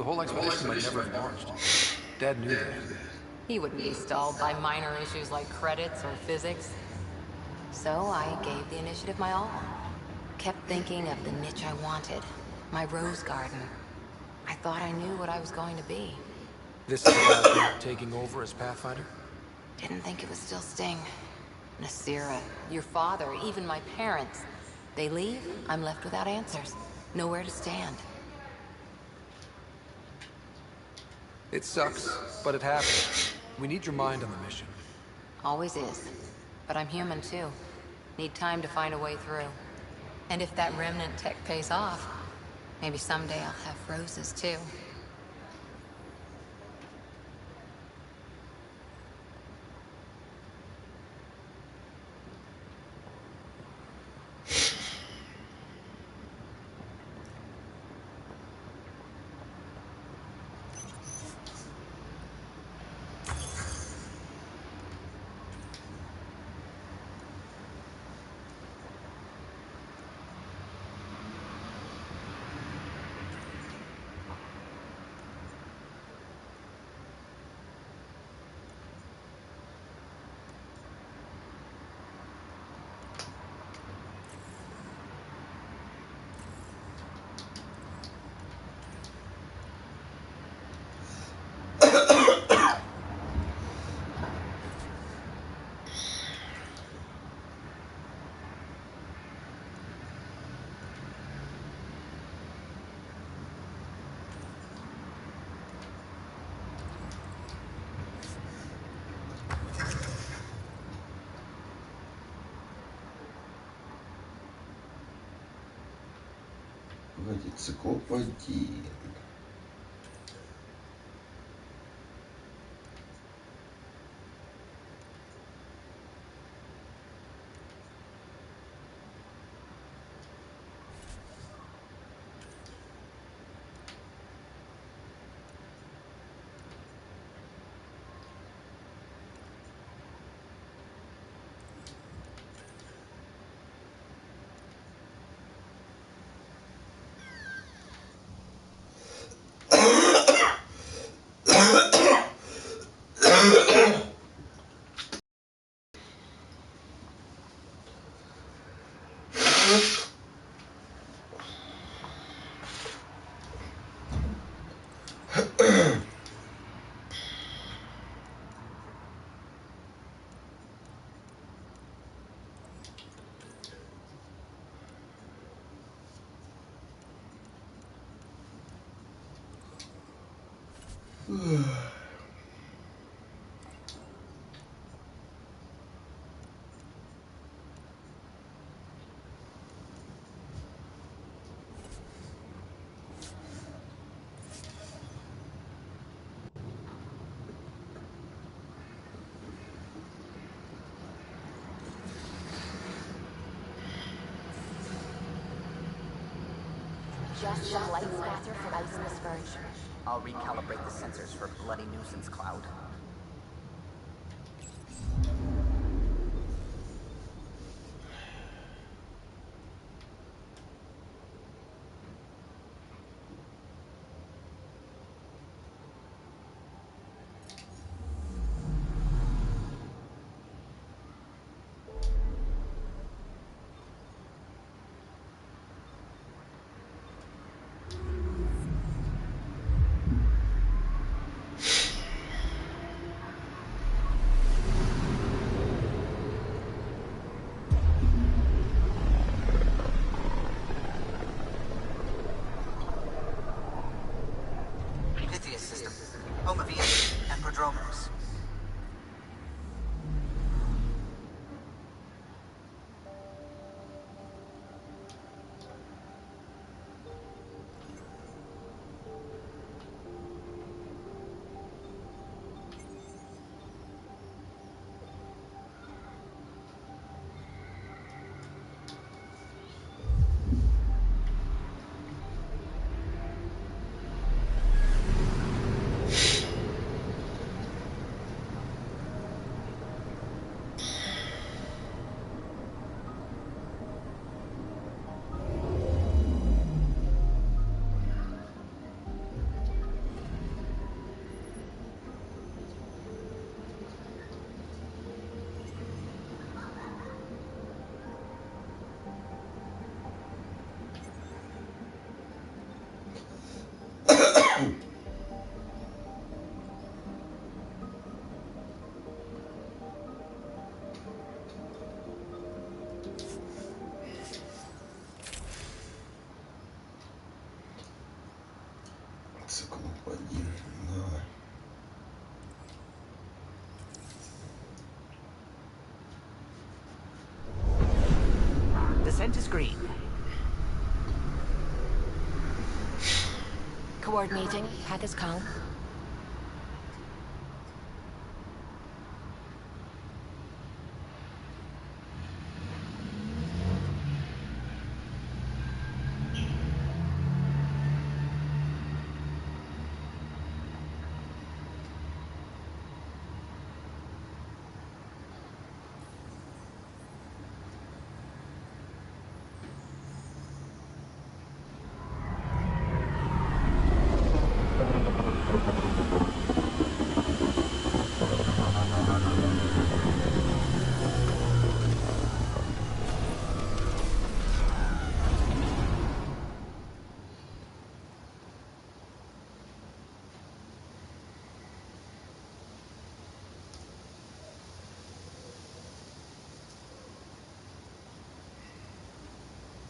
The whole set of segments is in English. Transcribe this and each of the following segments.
The whole expedition might never have launched. Dad knew that. He wouldn't be stalled by minor issues like credits or physics. So I gave the initiative my all. Kept thinking of the niche I wanted. My rose garden. I thought I knew what I was going to be. This is about you taking over as Pathfinder? Didn't think it was still Sting. Nasira, your father, even my parents. They leave, I'm left without answers. Nowhere to stand. It sucks, but it happens. We need your mind on the mission. Always is. But I'm human too. Need time to find a way through. And if that remnant tech pays off, maybe someday I'll have roses too. Циклоп 1. Just a light scatter for ice in the scourge. I'll recalibrate the sensors for bloody nuisance cloud. один. Давай. Descent is green. Coordinating. Path is calm.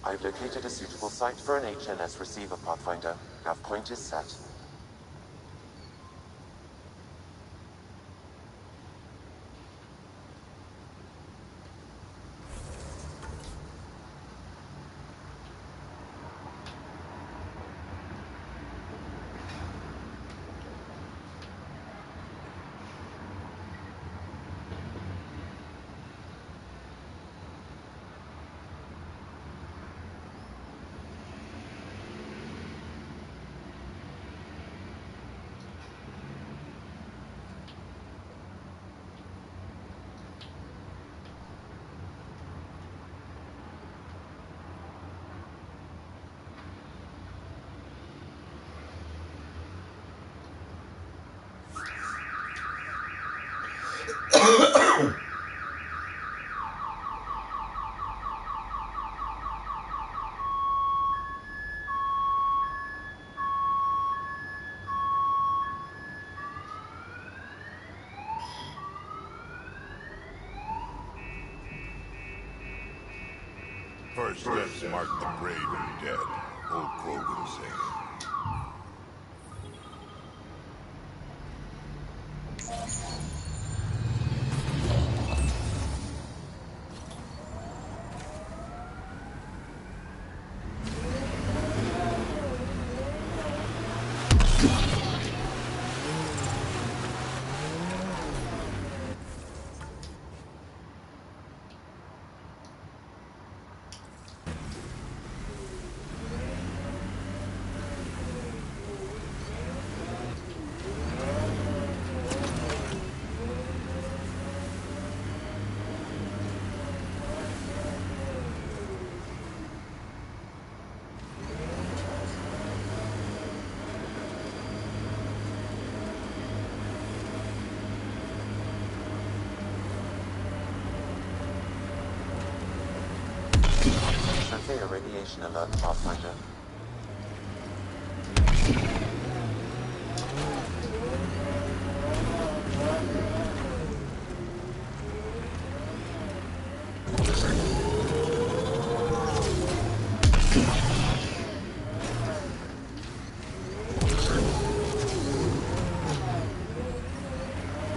I've located a suitable site for an HNS receiver, Pathfinder. Nav point is set. First steps mark the brave and dead, old Krogan saying. Transfer radiation alert, Pathfinder.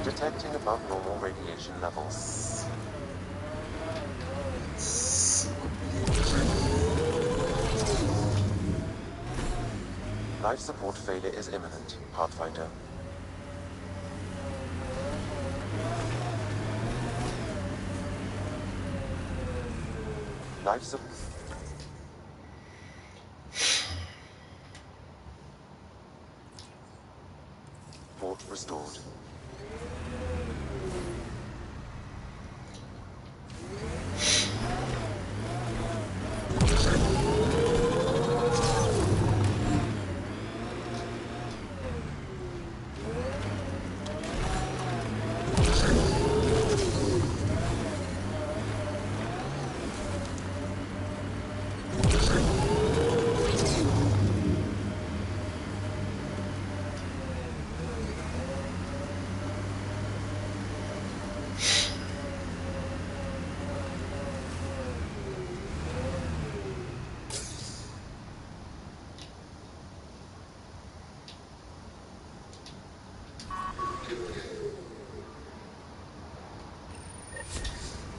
Detecting above normal radiation levels. Life support failure is imminent, Pathfinder. Life support restored.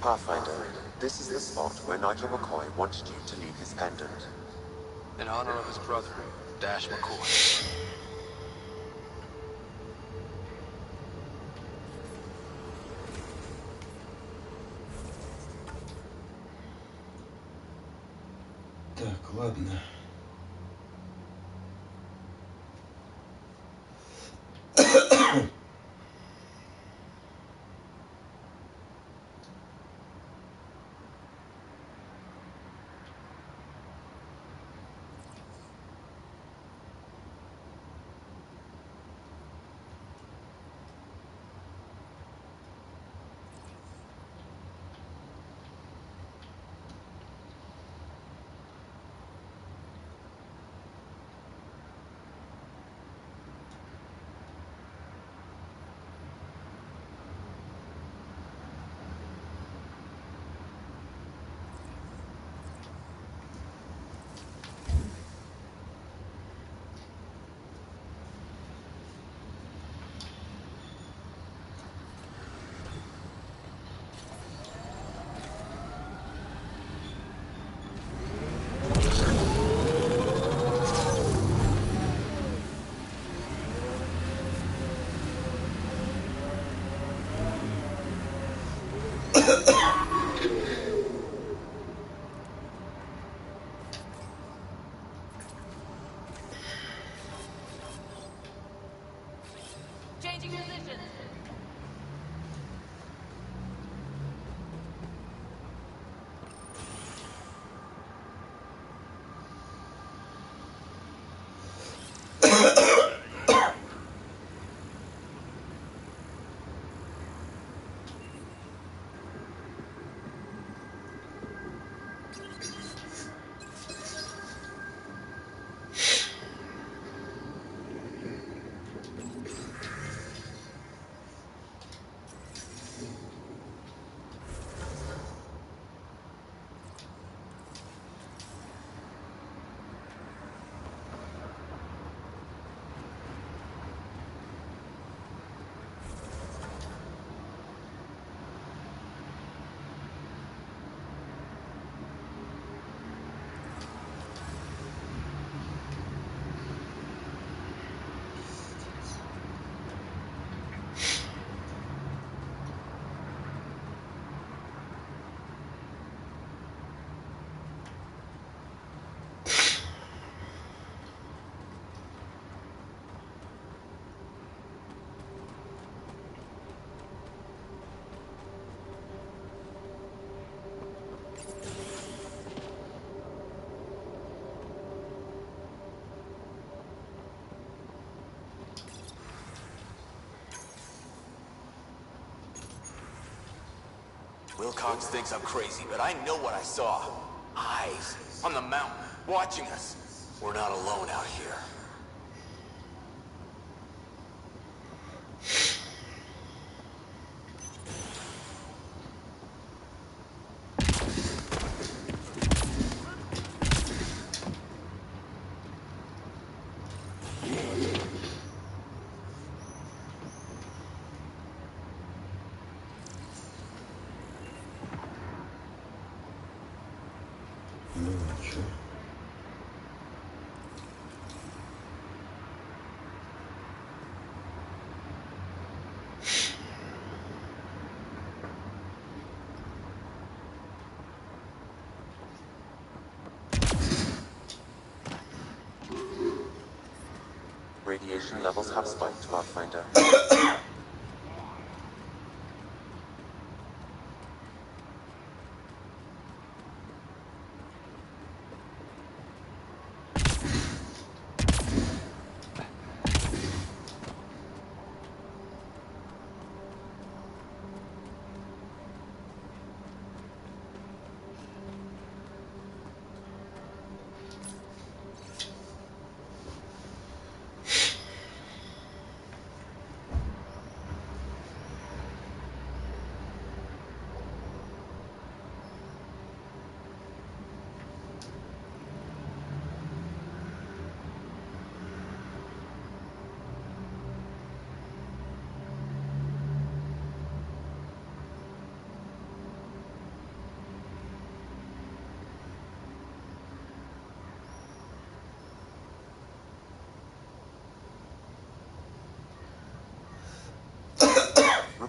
Pathfinder, this is the spot where Nigel McCoy wanted you to leave his pendant. In honor of his brother, Dash McCoy. Так, ладно. Changing positions. Wilcox thinks I'm crazy, but I know what I saw. Eyes on the mountain, watching us. We're not alone out here. Ну, ничего. Radiation levels have spiked, Pathfinder.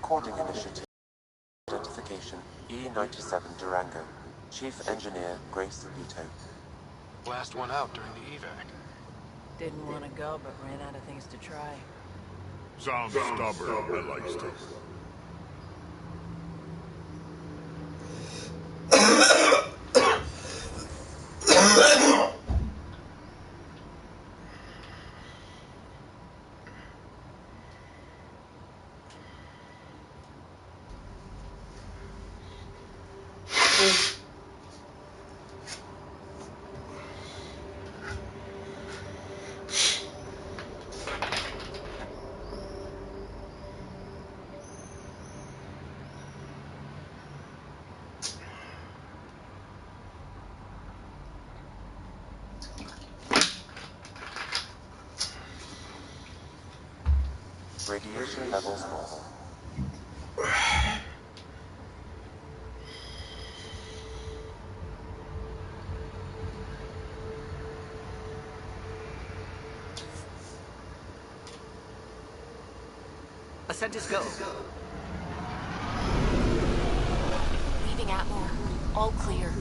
Recording Initiative. Identification E97 Durango. Chief Engineer Grace Luto. Last one out during the evac. Didn't want to go, but ran out of things to try. Sounds stubborn. I like stubborn. Radiation levels normal. Ascent is go. Leaving Atmore. All clear.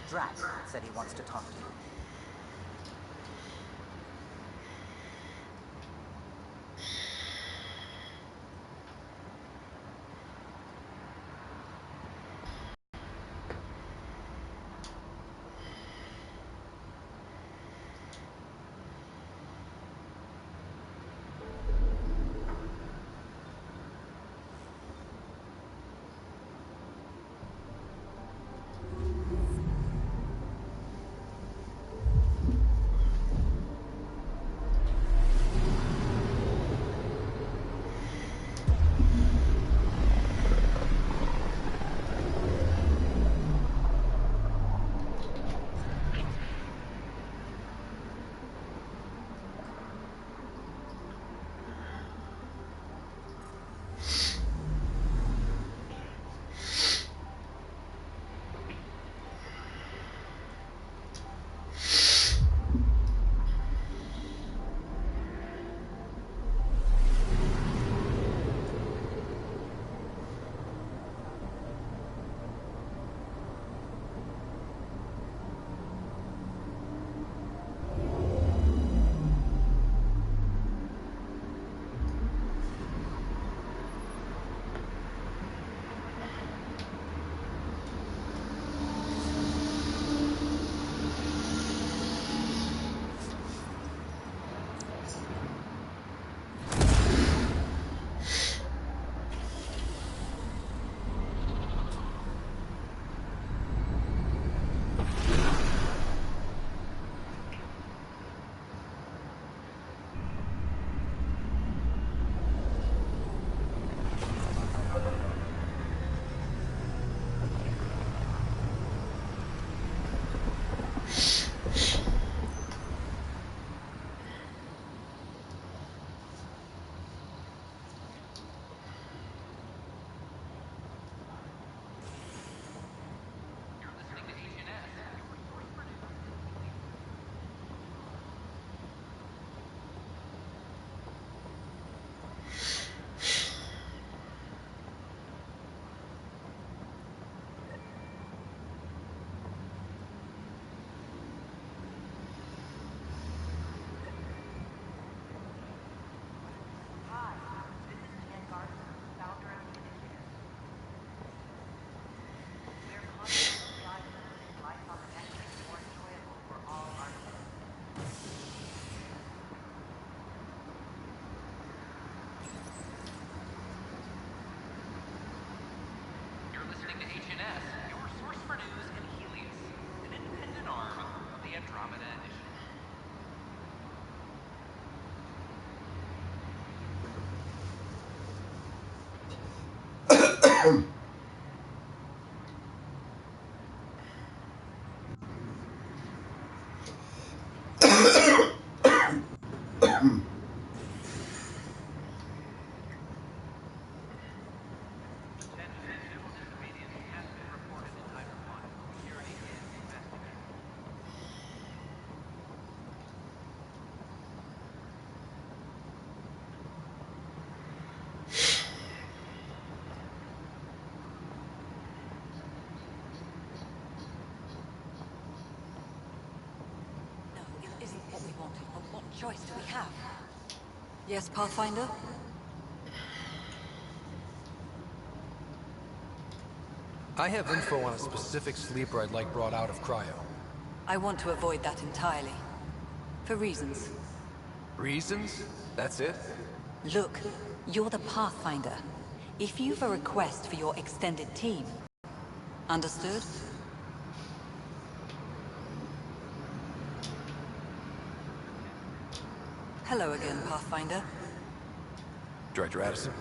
Drax said he wants to talk to you. choice do we have? Yes, Pathfinder? I have info on a specific sleeper I'd like brought out of cryo. I want to avoid that entirely. For reasons. Reasons? That's it? Look, you're the Pathfinder. If you've a request for your extended team, understood? Hello again, Pathfinder. Director Addison?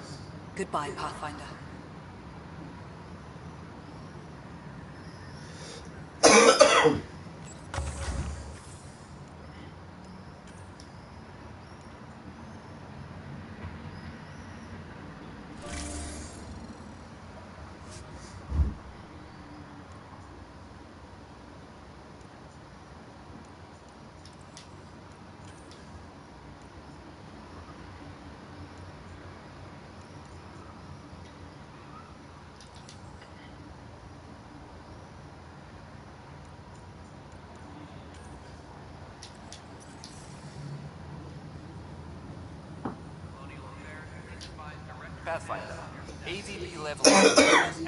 Goodbye, Pathfinder. Pathfinder, AVP level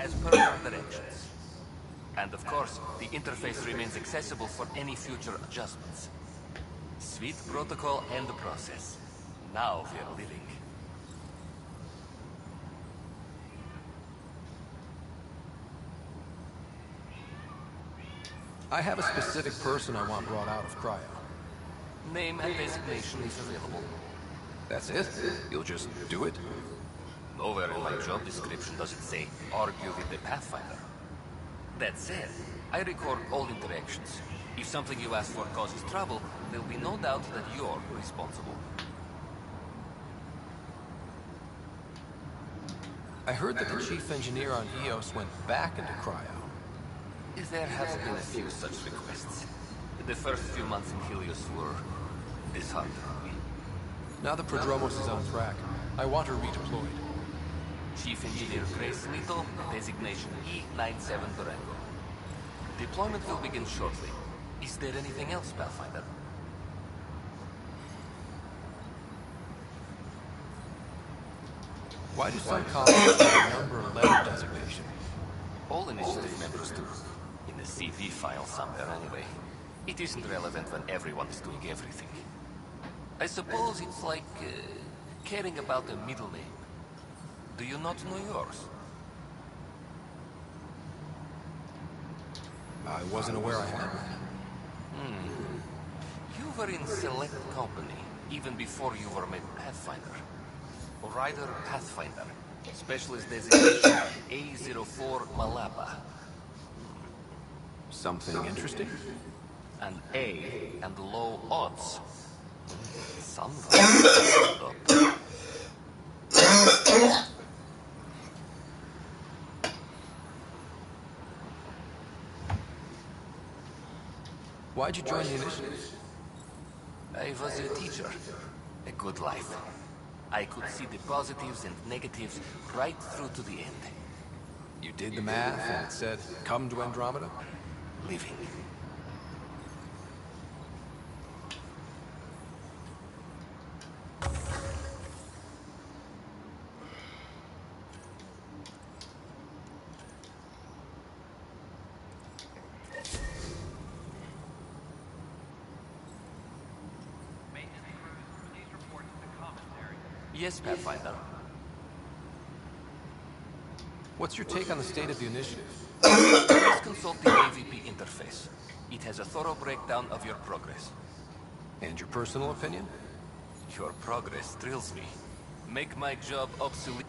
as per your directions. And of course, the interface remains accessible for any future adjustments. Sweet protocol and the process. Now we're living. I have a specific person I want brought out of cryo. Name and designation is available. That's it? You'll just do it? Nowhere in my job description does it say, argue with the Pathfinder. That said, I record all interactions. If something you ask for causes trouble, there'll be no doubt that you're responsible. I heard that the chief engineer on EOS went back into cryo. There have been a few such requests. The first few months in Helios were disheartening. Now the Prodromos is on track. I want her redeployed. Chief Engineer Grace Lito, designation E97 Durango. Deployment will begin shortly. Is there anything else, Pathfinder? Why do some colonists have a number and letter designation? All initiative members do. In the CV file somewhere anyway. It isn't relevant when everyone is doing everything. I suppose it's like caring about a middle name. Do you not know yours? I wasn't aware I had one. You were in select company, even before you were made Pathfinder. Rider Pathfinder. Specialist designation A04 Malapa. Something interesting? An A and low odds. Some up. Why'd you join the initiative? I was a teacher. A good life. I could see the positives and negatives right through to the end. You did the math and it said, come to Andromeda? Living. Yes, Pathfinder. What's your take on the state of the initiative? Please consult the AVP interface. It has a thorough breakdown of your progress. And your personal opinion? Your progress thrills me. Make my job obsolete.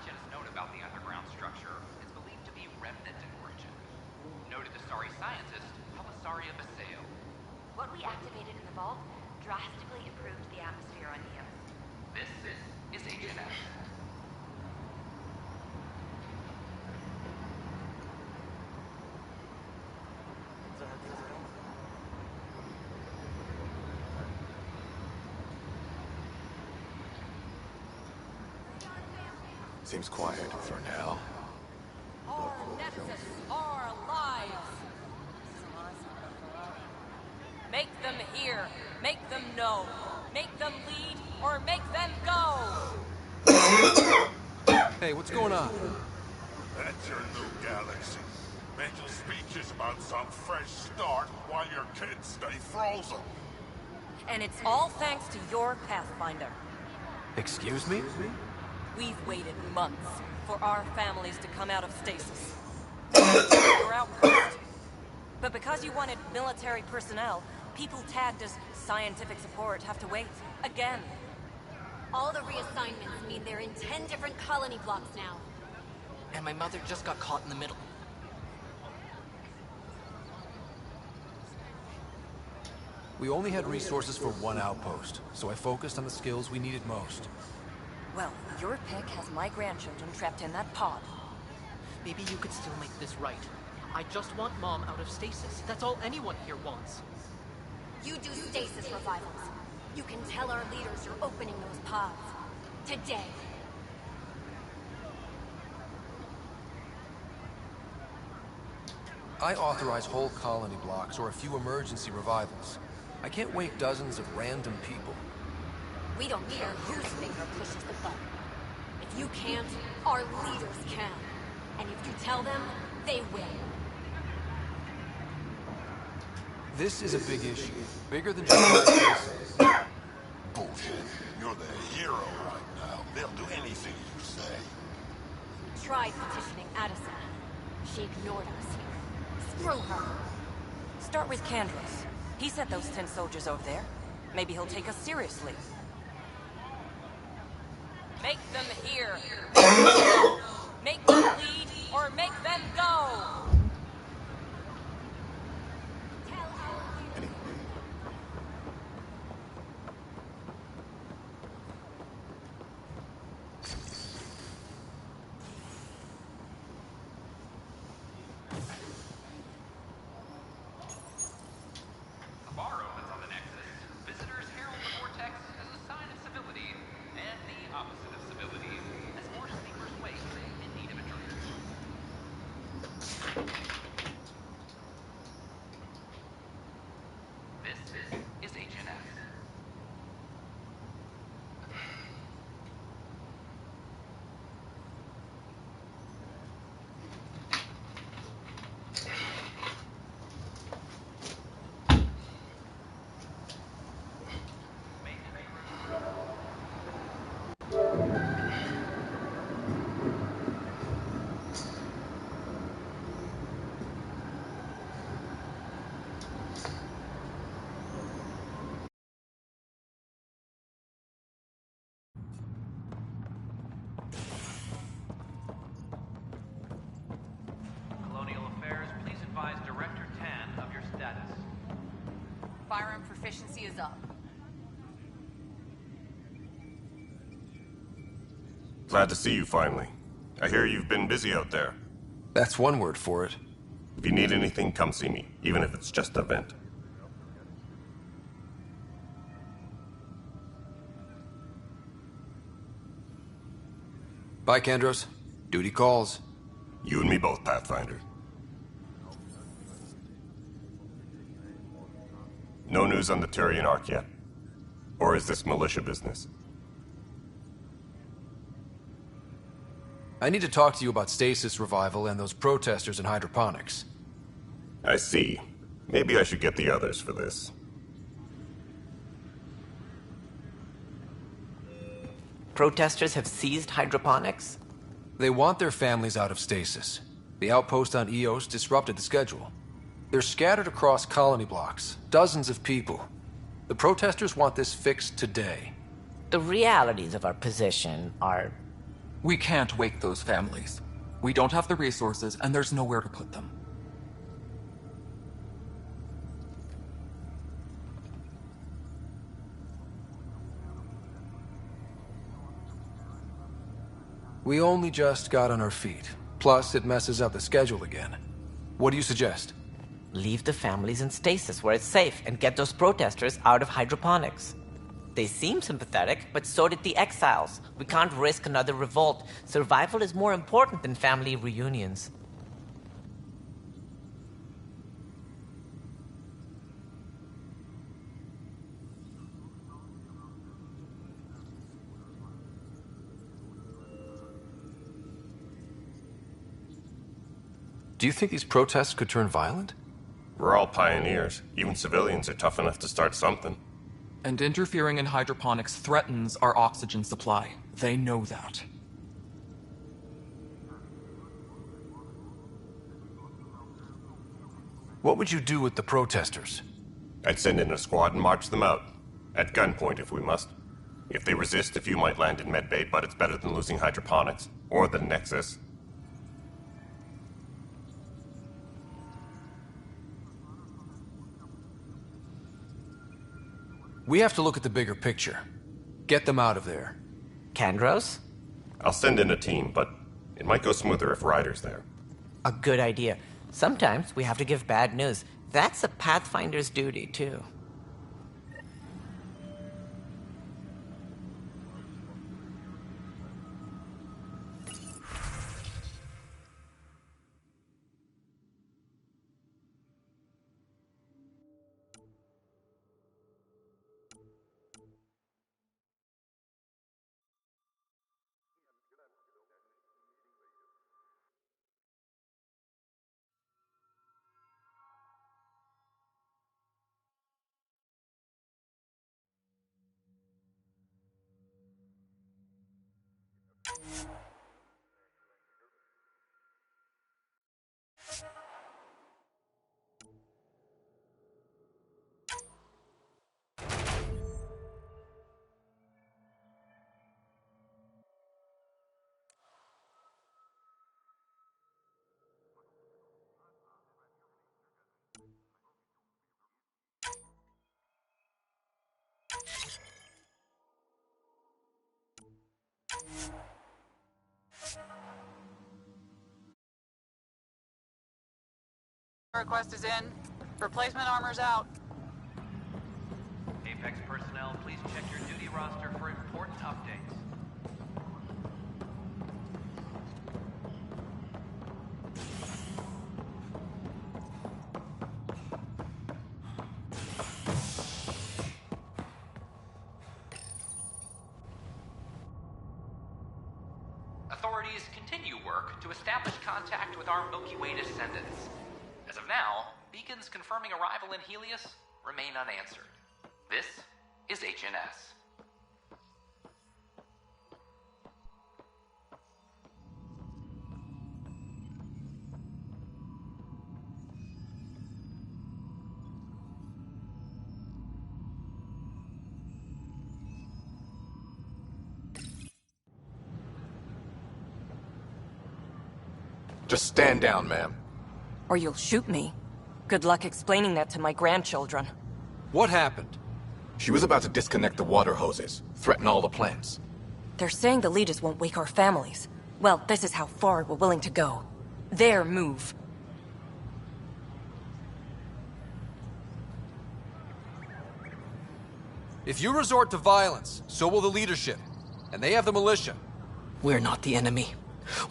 much is known about the underground structure. It's believed to be remnant in origin. Noted Asari scientist, Helisaria Baseo. What we activated in the vault drastically improved the atmosphere on Eos. This is HNS. Seems quiet for now. Our nexus, our lives. Make them hear, make them know, make them lead, or make them go. Hey, what's going on? That's your new galaxy. Making speeches about some fresh start while your kids stay frozen. And it's all thanks to your Pathfinder. Excuse me? We've waited months for our families to come out of stasis. Your outpost. But because you wanted military personnel, people tagged as scientific support have to wait. Again. All the reassignments mean they're in 10 different colony blocks now. And my mother just got caught in the middle. We only had resources for one outpost, so I focused on the skills we needed most. Well, your pick has my grandchildren trapped in that pod. Maybe you could still make this right. I just want Mom out of stasis. That's all anyone here wants. You do stasis revivals. You can tell our leaders you're opening those pods. Today. I authorize whole colony blocks or a few emergency revivals. I can't wake dozens of random people. We don't care whose finger pushes the button. If you can't, our leaders can. And if you tell them, they will. This is a big issue. Bigger than just Bullshit. You're the hero right now. They'll do anything you say. Tried petitioning Addison. She ignored us. Screw her. Start with Kandros. He sent those 10 soldiers over there. Maybe he'll take us seriously. Make them hear. Make them lead, or make them go. A bar opens on the Nexus. Visitors herald the vortex as a sign of civility, and the opposite of civility, as more sleepers wake in need of a drink. This is HNS. Colonial Affairs, please advise Director Tan of your status. Firearm proficiency is up. Glad to see you finally. I hear you've been busy out there. That's one word for it. If you need anything, come see me, even if it's just a vent. Bye, Kandros. Duty calls. You and me both, Pathfinder. No news on the Turian Ark yet? Or is this militia business? I need to talk to you about stasis revival and those protesters in hydroponics. I see. Maybe I should get the others for this. Protesters have seized hydroponics? They want their families out of stasis. The outpost on Eos disrupted the schedule. They're scattered across colony blocks, dozens of people. The protesters want this fixed today. The realities of our position are We can't wake those families. We don't have the resources, and there's nowhere to put them. We only just got on our feet. Plus, it messes up the schedule again. What do you suggest? Leave the families in stasis where it's safe and get those protesters out of hydroponics. They seem sympathetic, but so did the exiles. We can't risk another revolt. Survival is more important than family reunions. Do you think these protests could turn violent? We're all pioneers. Even civilians are tough enough to start something. And interfering in hydroponics threatens our oxygen supply. They know that. What would you do with the protesters? I'd send in a squad and march them out. At gunpoint if we must. If they resist, a few might land in medbay, but it's better than losing hydroponics. Or the Nexus. We have to look at the bigger picture. Get them out of there. Kandros? I'll send in a team, but it might go smoother if Ryder's there. A good idea. Sometimes we have to give bad news. That's a Pathfinder's duty, too. Request is in. Replacement armor's out. Apex personnel, please check your duty roster for important updates. Authorities continue work to establish contact with our Milky Way descendants. As of now, beacons confirming arrival in Helios remain unanswered. This is HNS. Just stand down, ma'am. Or you'll shoot me. Good luck explaining that to my grandchildren. What happened? She was about to disconnect the water hoses, threaten all the plants. They're saying the leaders won't wake our families. Well, this is how far we're willing to go. Their move. If you resort to violence, so will the leadership. And they have the militia. We're not the enemy.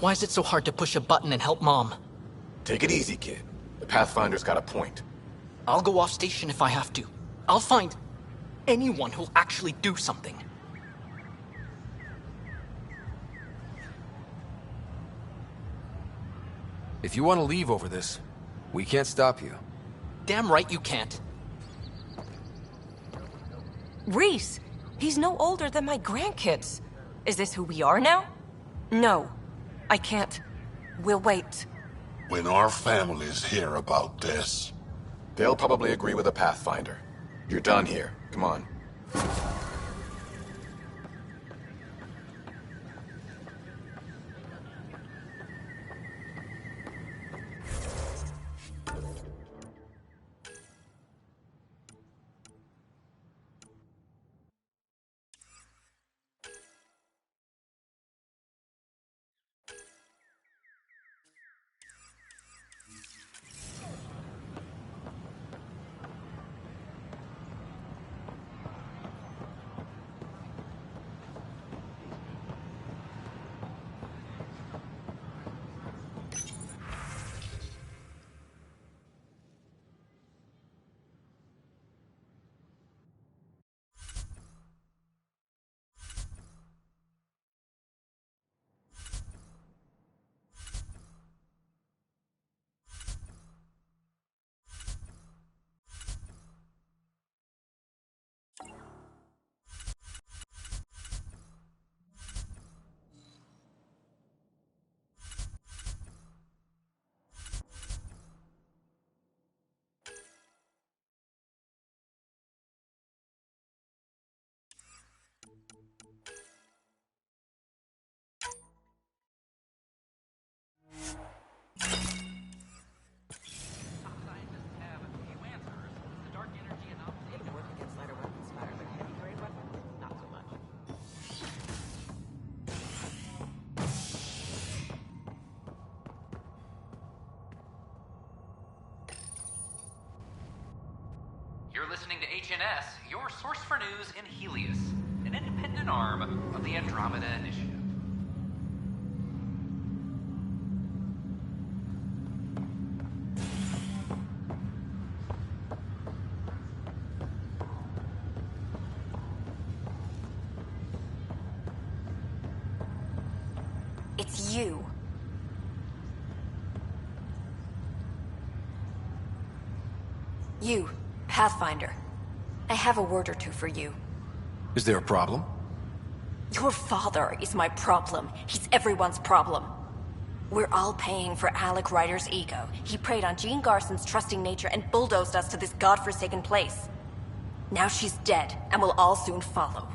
Why is it so hard to push a button and help Mom? Take it easy, kid. The Pathfinder's got a point. I'll go off station if I have to. I'll find anyone who'll actually do something. If you want to leave over this, we can't stop you. Damn right you can't. Reese! He's no older than my grandkids. Is this who we are now? No. I can't. We'll wait. When our families hear about this... They'll probably agree with the Pathfinder. You're done here. Come on. You're listening to HNS, your source for news in Helios, an independent arm of the Andromeda Initiative. It's you. You, Pathfinder. I have a word or two for you. Is there a problem? Your father is my problem. He's everyone's problem. We're all paying for Alec Ryder's ego. He preyed on Jean Garson's trusting nature and bulldozed us to this godforsaken place. Now she's dead, and we'll all soon follow.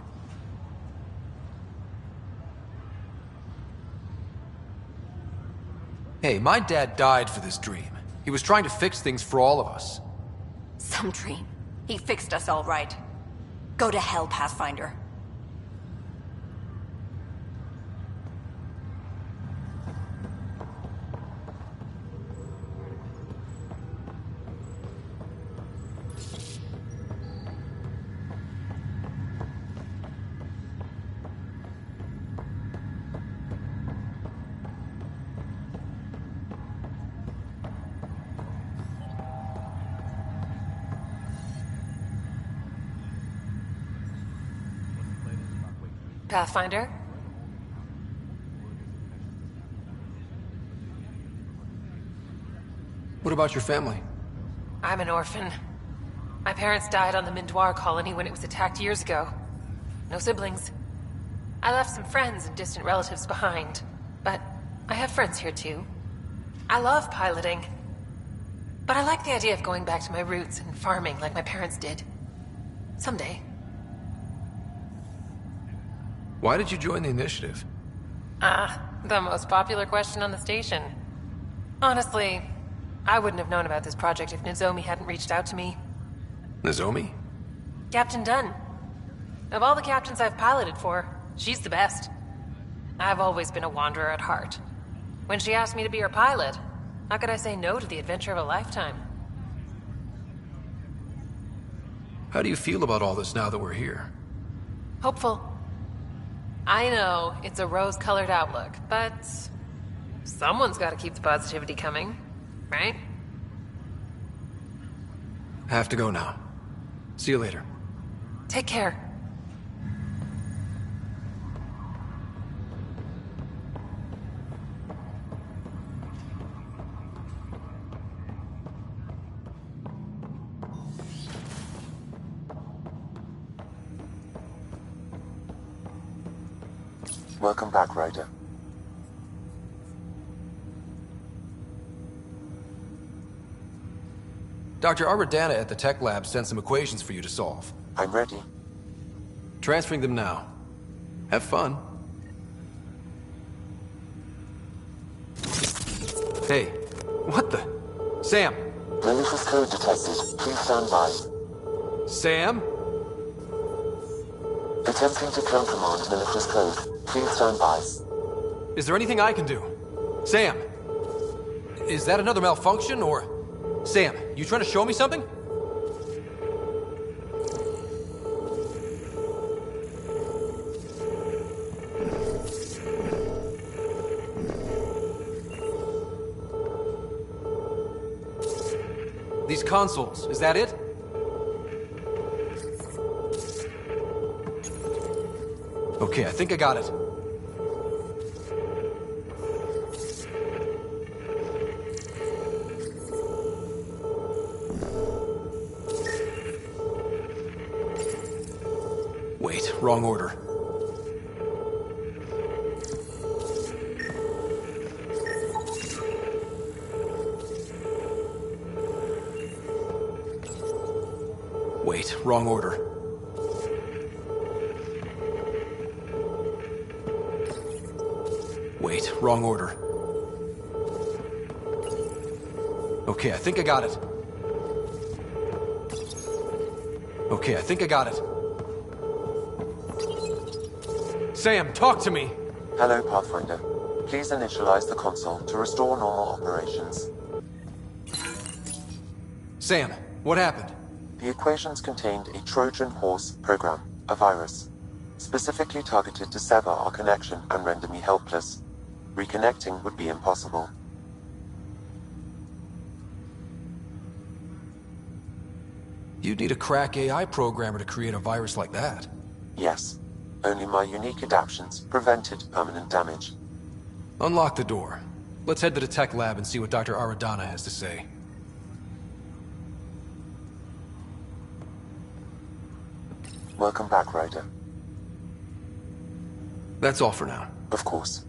Hey, my dad died for this dream. He was trying to fix things for all of us. Some dream. He fixed us all right. Go to hell, Pathfinder. Pathfinder? What about your family? I'm an orphan. My parents died on the Mindoir colony when it was attacked years ago. No siblings. I left some friends and distant relatives behind, but I have friends here too. I love piloting, but I like the idea of going back to my roots and farming like my parents did. Someday. Why did you join the initiative? The most popular question on the station. Honestly, I wouldn't have known about this project if Nozomi hadn't reached out to me. Nozomi? Captain Dunn. Of all the captains I've piloted for, she's the best. I've always been a wanderer at heart. When she asked me to be her pilot, how could I say no to the adventure of a lifetime? How do you feel about all this now that we're here? Hopeful. I know it's a rose-colored outlook, but someone's got to keep the positivity coming, right? I have to go now. See you later. Take care. Welcome back, Ryder. Dr. Aradana at the tech lab sent some equations for you to solve. I'm ready. Transferring them now. Have fun. Hey, what the? Sam! Malicious code detected. Please stand by. Sam? Attempting to countermand malicious code. Please stand by. Is there anything I can do? Sam! Is that another malfunction, or... Sam, you trying to show me something? These consoles, is that it? Okay, I think I got it. Wait, wrong order. Wait, wrong order. Wait, wrong order. Okay, I think I got it. Okay, I think I got it. Sam, talk to me! Hello, Pathfinder. Please initialize the console to restore normal operations. Sam, what happened? The equations contained a Trojan horse program, a virus, specifically targeted to sever our connection and render me helpless. Reconnecting would be impossible. You'd need a crack AI programmer to create a virus like that. Yes. Only my unique adaptions prevented permanent damage. Unlock the door. Let's head to the tech lab and see what Dr. Aradana has to say. Welcome back, Ryder. That's all for now. Of course.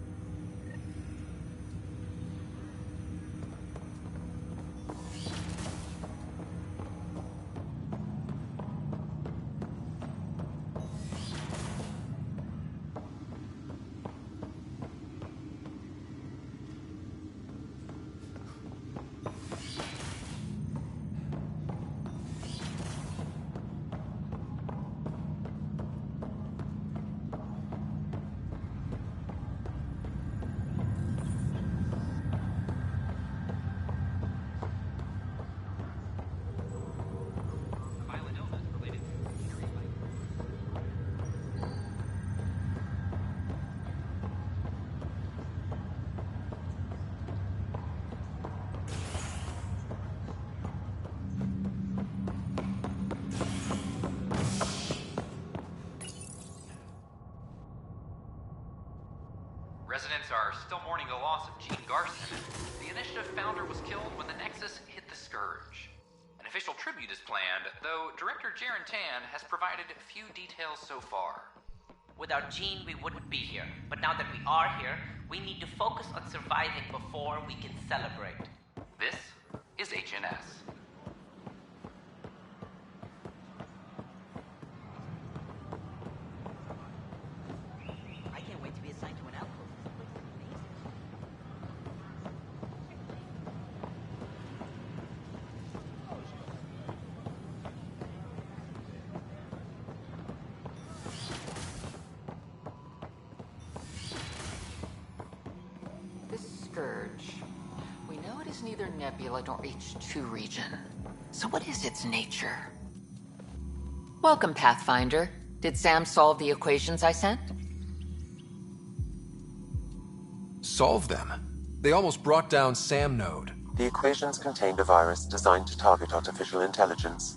Residents are still mourning the loss of Gene Garson. The Initiative founder was killed when the Nexus hit the Scourge. An official tribute is planned, though Director Jaren Tan has provided few details so far. Without Gene, we wouldn't be here. But now that we are here, we need to focus on surviving before we can celebrate. This is HNS. I can't wait to be assigned to an outpost. Scourge. We know it is neither nebula nor H2 region. So what is its nature? Welcome, Pathfinder. Did Sam solve the equations I sent? Solve them? They almost brought down Sam Node. The equations contained a virus designed to target artificial intelligence.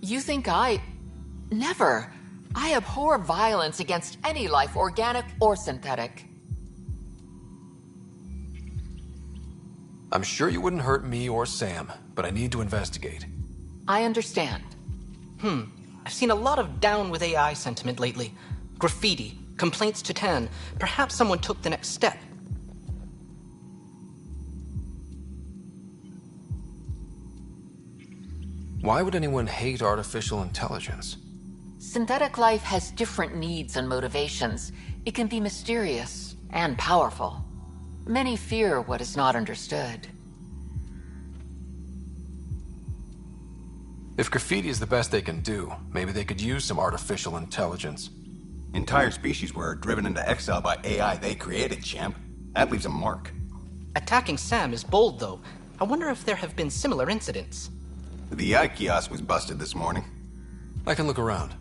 You think I... Never. I abhor violence against any life, organic or synthetic. I'm sure you wouldn't hurt me or Sam, but I need to investigate. I understand. I've seen a lot of down with AI sentiment lately. Graffiti, complaints to 10. Perhaps someone took the next step. Why would anyone hate artificial intelligence? Synthetic life has different needs and motivations. It can be mysterious and powerful. Many fear what is not understood. If graffiti is the best they can do, maybe they could use some artificial intelligence. Entire species were driven into exile by AI they created, champ. That leaves a mark. Attacking Sam is bold, though. I wonder if there have been similar incidents. The AI kiosk was busted this morning. I can look around.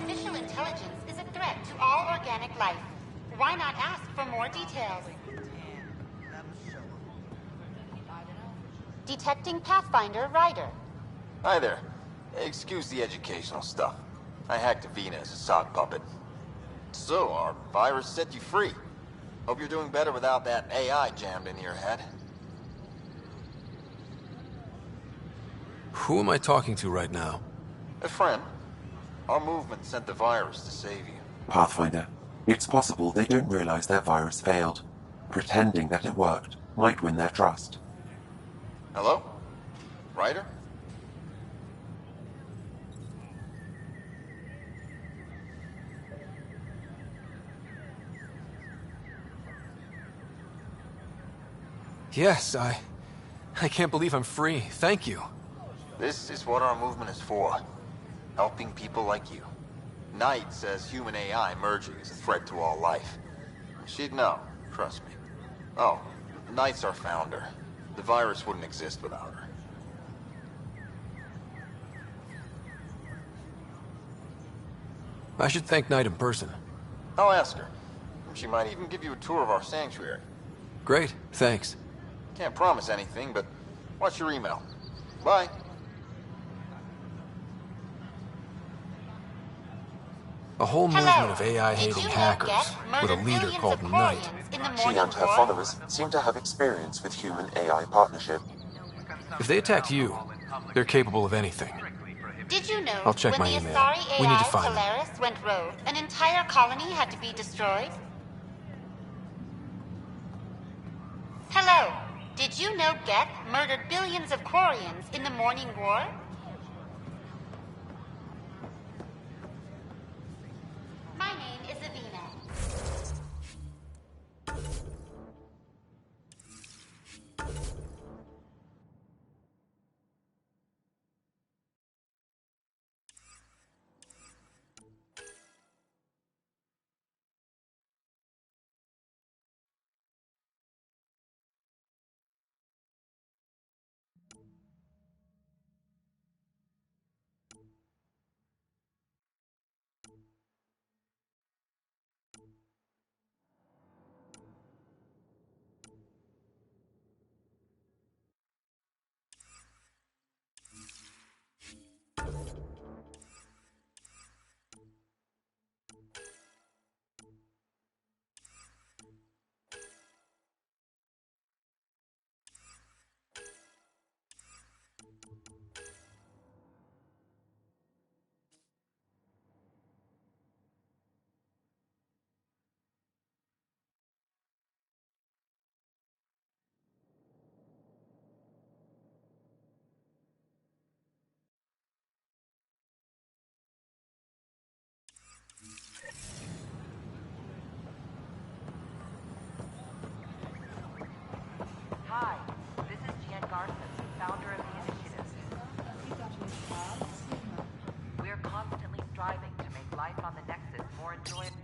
Artificial intelligence is a threat to all organic life. Why not ask for more details? Detecting Pathfinder Ryder. Hi there. Excuse the educational stuff. I hacked Avina as a sock puppet. So, our virus set you free. Hope you're doing better without that AI jammed into your head. Who am I talking to right now? A friend. Our movement sent the virus to save you. Pathfinder, it's possible they don't realize their virus failed. Pretending that it worked might win their trust. Hello? Ryder? Yes, I can't believe I'm free. Thank you. This is what our movement is for. Helping people like you. Knight says human AI merging is a threat to all life. She'd know, trust me. Oh, Knight's our founder. The virus wouldn't exist without her. I should thank Knight in person. I'll ask her. She might even give you a tour of our sanctuary. Great, thanks. Can't promise anything, but watch your email. Bye. A whole movement of AI-hating hackers with a leader called Knight. She and her followers seem to have experience with human-AI partnership. If they attacked you, they're capable of anything. Did you know I'll check when my the email. Asari We need AI to find them. Polaris went rogue, an entire colony had to be destroyed? Hello. Did you know Geth murdered billions of Quarians in the Morning War? My name is Avina. Hi, this is Jan Garson, founder of the initiative. We're constantly striving to make life on the Nexus more enjoyable.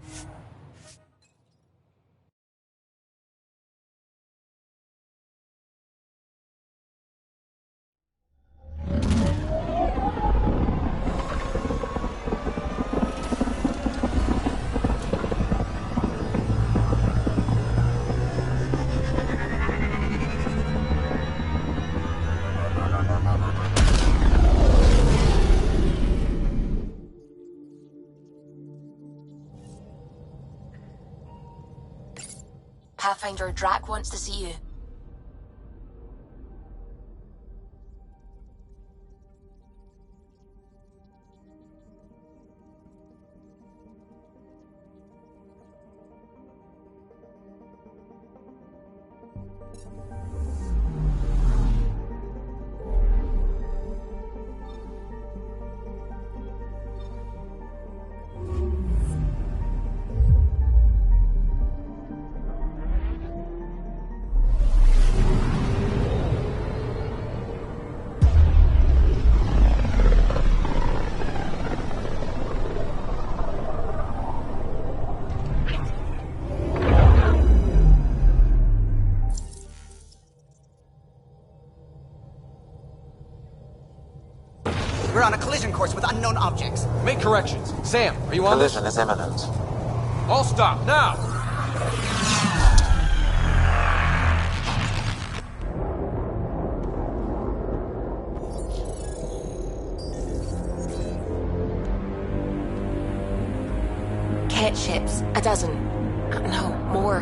Pathfinder, Drac wants to see you. unknown objects. Make corrections. Sam, are you on this? Collision is imminent. All stop, now! Ket ships. 12. No, more.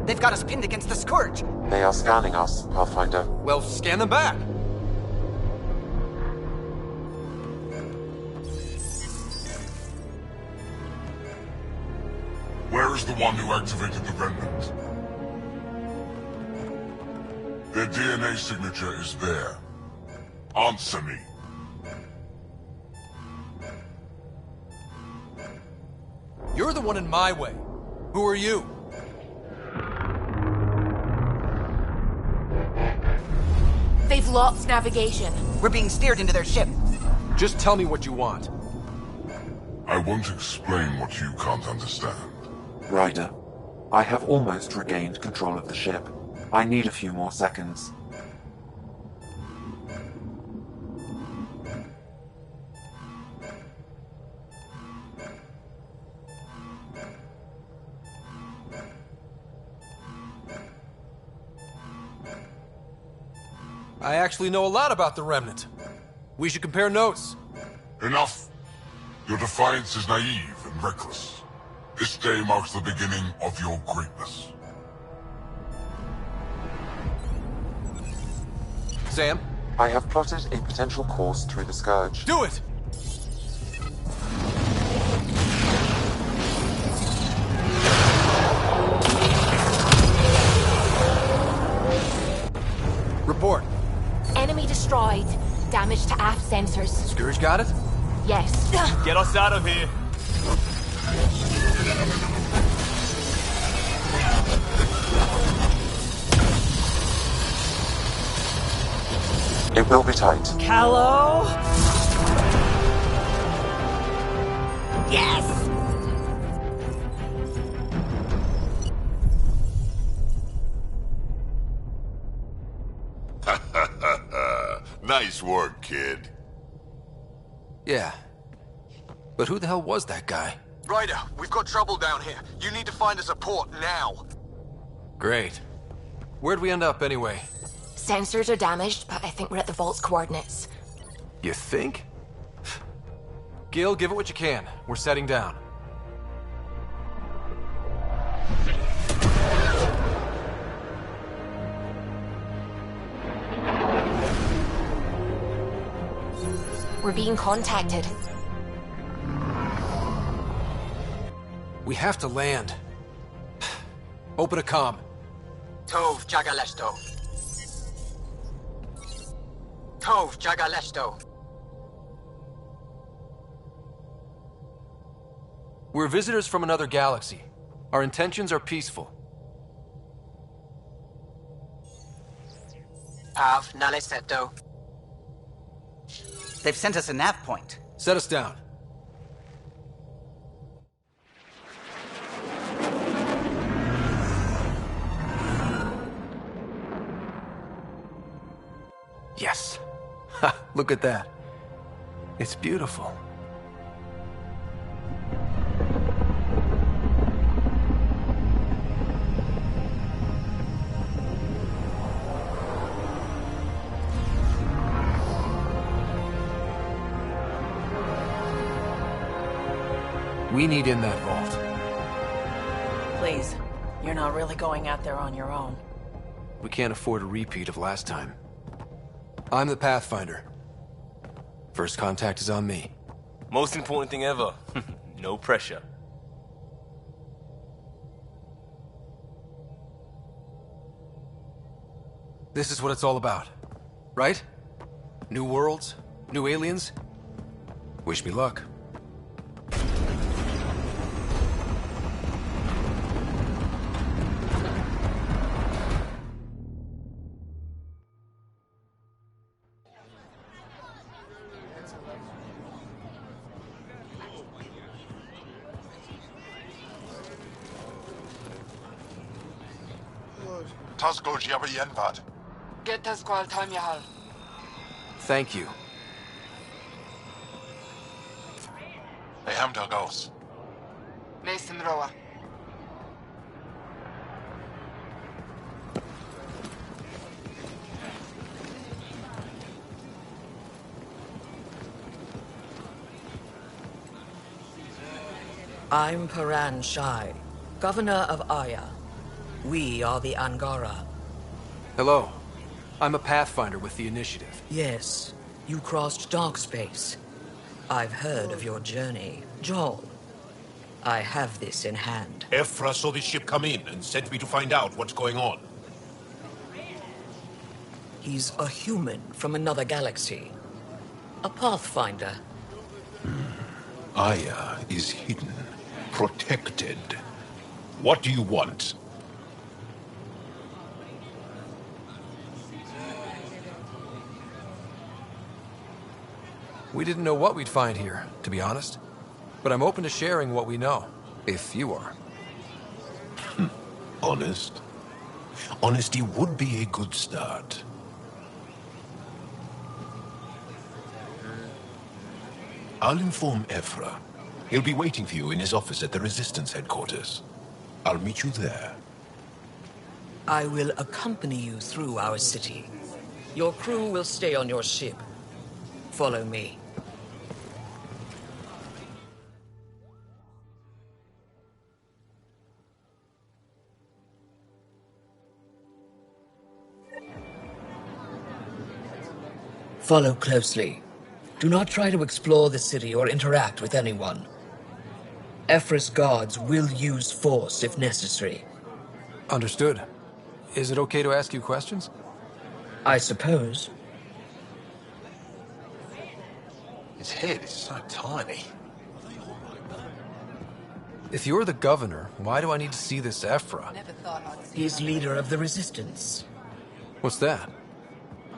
They've got us pinned against the Scourge. They are scanning us, Pathfinder. Well, scan them back. Where is the one who activated the remnant? Their DNA signature is there. Answer me. You're the one in my way. Who are you? They've lost navigation. We're being steered into their ship. Just tell me what you want. I won't explain what you can't understand. Ryder, I have almost regained control of the ship. I need a few more seconds. I actually know a lot about the Remnant. We should compare notes. Enough! Your defiance is naive and reckless. This day marks the beginning of your greatness. Sam? I have plotted a potential course through the Scourge. Do it! Report. Enemy destroyed. Damage to aft sensors. Scourge got it? Yes. Get us out of here. It will be tight. Callow? Yes! Nice work, kid. Yeah. But who the hell was that guy? Ryder, we've got trouble down here. You need to find us a port now. Great. Where'd we end up anyway? Sensors are damaged, but I think we're at the vault's coordinates. You think? Gil, give it what you can. We're setting down. We're being contacted. We have to land. Open a comm. Tov Jagaleshto. Tov Jagaleshto. We're visitors from another galaxy. Our intentions are peaceful. Av Naleseto. They've sent us a nav point. Set us down. Yes. Ha, look at that. It's beautiful. We need in that vault. Please, you're not really going out there on your own. We can't afford a repeat of last time. I'm the Pathfinder. First contact is on me. Most important thing ever. No pressure. This is what it's all about, right? New worlds, new aliens. Wish me luck. Tasgo Jiabayenvad. Get the squall time yahal. Thank you. They hamda goes. Listen, Roa. I'm Paran Shai, Governor of Aya. We are the Angara. Hello. I'm a Pathfinder with the Initiative. Yes, you crossed dark space. I've heard of your journey, Joel. I have this in hand. Ephra saw this ship come in and sent me to find out what's going on. He's a human from another galaxy. A Pathfinder. Aya is hidden, protected. What do you want? We didn't know what we'd find here, to be honest. But I'm open to sharing what we know, if you are. Honest? Honesty would be a good start. I'll inform Ephra. He'll be waiting for you in his office at the Resistance headquarters. I'll meet you there. I will accompany you through our city. Your crew will stay on your ship. Follow me. Follow closely. Do not try to explore the city or interact with anyone. Ephra's guards will use force if necessary. Understood. Is it okay to ask you questions? I suppose. His head is so tiny. If you're the governor, why do I need to see this Ephra? He's leader of the Resistance. What's that?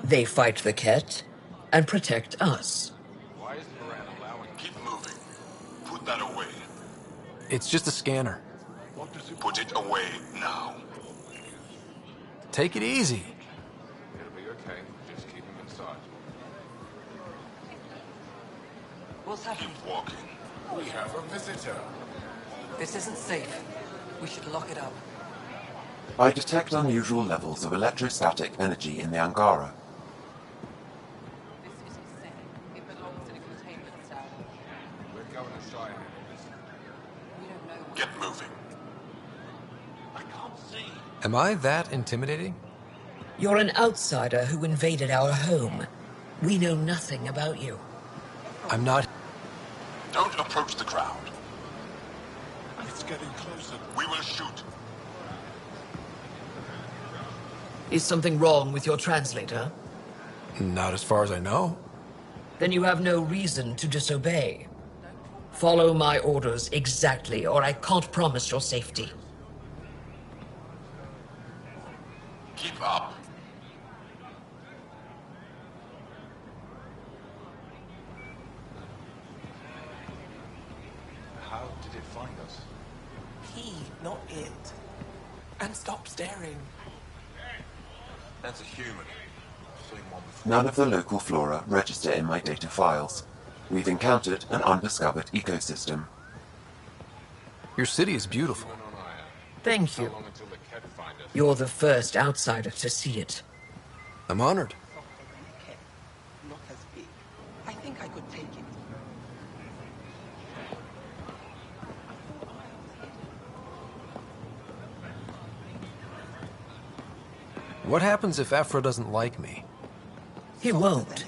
They fight the Ket and protect us. Why is Moran allowing? Keep moving. Put that away. It's just a scanner. What does it? Put it away now. Take it easy. It'll be okay. Just keep him inside. What's happening? Keep walking. We have a visitor. This isn't safe. We should lock it up. I detect unusual levels of electrostatic energy in the Angara. Get moving. I can't see. Am I that intimidating? You're an outsider who invaded our home. We know nothing about you. I'm not... Don't approach the crowd. It's getting closer. We will shoot. Is something wrong with your translator? Not as far as I know. Then you have no reason to disobey. Follow my orders exactly, or I can't promise your safety. Keep up. How did it find us? He, not it. And stop staring. That's a human. Seen one before. None of the local flora register in my data files. We've encountered an undiscovered ecosystem. Your city is beautiful. Thank you. You're the first outsider to see it. I'm honored. Not as big. I think I could take it. What happens if Ephra doesn't like me? He won't.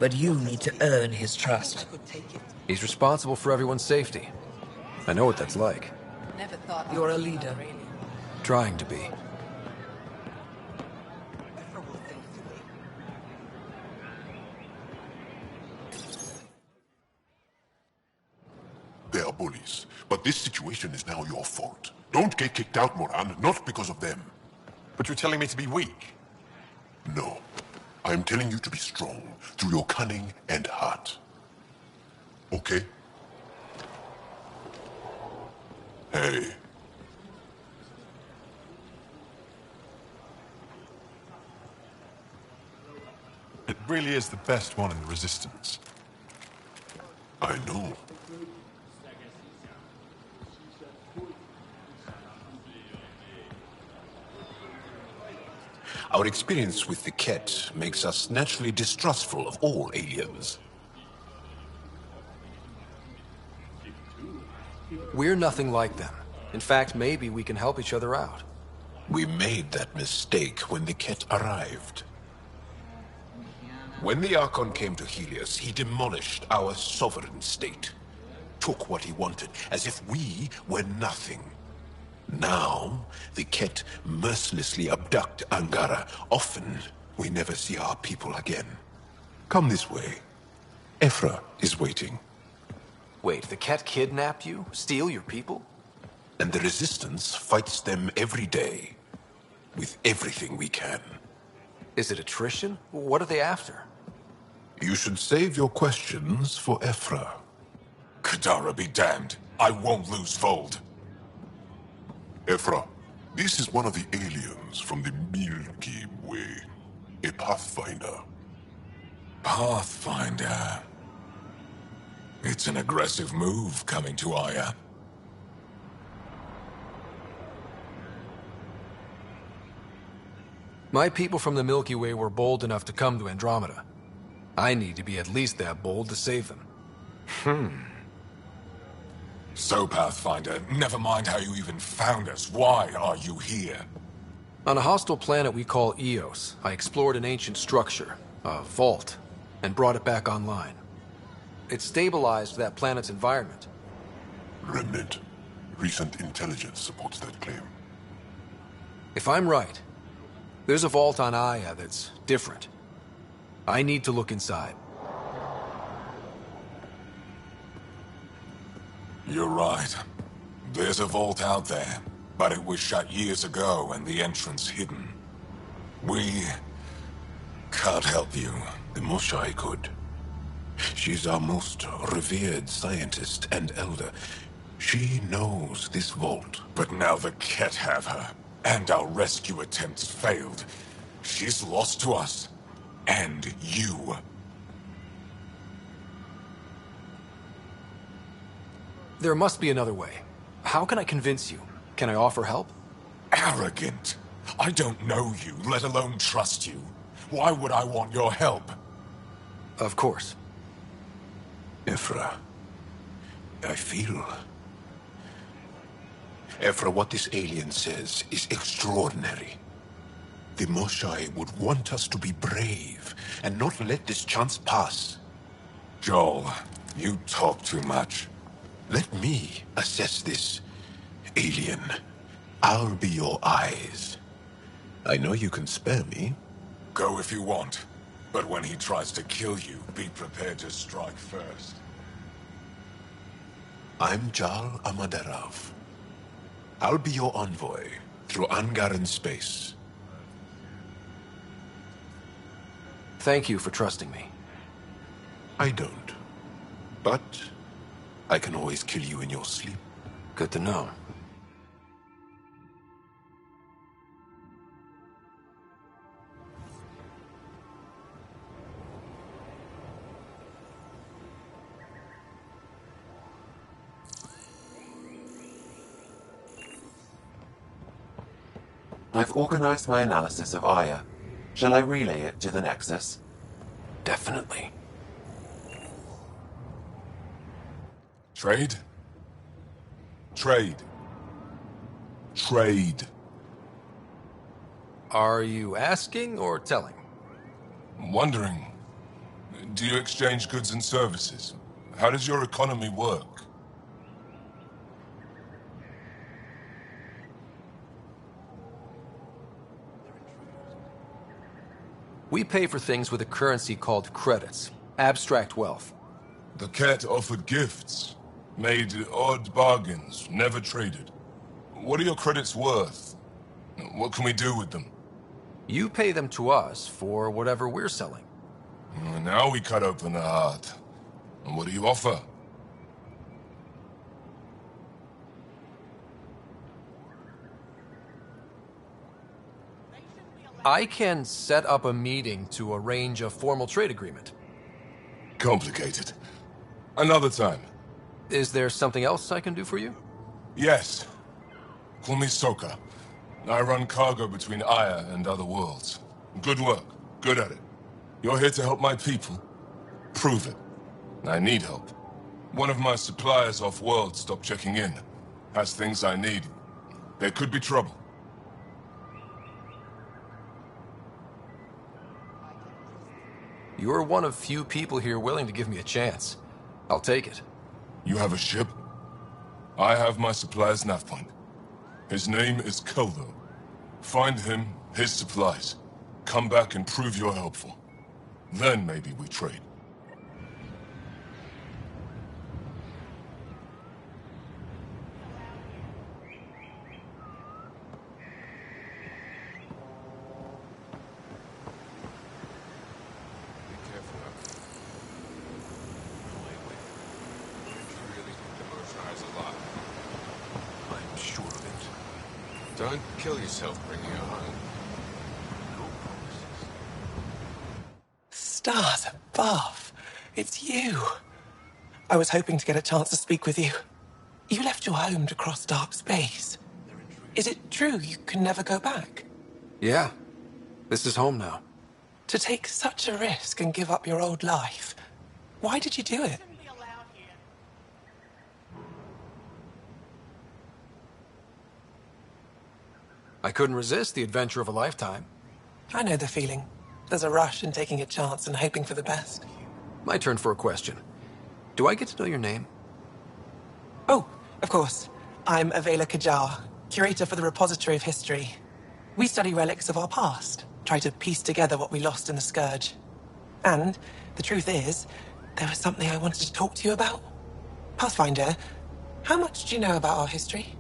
But you need to earn his trust. He's responsible for everyone's safety. I know what that's like. You're a leader. Trying to be. They are bullies, but this situation is now your fault. Don't get kicked out, Moran, not because of them. But you're telling me to be weak? No. I am telling you to be strong through your cunning and heart. Okay? Hey. really is the best one in the Resistance. I know. Our experience with the Ket makes us naturally distrustful of all aliens. We're nothing like them. In fact, maybe we can help each other out. We made that mistake when the Ket arrived. When the Archon came to Helios, he demolished our sovereign state. Took what he wanted, as if we were nothing. Now, the Ket mercilessly abduct Angara. Often, we never see our people again. Come this way. Ephra is waiting. Wait, the Ket kidnapped you? Steal your people? And the Resistance fights them every day. With everything we can. Is it attrition? What are they after? You should save your questions for Ephra. Kadara be damned. I won't lose Vold. Ephra, this is one of the aliens from the Milky Way. A Pathfinder. Pathfinder. It's an aggressive move coming to Aya. My people from the Milky Way were bold enough to come to Andromeda. I need to be at least that bold to save them. So, Pathfinder, never mind how you even found us. Why are you here? On a hostile planet we call Eos, I explored an ancient structure, a vault, and brought it back online. It stabilized that planet's environment. Remnant. Recent intelligence supports that claim. If I'm right, there's a vault on Aya that's different. I need to look inside. You're right. There's a vault out there, but it was shut years ago and the entrance hidden. We can't help you. The Moshai could. She's our most revered scientist and elder. She knows this vault. But now the Ket have her, and our rescue attempts failed. She's lost to us. And you. There must be another way. How can I convince you? Can I offer help? Arrogant. I don't know you, let alone trust you. Why would I want your help? Of course. Ephra, I feel... Ephra, what this alien says is extraordinary. The Moshai would want us to be brave and not let this chance pass. Joel, you talk too much. Let me assess this, alien. I'll be your eyes. I know you can spare me. Go if you want. But when he tries to kill you, be prepared to strike first. I'm Jal Amaderav. I'll be your envoy through Angaran space. Thank you for trusting me. I don't. But I can always kill you in your sleep. Good to know. I've organized my analysis of Aya. Shall I relay it to the Nexus? Definitely. Trade? Trade. Trade. Are you asking or telling? Wondering. Do you exchange goods and services? How does your economy work? We pay for things with a currency called credits. Abstract wealth. The Ket offered gifts. Made odd bargains, never traded. What are your credits worth? What can we do with them? You pay them to us for whatever we're selling. Now we cut open the heart. And what do you offer? I can set up a meeting to arrange a formal trade agreement. Complicated. Another time. Is there something else I can do for you? Yes. Call me Soka. I run cargo between Aya and other worlds. Good work. Good at it. You're here to help my people. Prove it. I need help. One of my suppliers off-world stopped checking in. Has things I need. There could be trouble. You're one of few people here willing to give me a chance. I'll take it. You have a ship? I have my supplier's nav point. His name is Keldo. Find him, his supplies. Come back and prove you're helpful. Then maybe we trade. Don't kill yourself bringing her home. Stars above! It's you! I was hoping to get a chance to speak with you. You left your home to cross dark space. Is it true you can never go back? Yeah. This is home now. To take such a risk and give up your old life, why did you do it? I couldn't resist the adventure of a lifetime. I know the feeling. There's a rush in taking a chance and hoping for the best. My turn for a question. Do I get to know your name? Oh, of course. I'm Avela Kajar, curator for the Repository of History. We study relics of our past, try to piece together what we lost in the Scourge. And, the truth is, there was something I wanted to talk to you about. Pathfinder, how much do you know about our history?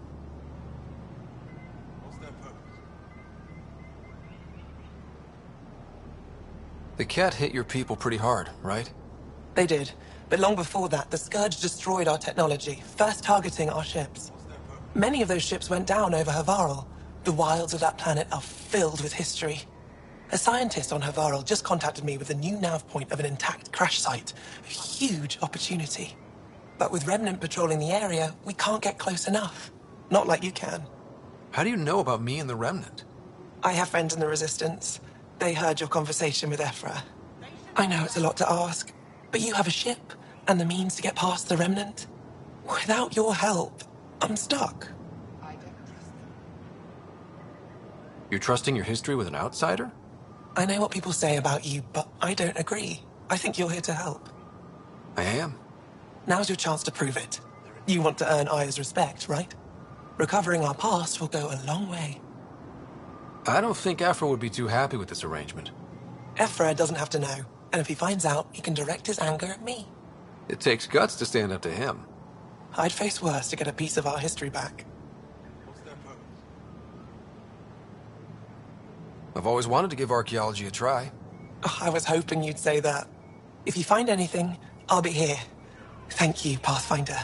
The cat hit your people pretty hard, right? They did. But long before that, the Scourge destroyed our technology, first targeting our ships. Many of those ships went down over Havarl. The wilds of that planet are filled with history. A scientist on Havarl just contacted me with a new nav point of an intact crash site. A huge opportunity. But with Remnant patrolling the area, we can't get close enough. Not like you can. How do you know about me and the Remnant? I have friends in the Resistance. They heard your conversation with Ephra. I know it's a lot to ask, but you have a ship and the means to get past the Remnant. Without your help, I'm stuck. You're trusting your history with an outsider? I know what people say about you, but I don't agree. I think you're here to help. I am. Now's your chance to prove it. You want to earn Aya's respect, right? Recovering our past will go a long way. I don't think Ephra would be too happy with this arrangement. Ephra doesn't have to know, and if he finds out, he can direct his anger at me. It takes guts to stand up to him. I'd face worse to get a piece of our history back. I've always wanted to give archaeology a try. Oh, I was hoping you'd say that. If you find anything, I'll be here. Thank you, Pathfinder.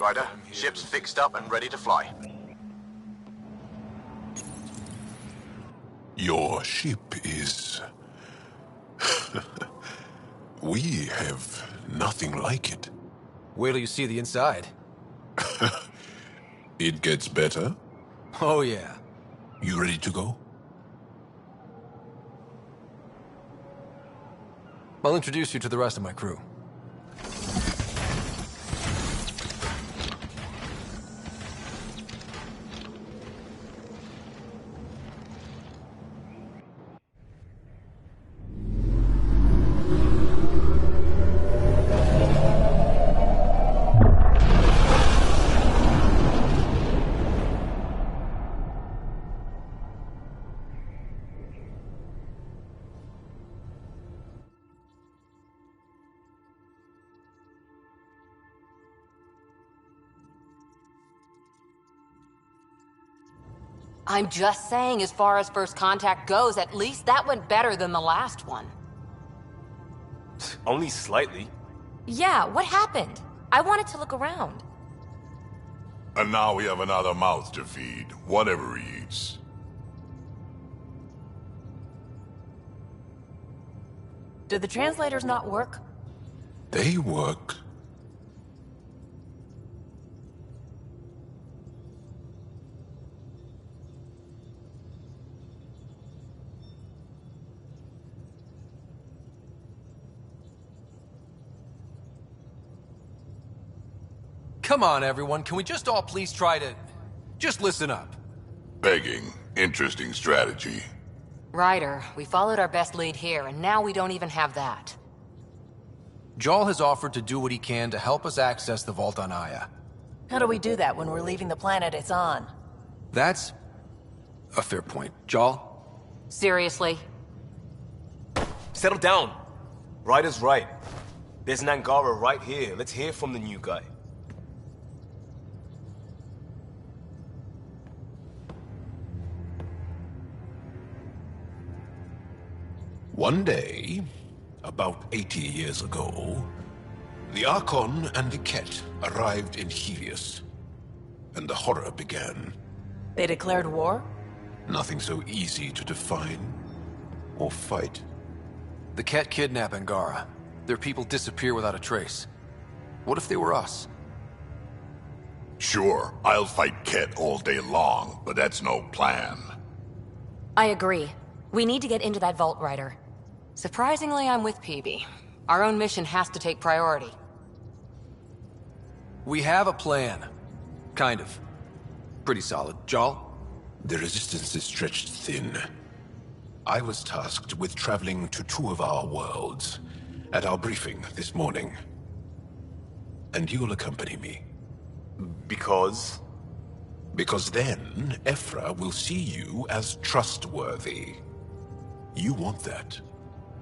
Ryder, ship's fixed up and ready to fly. Your ship is... We have nothing like it. Wait till you see the inside. It gets better? Oh, yeah. You ready to go? I'll introduce you to the rest of my crew. I'm just saying, as far as first contact goes, at least that went better than the last one. Only slightly. Yeah, what happened? I wanted to look around. And now we have another mouth to feed, whatever he eats. Do the translators not work? They work. Come on, everyone. Can we just all please try to... just listen up? Begging. Interesting strategy. Ryder, we followed our best lead here, and now we don't even have that. Jarl has offered to do what he can to help us access the vault on Aya. How do we do that when we're leaving the planet it's on? That's a fair point. Jarl? Seriously? Settle down. Ryder's right. There's an Angara right here. Let's hear from the new guy. One day, about 80 years ago, the Archon and the Ket arrived in Helios, and the horror began. They declared war? Nothing so easy to define or fight. The Ket kidnap Angara. Their people disappear without a trace. What if they were us? Sure, I'll fight Ket all day long, but that's no plan. I agree. We need to get into that vault, Ryder. Surprisingly, I'm with PB. Our own mission has to take priority. We have a plan. Kind of. Pretty solid. Jarl? The resistance is stretched thin. I was tasked with traveling to two of our worlds at our briefing this morning. And you'll accompany me. Because? Because then, Ephra will see you as trustworthy. You want that.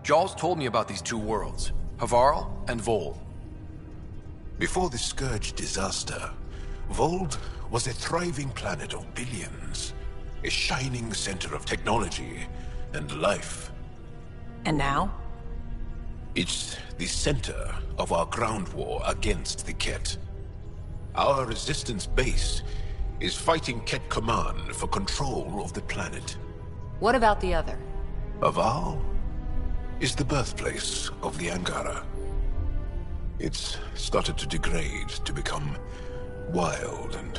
Jarl's told me about these two worlds, Havarl and Vold. Before the Scourge disaster, Vold was a thriving planet of billions, a shining center of technology and life. And now? It's the center of our ground war against the Ket. Our resistance base is fighting Ket Command for control of the planet. What about the other? Havarl is the birthplace of the Angara. It's started to degrade, to become wild and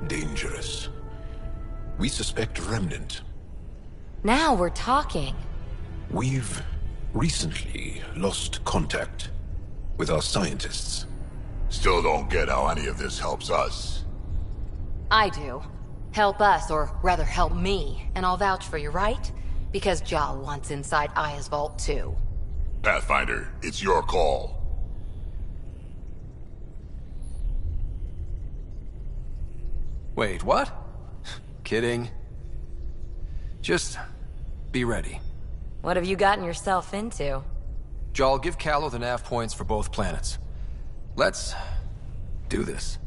dangerous. We suspect Remnant. Now we're talking. We've recently lost contact with our scientists. Still don't get how any of this helps us. I do. Help us, or rather help me, and I'll vouch for you, right? Because Jarl wants inside Aya's vault too. Pathfinder, it's your call. Wait, what? Kidding. Just be ready. What have you gotten yourself into? Jarl, give Callow the nav points for both planets. Let's do this.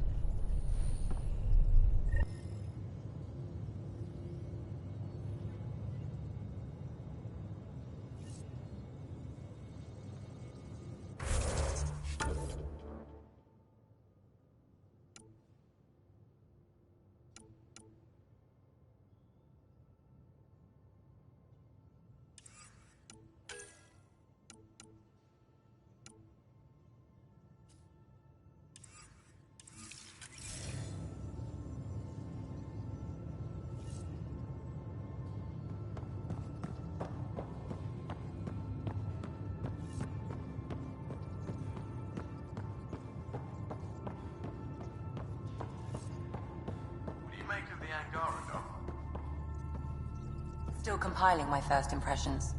Still compiling my first impressions.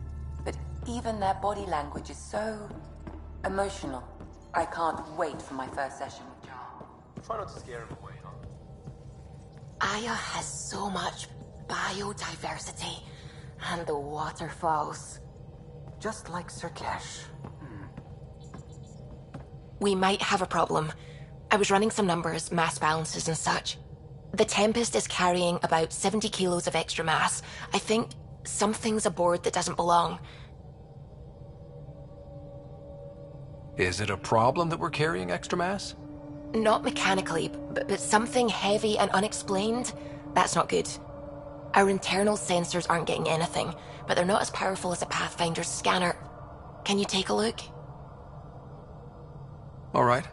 But even their body language is so emotional. I can't wait for my first session with Jarl. Try not to scare him away, huh? Aya has so much biodiversity. And the waterfalls. Just like Sirkesh. We might have a problem. I was running some numbers, mass balances and such. The Tempest is carrying about 70 kilos of extra mass. I think something's aboard that doesn't belong. Is it a problem that we're carrying extra mass? Not mechanically, but something heavy and unexplained. That's not good. Our internal sensors aren't getting anything, but they're not as powerful as a Pathfinder's scanner. Can you take a look? All right.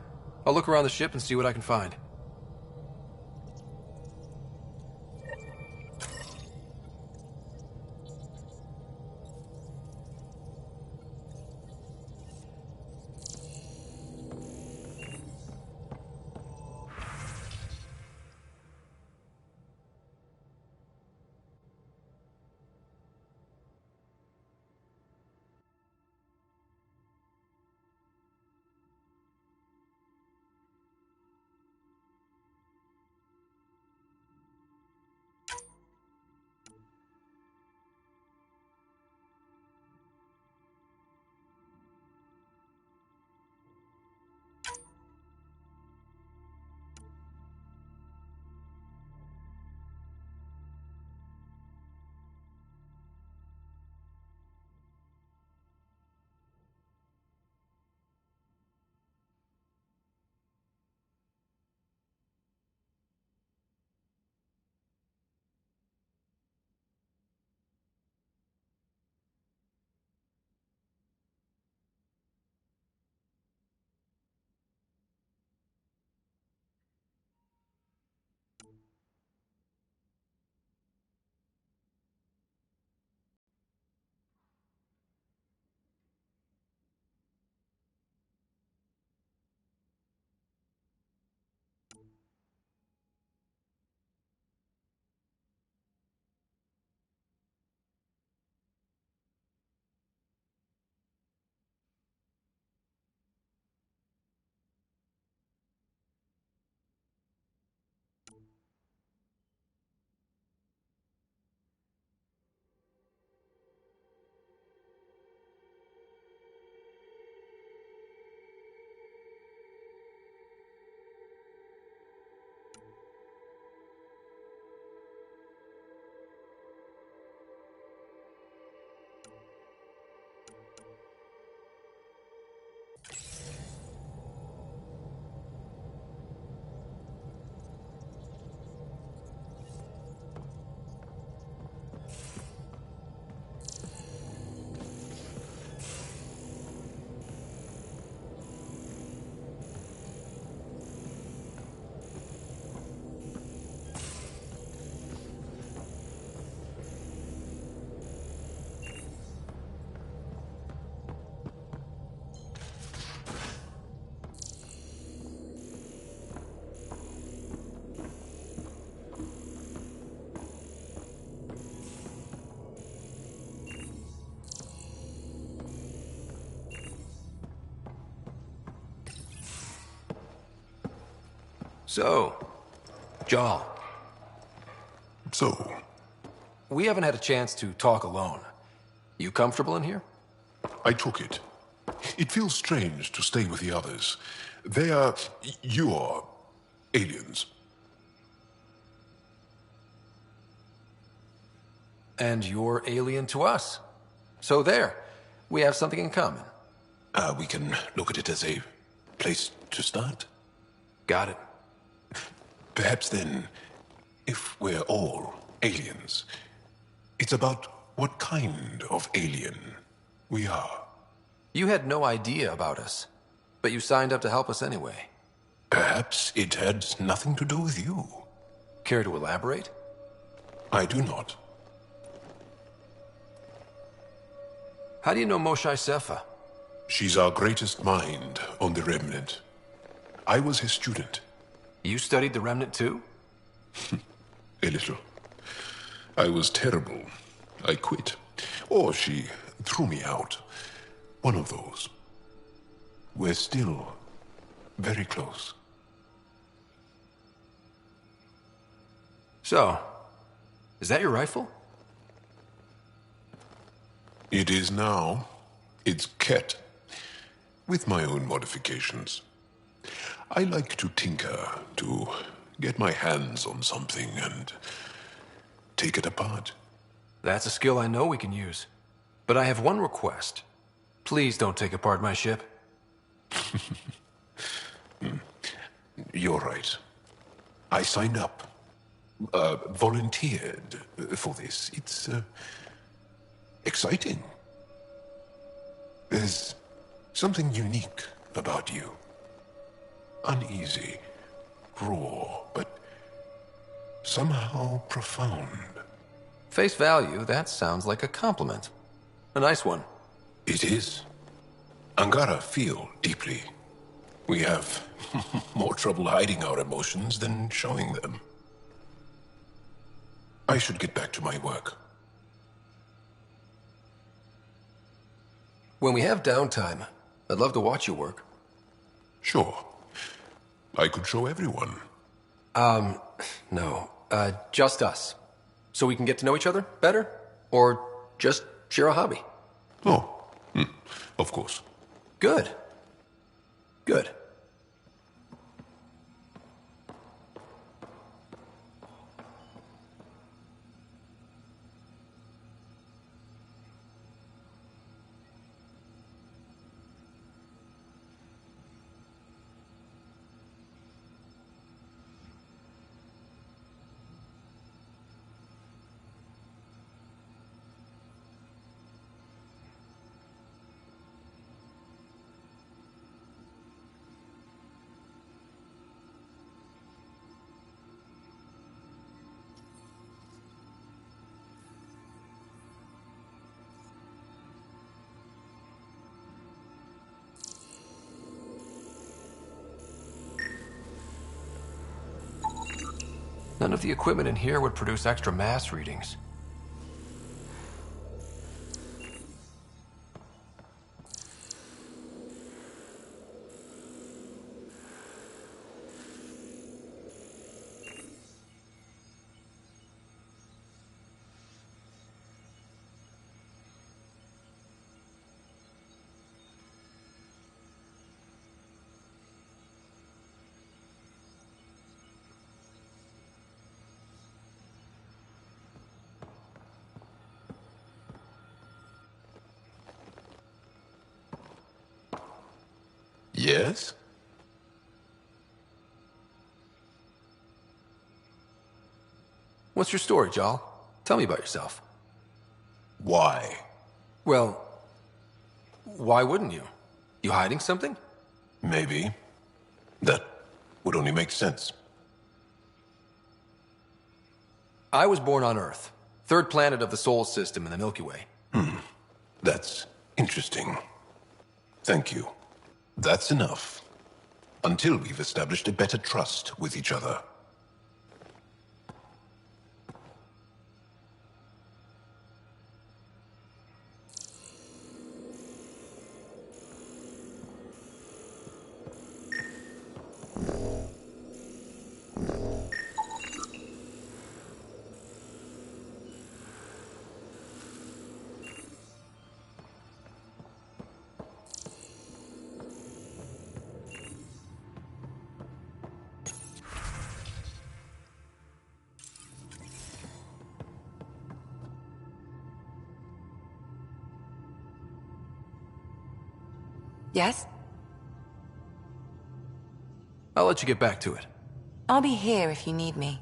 I'll look around the ship and see what I can find. So, Jal. So? We haven't had a chance to talk alone. You comfortable in here? I took it. It feels strange to stay with the others. They are... you are... aliens. And you're alien to us. So there. We have something in common. We can look at it as a place to start. Got it. Perhaps then, if we're all aliens, it's about what kind of alien we are. You had no idea about us, but you signed up to help us anyway. Perhaps it had nothing to do with you. Care to elaborate? I do not. How do you know Moshae Sefa? She's our greatest mind on the Remnant. I was his student. You studied the Remnant too? A little. I was terrible. I quit. Or she threw me out. One of those. We're still very close. So, is that your rifle? It is now. It's Ket. With my own modifications. I like to tinker, to get my hands on something and take it apart. That's a skill I know we can use. But I have one request. Please don't take apart my ship. You're right. I signed up. Volunteered for this. It's, exciting. There's something unique about you. Uneasy, raw, but somehow profound. Face value, that sounds like a compliment. A nice one. It is. Angara feel deeply. We have more trouble hiding our emotions than showing them. I should get back to my work. When we have downtime, I'd love to watch you work. Sure. I could show everyone. No. Just us. So we can get to know each other better? Or just share a hobby? Oh, of course. Good. Good. None of the equipment in here would produce extra mass readings. Yes? What's your story, Jal? Tell me about yourself. Why? Well, why wouldn't you? You hiding something? Maybe. That would only make sense. I was born on Earth, third planet of the Sol system in the Milky Way. That's interesting. Thank you. That's enough. Until we've established a better trust with each other. Yes? I'll let you get back to it. I'll be here if you need me.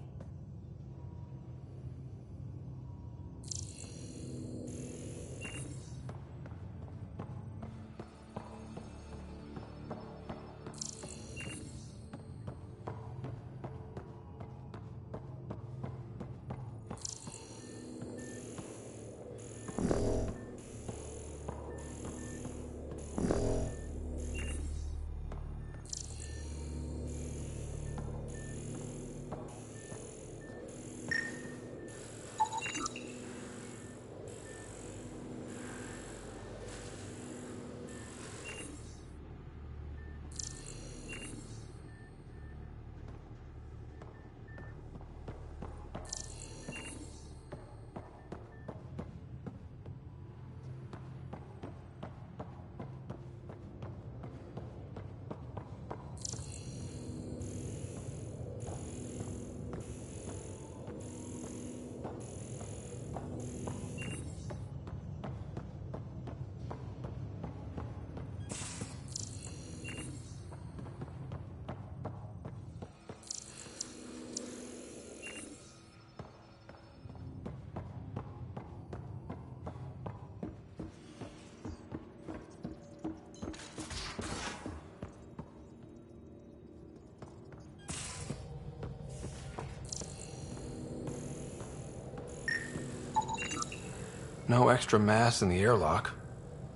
No extra mass in the airlock.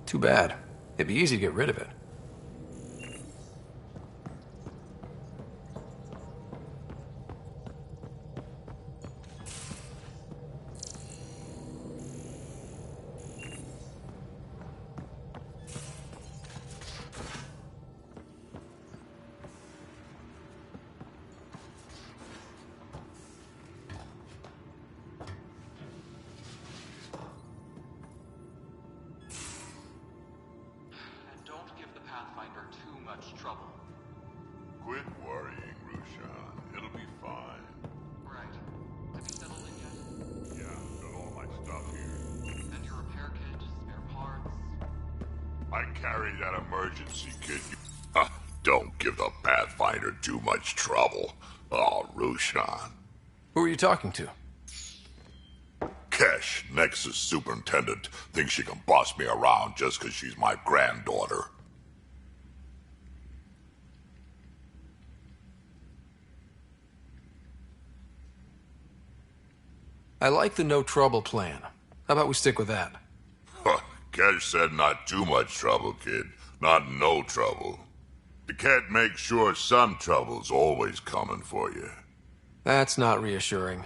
Too bad. It'd be easy to get rid of it. Quit worrying, Rushan. It'll be fine. Right. Have you settled in yet? Yeah, got all my stuff here. And your repair kit, spare parts? I carry that emergency kit. Don't give the Pathfinder too much trouble. Oh, Rushan. Who are you talking to? Kesh, Nexus superintendent, thinks she can boss me around just because she's my granddaughter. I like the no trouble plan. How about we stick with that? Kesh said not too much trouble, kid. Not no trouble. The cat makes sure some trouble's always coming for you. That's not reassuring.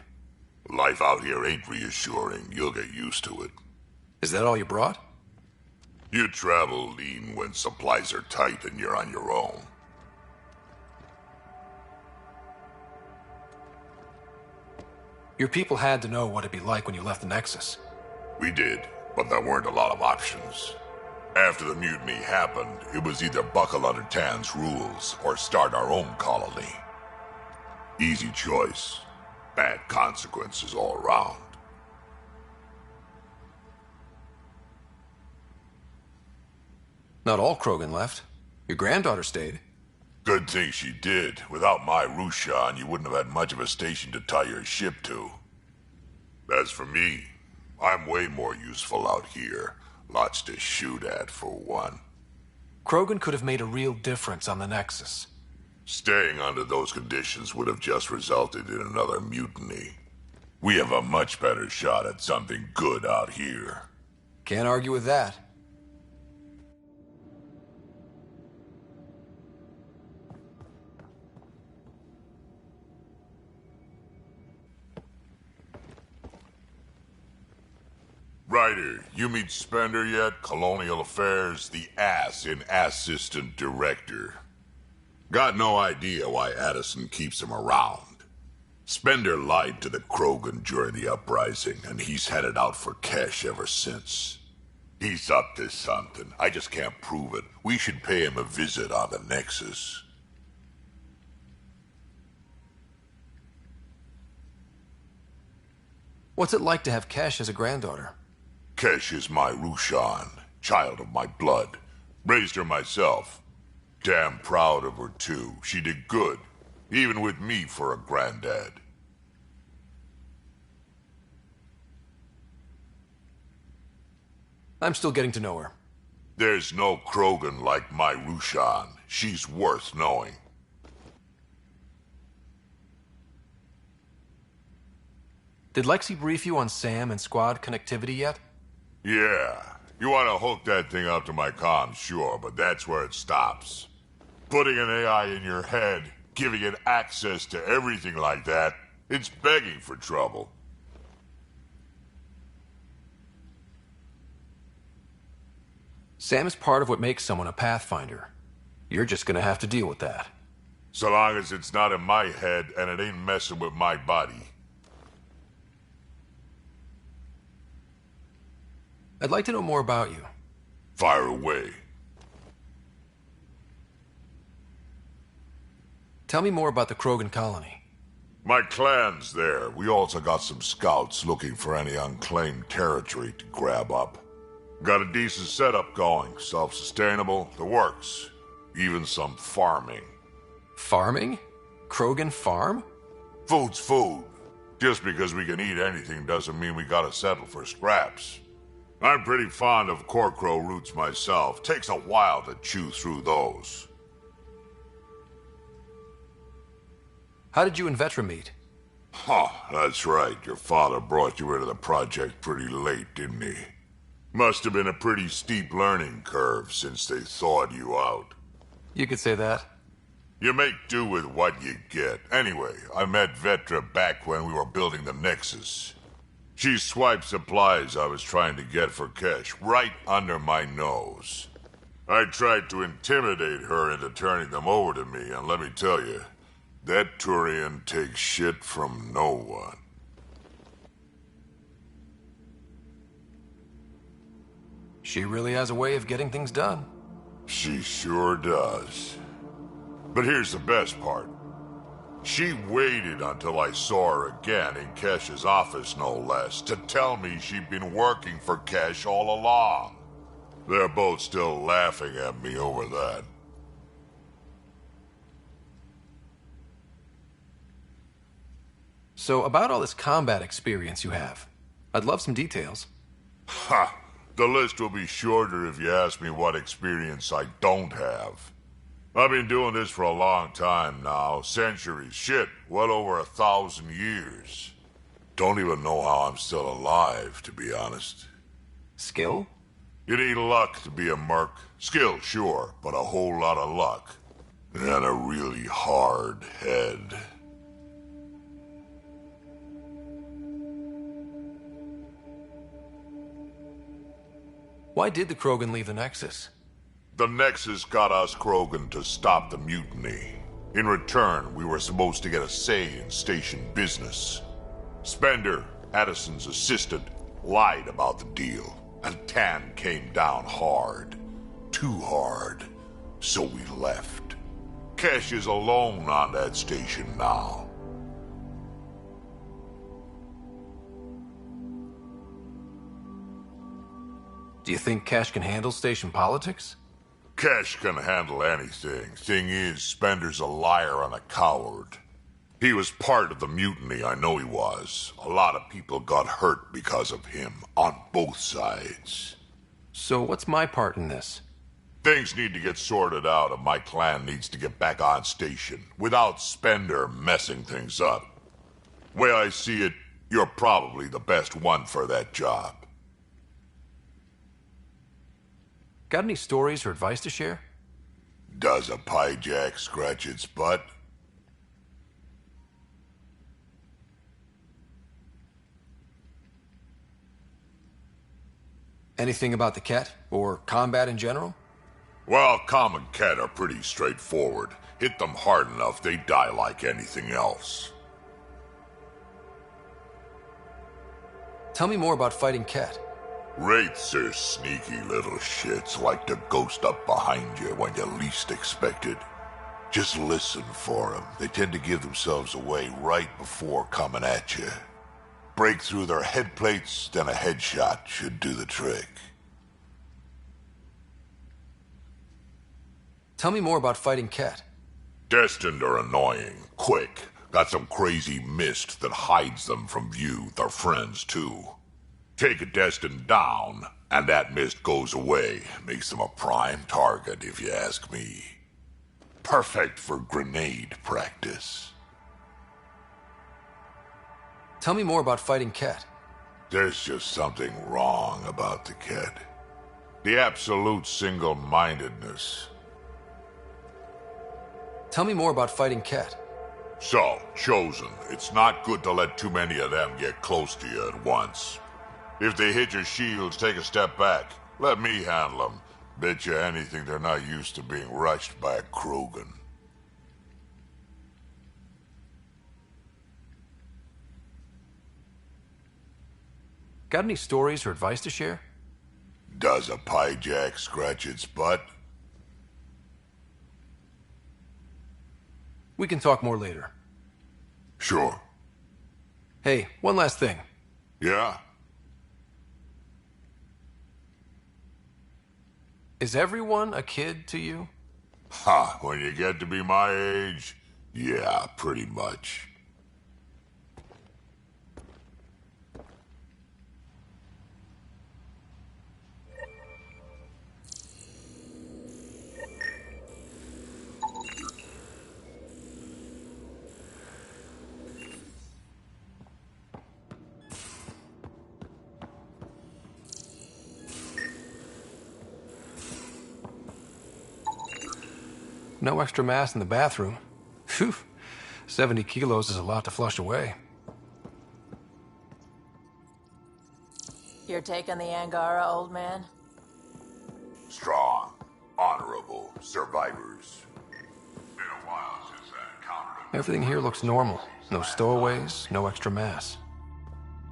Life out here ain't reassuring. You'll get used to it. Is that all you brought? You travel lean when supplies are tight and you're on your own. Your people had to know what it'd be like when you left the Nexus. We did, but there weren't a lot of options. After the mutiny happened, it was either buckle under Tan's rules or start our own colony. Easy choice. Bad consequences all around. Not all Krogan left. Your granddaughter stayed. Good thing she did. Without my Rushan, you wouldn't have had much of a station to tie your ship to. As for me, I'm way more useful out here. Lots to shoot at, for one. Krogan could have made a real difference on the Nexus. Staying under those conditions would have just resulted in another mutiny. We have a much better shot at something good out here. Can't argue with that. Ryder, you meet Spender yet? Colonial Affairs, the ass in Assistant Director. Got no idea why Addison keeps him around. Spender lied to the Krogan during the uprising, and he's headed out for Kesh ever since. He's up to something. I just can't prove it. We should pay him a visit on the Nexus. What's it like to have Kesh as a granddaughter? Kesh is my Rushan, child of my blood. Raised her myself. Damn proud of her, too. She did good, even with me for a granddad. I'm still getting to know her. There's no Krogan like my Rushan. She's worth knowing. Did Lexi brief you on SAM and squad connectivity yet? Yeah. You want to hook that thing up to my comms, sure, but that's where it stops. Putting an AI in your head, giving it access to everything like that, it's begging for trouble. SAM is part of what makes someone a Pathfinder. You're just gonna have to deal with that. So long as it's not in my head and it ain't messing with my body. I'd like to know more about you. Fire away. Tell me more about the Krogan colony. My clan's there. We also got some scouts looking for any unclaimed territory to grab up. Got a decent setup going. Self-sustainable, the works. Even some farming. Farming? Krogan farm? Food's food. Just because we can eat anything doesn't mean we gotta settle for scraps. I'm pretty fond of Corcrow roots myself. Takes a while to chew through those. How did you and Vetra meet? Huh, that's right. Your father brought you into the project pretty late, didn't he? Must have been a pretty steep learning curve since they thawed you out. You could say that. You make do with what you get. Anyway, I met Vetra back when we were building the Nexus. She swiped supplies I was trying to get for Kesh right under my nose. I tried to intimidate her into turning them over to me, and let me tell you, that Turian takes shit from no one. She really has a way of getting things done. She sure does. But here's the best part. She waited until I saw her again in Kesh's office, no less, to tell me she'd been working for Kesh all along. They're both still laughing at me over that. So, about all this combat experience you have, I'd love some details. Ha! The list will be shorter if you ask me what experience I don't have. I've been doing this for a long time now. Centuries. Shit, well over 1,000 years. Don't even know how I'm still alive, to be honest. Skill? You need luck to be a merc. Skill, sure, but a whole lot of luck. And a really hard head. Why did the Krogan leave the Nexus? The Nexus got us Krogan to stop the mutiny. In return, we were supposed to get a say in station business. Spender, Addison's assistant, lied about the deal, and Tan came down hard. Too hard. So we left. Kesh is alone on that station now. Do you think Kesh can handle station politics? Kesh can handle anything. Thing is, Spender's a liar and a coward. He was part of the mutiny, I know he was. A lot of people got hurt because of him, on both sides. So what's my part in this? Things need to get sorted out and my clan needs to get back on station, without Spender messing things up. Way I see it, you're probably the best one for that job. Got any stories or advice to share? Does a piejack scratch its butt? Anything about the Ket, or combat in general? Well, common Ket are pretty straightforward. Hit them hard enough, they die like anything else. Tell me more about fighting Ket. Wraiths are sneaky little shits, like to ghost up behind you when you least expect it. Just listen for them. They tend to give themselves away right before coming at you. Break through their head plates, then a headshot should do the trick. Tell me more about fighting Ket. Destined are annoying, quick. Got some crazy mist that hides them from view, their friends too. Take a Destined down, and that mist goes away. Makes them a prime target, if you ask me. Perfect for grenade practice. Tell me more about fighting Ket. There's just something wrong about the Ket. The absolute single-mindedness. Tell me more about fighting Ket. So, Chosen, it's not good to let too many of them get close to you at once. If they hit your shields, take a step back. Let me handle them. Bet you anything they're not used to being rushed by a Krogan. Got any stories or advice to share? Does a piejack scratch its butt? We can talk more later. Sure. Hey, one last thing. Yeah? Is everyone a kid to you? Ha, when you get to be my age, yeah, pretty much. no extra mass in the bathroom. Phew, 70 kilos is a lot to flush away. Your take on the Angara, old man? Strong, honorable survivors. Been a while since I encountered them. Everything here looks normal. No stowaways, no extra mass.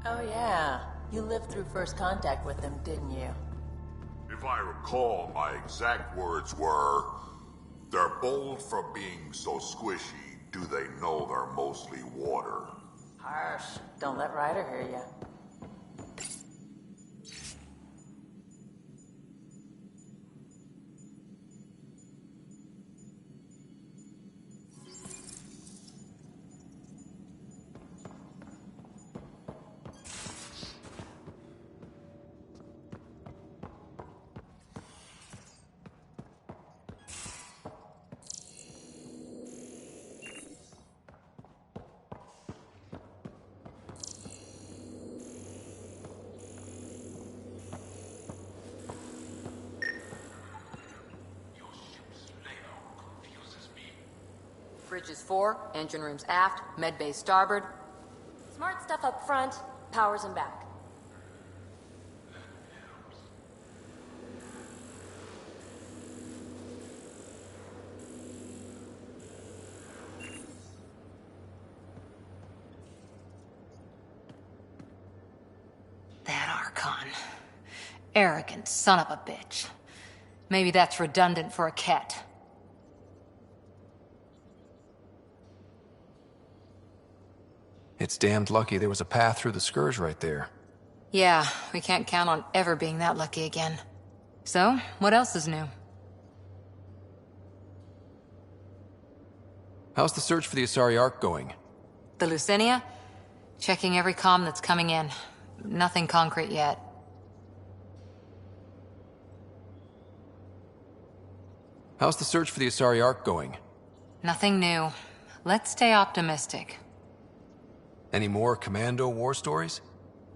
Oh yeah, you lived through first contact with them, didn't you? If I recall, my exact words were, "They're bold for being so squishy. Do they know they're mostly water?" Harsh. Don't let Ryder hear you. Bridges 4, engine rooms aft, med bay starboard. Smart stuff up front, powers in back. That Archon. Arrogant son of a bitch. Maybe that's redundant for a Ket. It's damned lucky there was a path through the Scourge right there. Yeah, we can't count on ever being that lucky again. So, what else is new? How's the search for the Asari Ark going? The Lucinia? Checking every comm that's coming in. Nothing concrete yet. How's the search for the Asari Ark going? Nothing new. Let's stay optimistic. Any more commando war stories?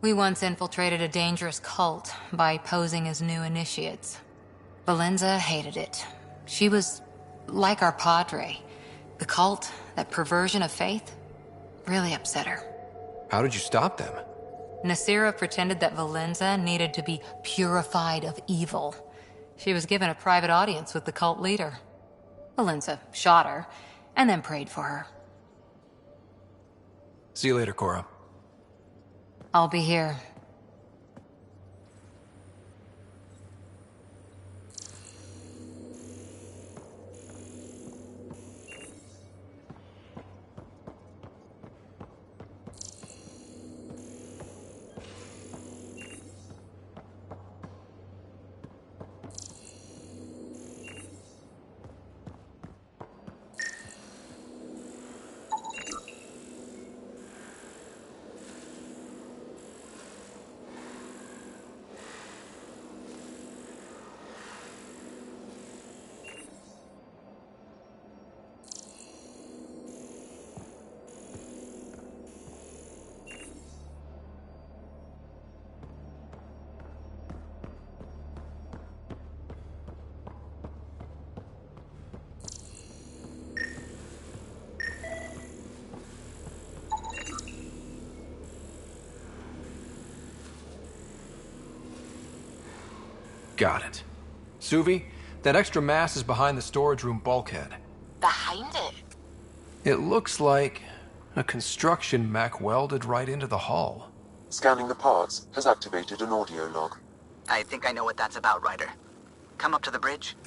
We once infiltrated a dangerous cult by posing as new initiates. Valenza hated it. She was like our padre. The cult, that perversion of faith, really upset her. How did you stop them? Nasira pretended that Valenza needed to be purified of evil. She was given a private audience with the cult leader. Valenza shot her, and then prayed for her. See you later, Cora. I'll be here. Got it. Suvi, that extra mass is behind the storage room bulkhead. Behind it? It looks like a construction mech welded right into the hull. Scanning the parts has activated an audio log. I think I know what that's about, Ryder. Come up to the bridge.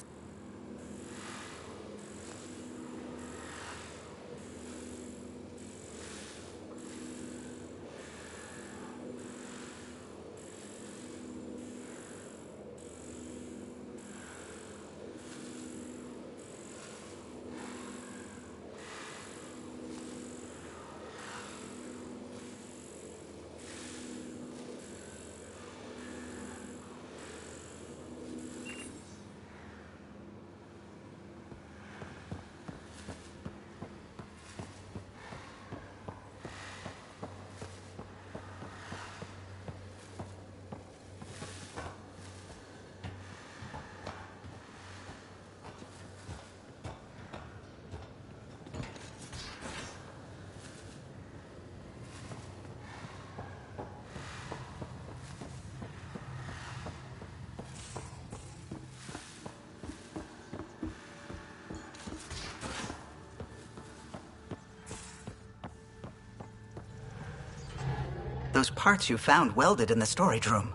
those parts you found welded in the storage room.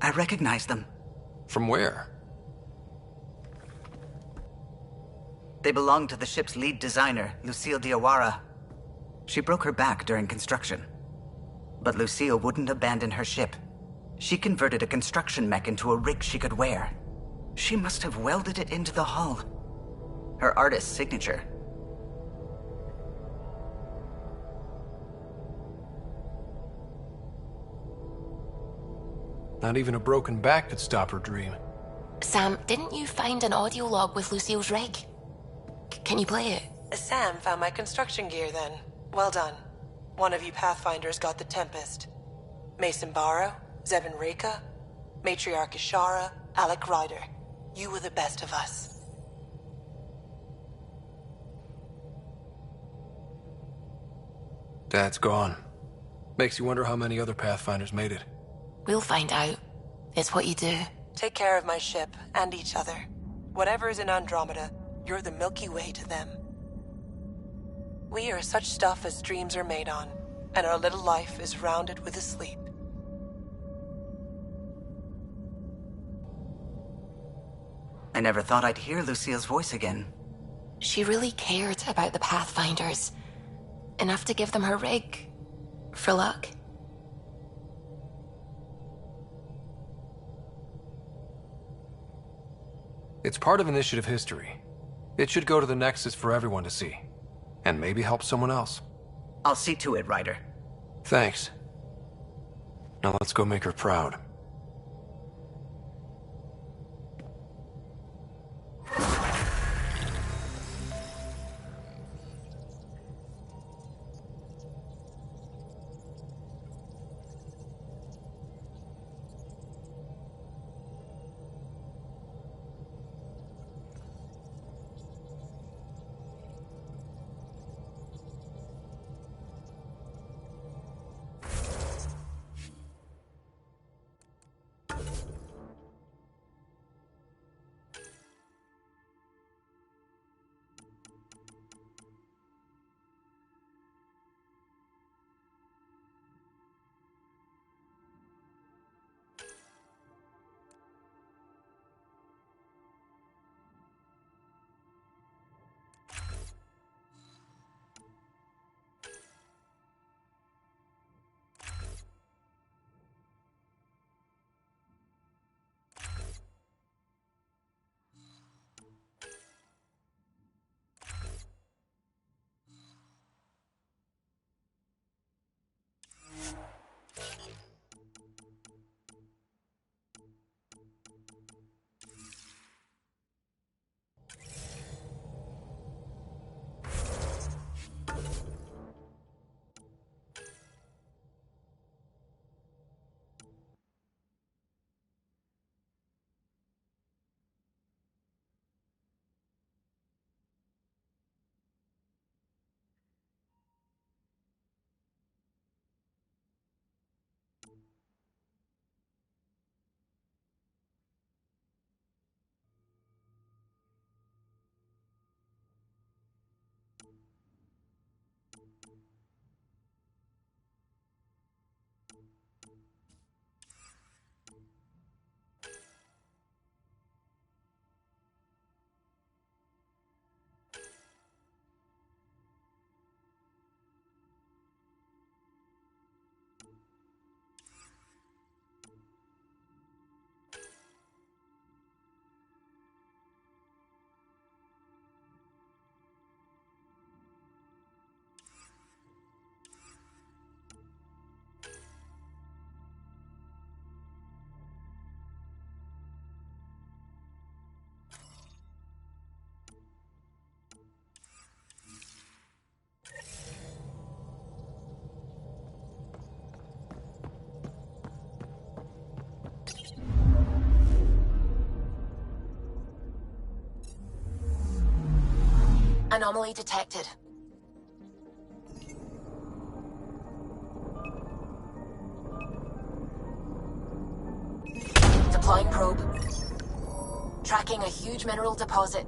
I recognize them. From where? They belong to the ship's lead designer, Lucille Diawara. She broke her back during construction. But Lucille wouldn't abandon her ship. She converted a construction mech into a rig she could wear. She must have welded it into the hull. Her artist's signature. Not even a broken back could stop her dream. Sam, didn't you find an audio log with Lucille's rig? Can you play it? Sam found my construction gear then. Well done. One of you Pathfinders got the Tempest. Mason Barrow, Zevin Reka, Matriarch Ishara, Alec Ryder. You were the best of us. Dad's gone. Makes you wonder how many other Pathfinders made it. We'll find out. It's what you do. Take care of my ship and each other. Whatever is in Andromeda, you're the Milky Way to them. We are such stuff as dreams are made on, and our little life is rounded with a sleep. I never thought I'd hear Lucille's voice again. She really cared about the Pathfinders. Enough to give them her rig. For luck. It's part of Initiative history. It should go to the Nexus for everyone to see. And maybe help someone else. I'll see to it, Ryder. Thanks. Now let's go make her proud. Anomaly detected. Deploying probe. Tracking a huge mineral deposit.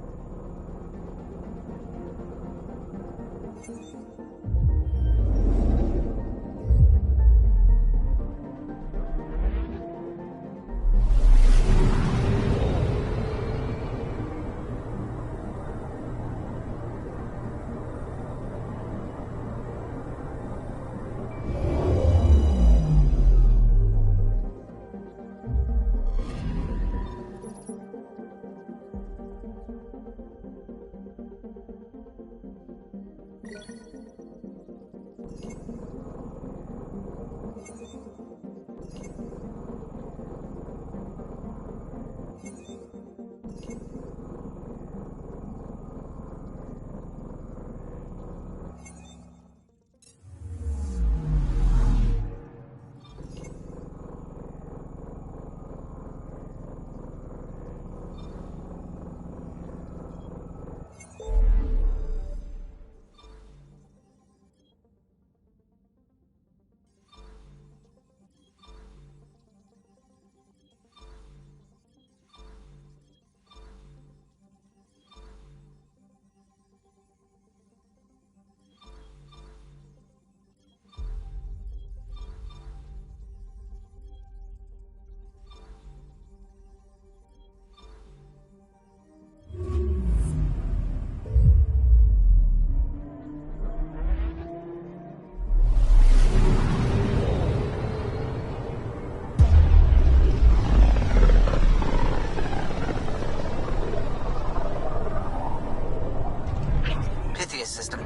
Prometheus system,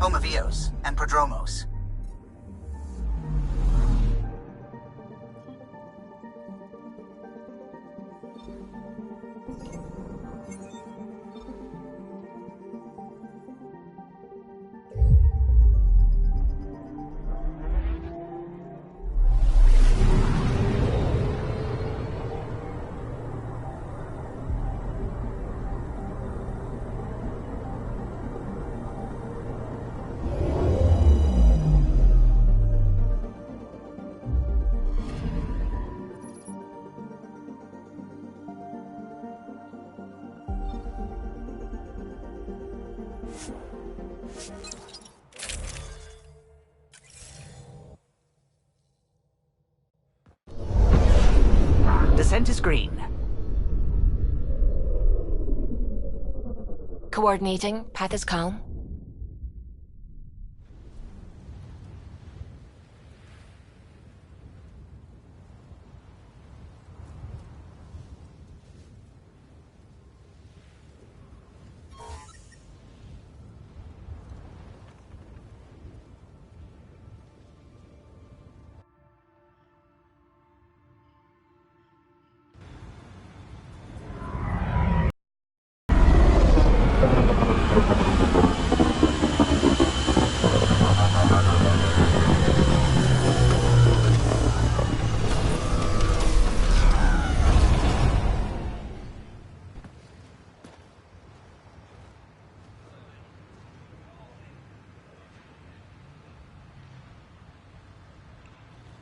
home of Eos and Prodromos. Descent is green. Coordinating. Path is calm.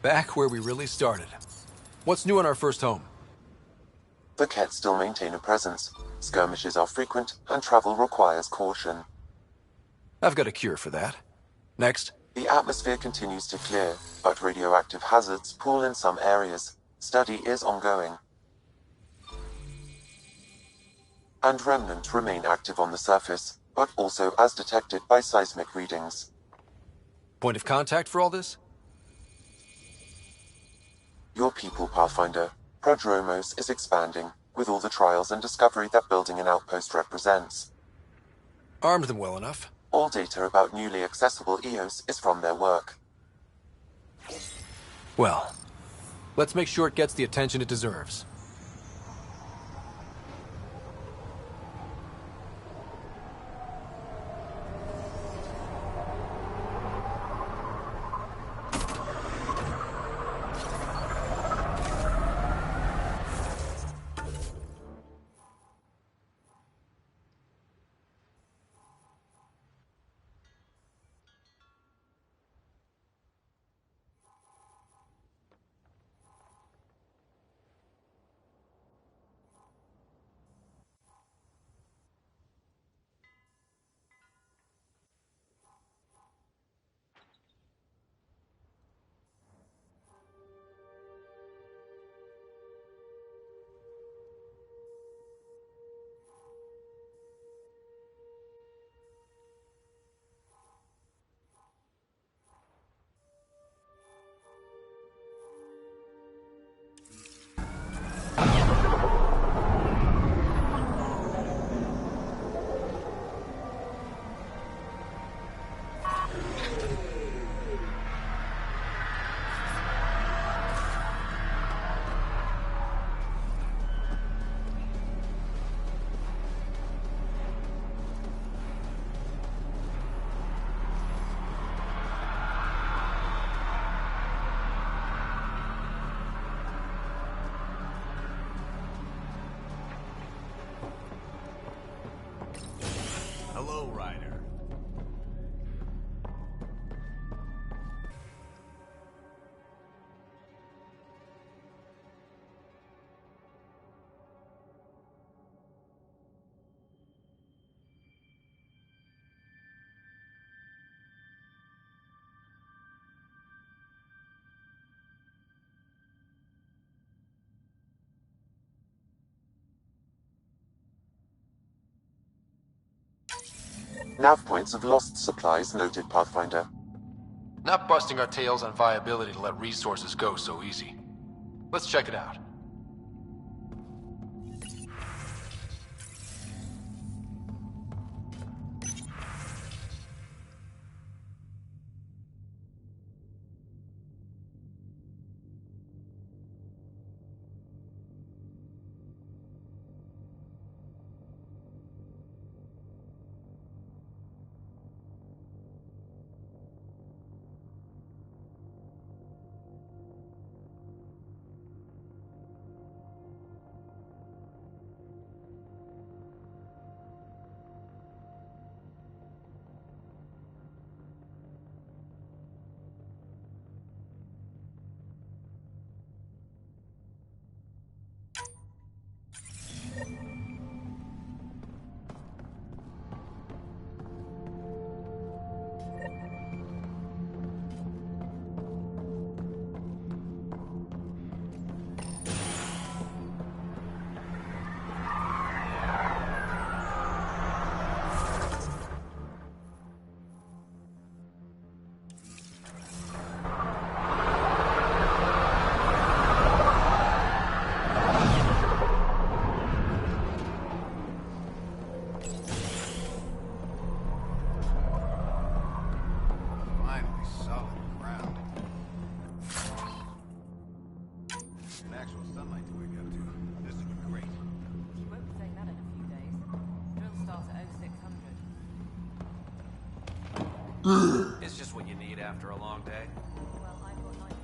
Back where we really started. What's new in our first home? The Kett still maintain a presence. Skirmishes are frequent, and travel requires caution. I've got a cure for that. Next. The atmosphere continues to clear, but radioactive hazards pool in some areas. Study is ongoing. And remnants remain active on the surface, but also as detected by seismic readings. Point of contact for all this? Your people, Pathfinder. Prodromos is expanding, with all the trials and discovery that building an outpost represents. Armed them well enough. All data about newly accessible Eos is from their work. Well, let's make sure it gets the attention it deserves. Hello, Ryder. Nav points of lost supplies noted, Pathfinder. Not busting our tails on viability to let resources go so easy. Let's check it out. actual sunlight to wake up to. This is gonna be great. You won't be saying that in a few days. Drill starts at 0600. It's just what you need after a long day. Well, I've got night.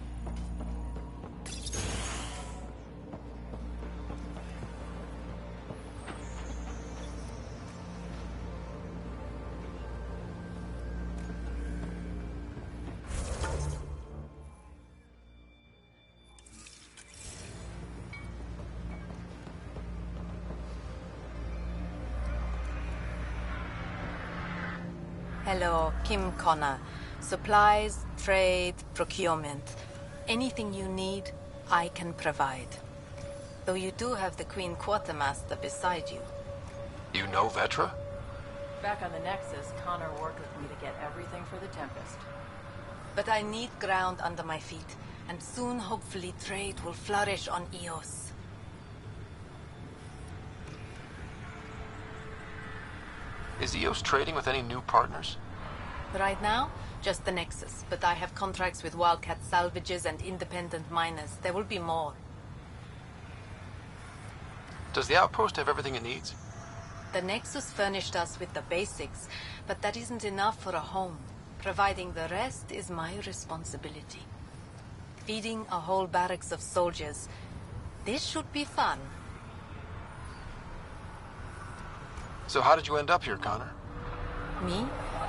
Hello, Kim Connor. Supplies, trade, procurement. Anything you need, I can provide. Though you do have the Queen Quartermaster beside you. You know Vetra? Back on the Nexus, Connor worked with me to get everything for the Tempest. But I need ground under my feet, and soon, hopefully, trade will flourish on Eos. Is EOS trading with any new partners? Right now, just the Nexus, but I have contracts with Wildcat salvages and independent miners. There will be more. Does the outpost have everything it needs? The Nexus furnished us with the basics, but that isn't enough for a home. Providing the rest is my responsibility. Feeding a whole barracks of soldiers. This should be fun. So how did you end up here, Connor? Me?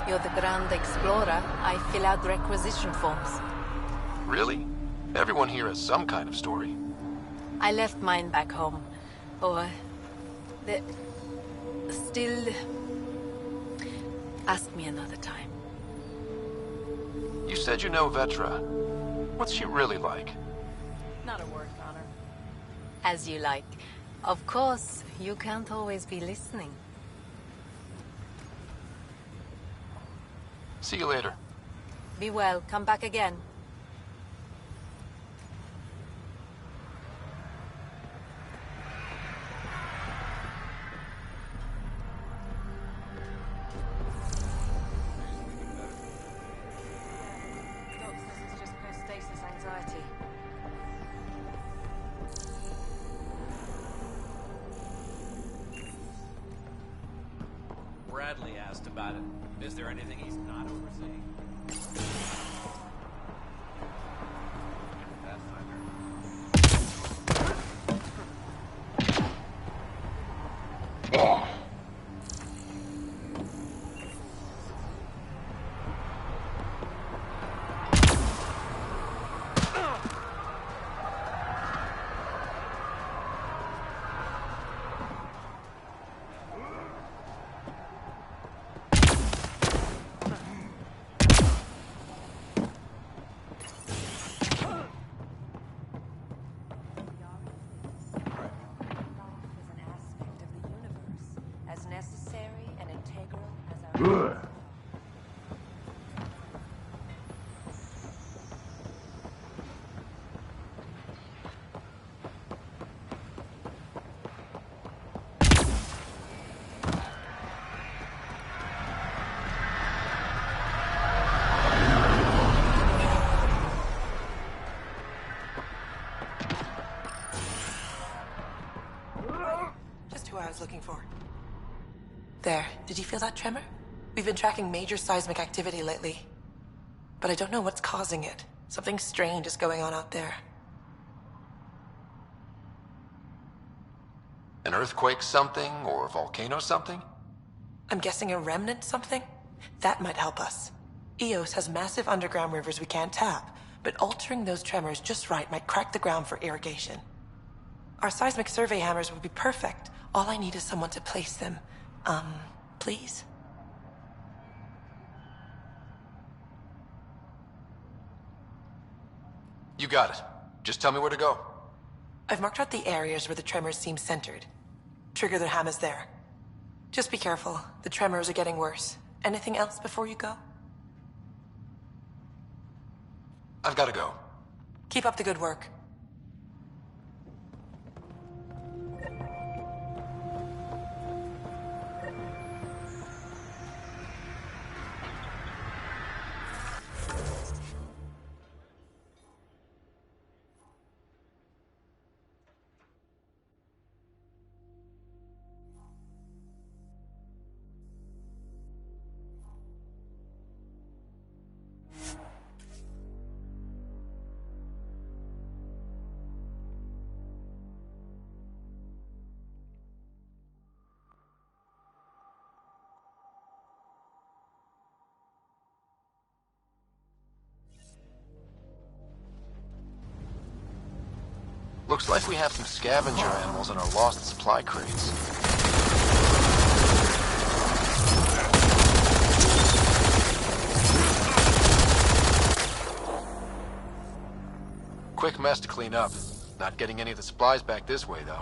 You're the Grand Explorer. I fill out requisition forms. Really? Everyone here has some kind of story. I left mine back home. Or... Still... Ask me another time. You said you know Vetra. What's she really like? Not a word, Connor. As you like. Of course, you can't always be listening. See you later. Be well. Come back again. Docs, this is just post-stasis anxiety. Bradley asked about it. Is there anything he's not overseeing? Looking for. There, did you feel that tremor? We've been tracking major seismic activity lately. But I don't know what's causing it. Something strange is going on out there. An earthquake something, or a volcano something? I'm guessing a remnant something? That might help us. Eos has massive underground rivers we can't tap, but altering those tremors just right might crack the ground for irrigation. Our seismic survey hammers would be perfect. All I need is someone to place them. Please? You got it. Just tell me where to go. I've marked out the areas where the tremors seem centered. Trigger the hammers there. Just be careful. The tremors are getting worse. Anything else before you go? I've got to go. Keep up the good work. Looks like we have some scavenger animals in our lost supply crates. Quick mess to clean up. Not getting any of the supplies back this way, though.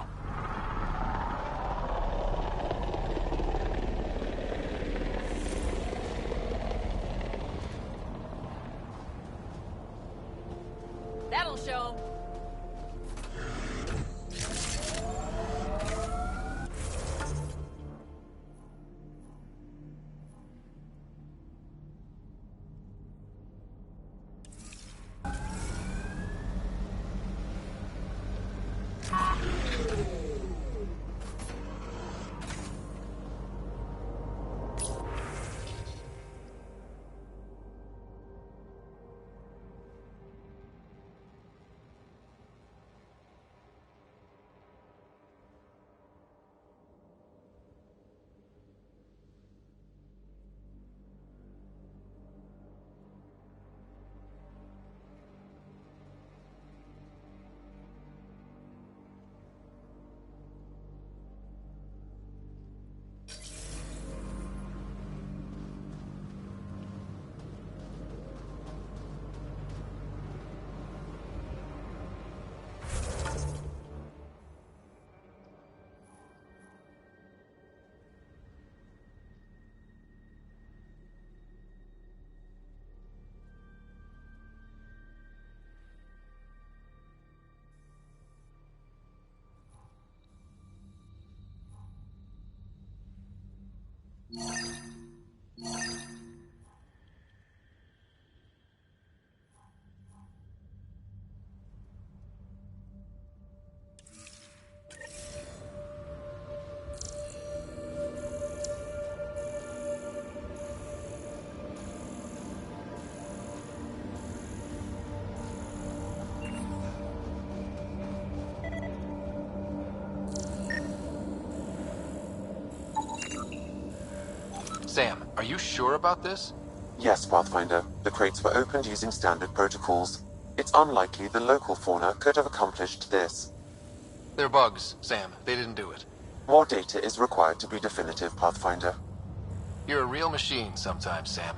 That'll show. Sam, are you sure about this? Yes, Pathfinder. The crates were opened using standard protocols. It's unlikely the local fauna could have accomplished this. They're bugs, Sam. They didn't do it. More data is required to be definitive, Pathfinder. You're a real machine sometimes, Sam.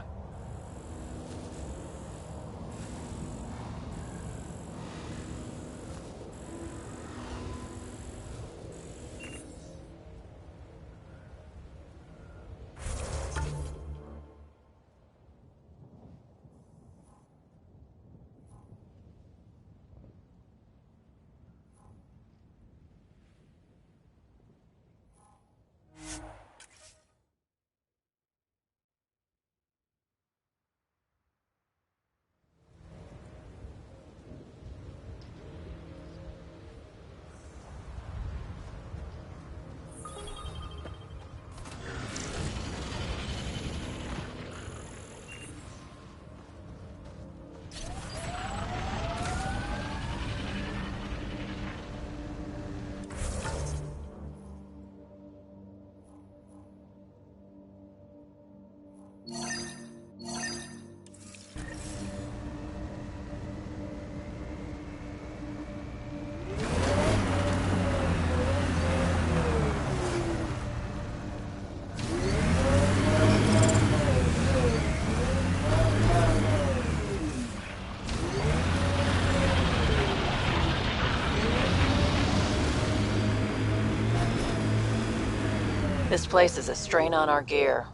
This place is a strain on our gear,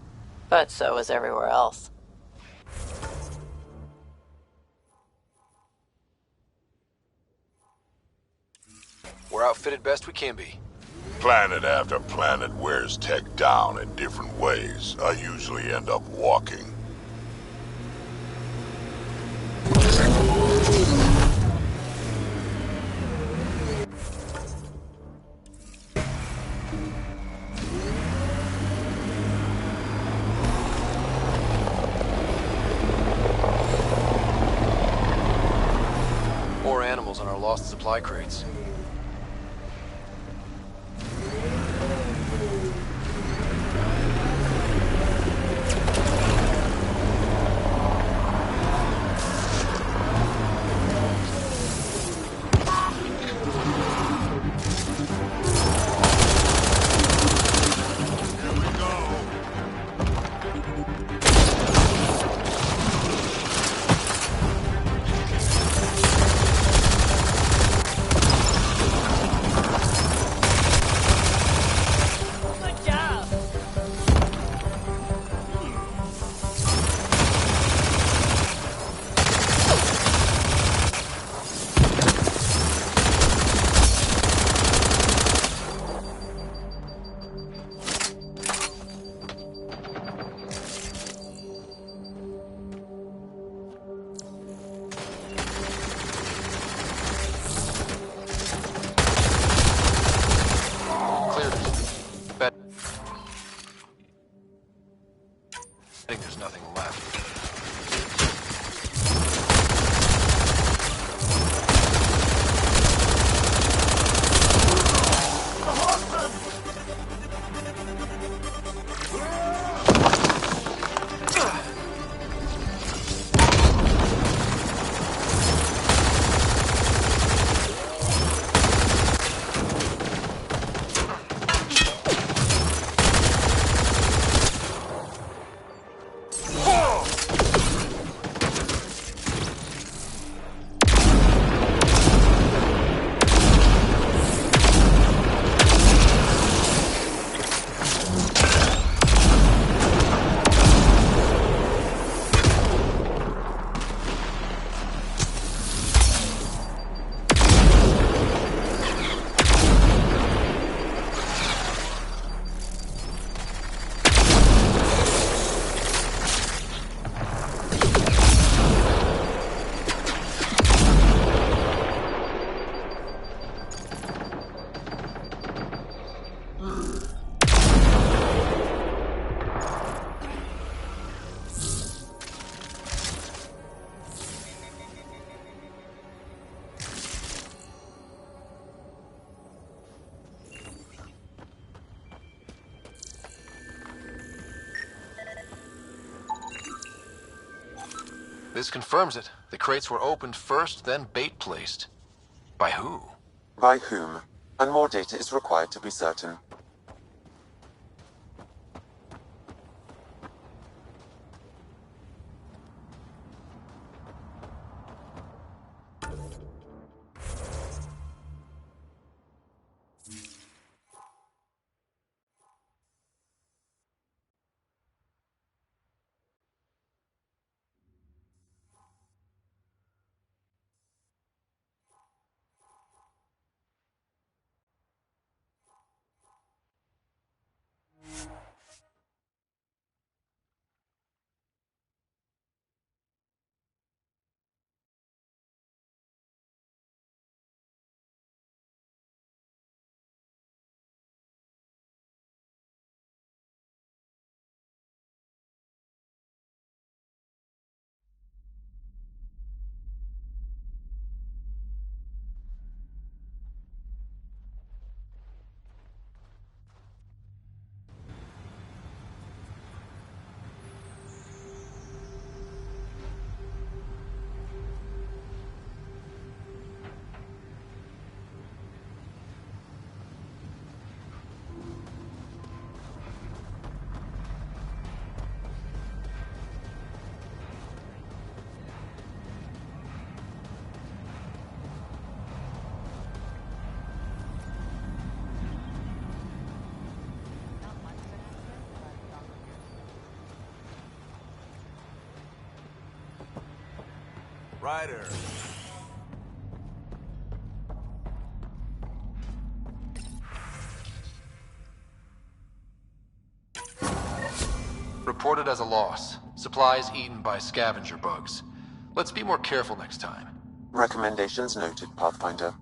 but so is everywhere else. We're outfitted best we can be. Planet after planet wears tech down in different ways. I usually end up walking. More animals on our lost supply crates. the left. This confirms it. The crates were opened first, then bait placed. By who? By whom? And more data is required to be certain. Ryder. Reported as a loss. Supplies eaten by scavenger bugs. Let's be more careful next time. Recommendations noted, Pathfinder.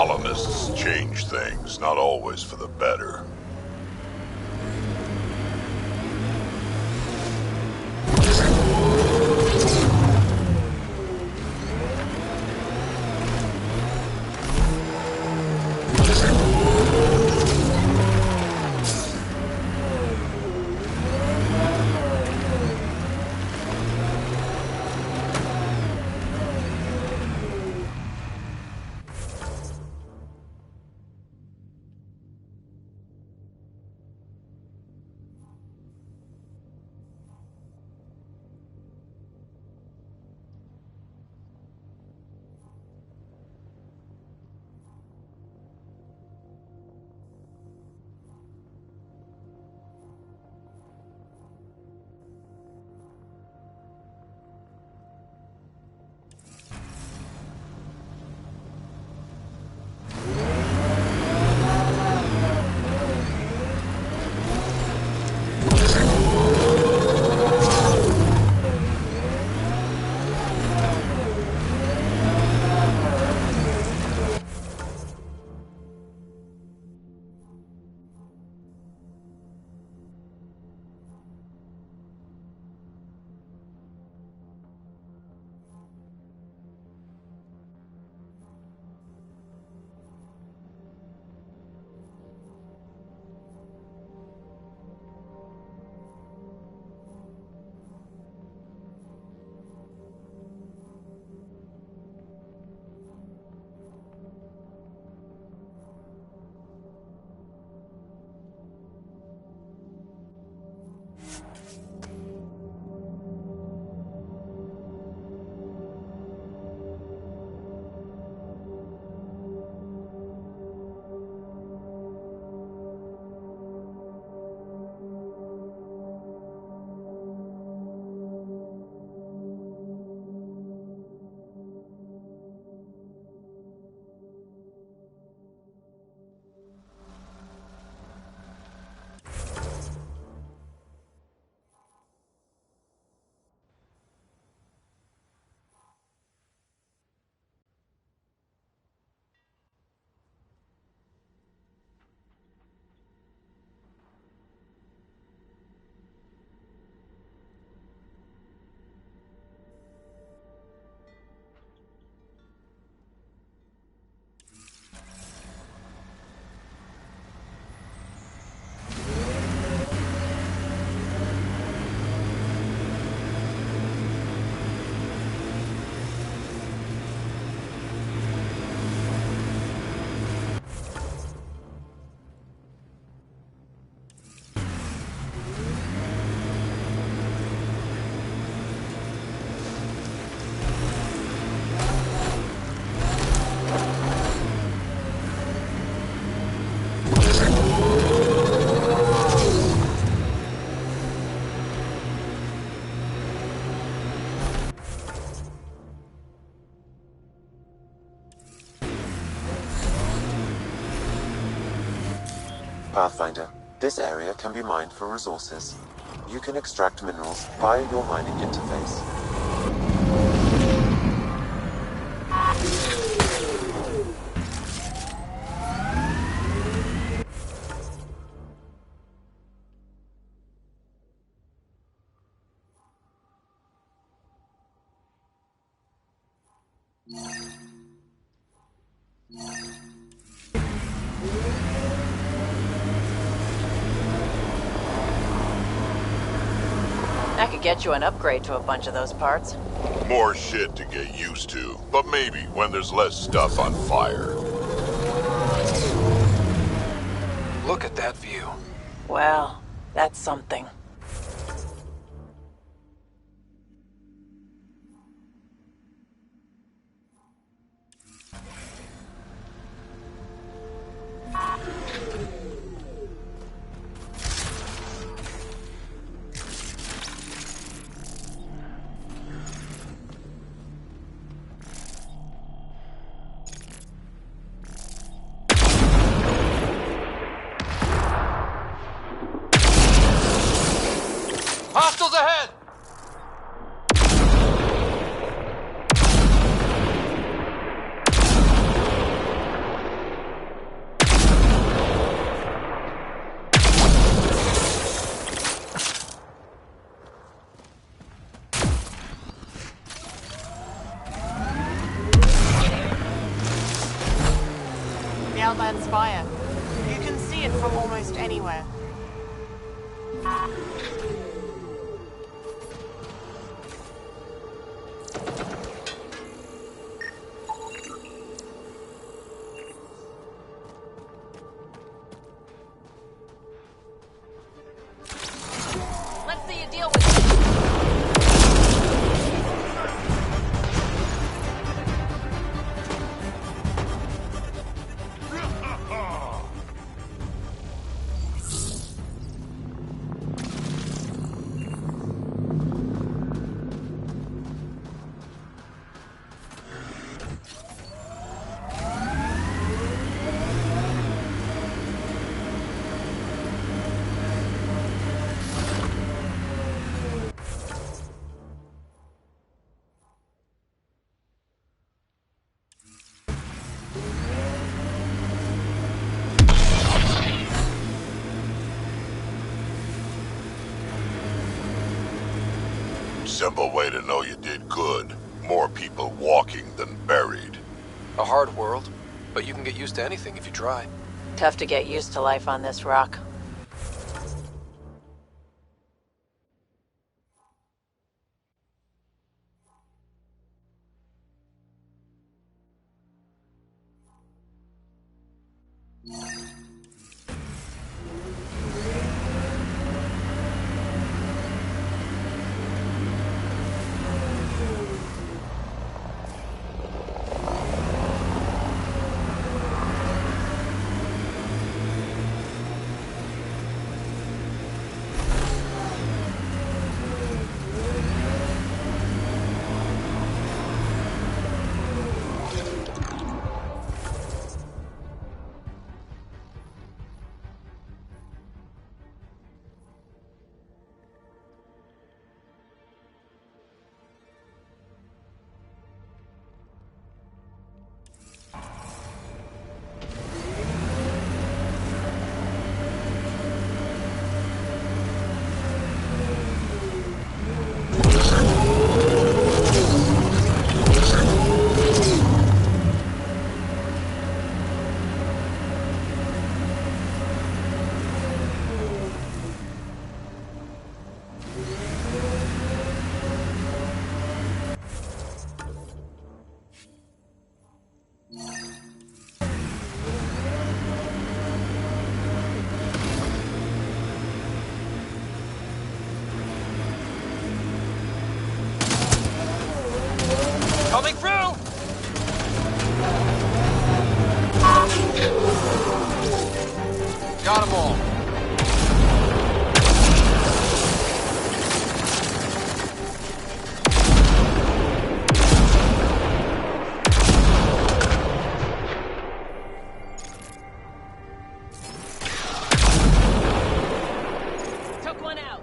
colonists change things, not always for the better. Pathfinder, this area can be mined for resources. You can extract minerals via your mining interface. I could get you an upgrade to a bunch of those parts. More shit to get used to, but maybe when there's less stuff on fire. Look at that view. Well, that's something. there. Let's see you deal with it. Simple way to know you did good. More people walking than buried. A hard world, but you can get used to anything if you try. Tough to get used to life on this rock. Coming through! Got them all. Took one out.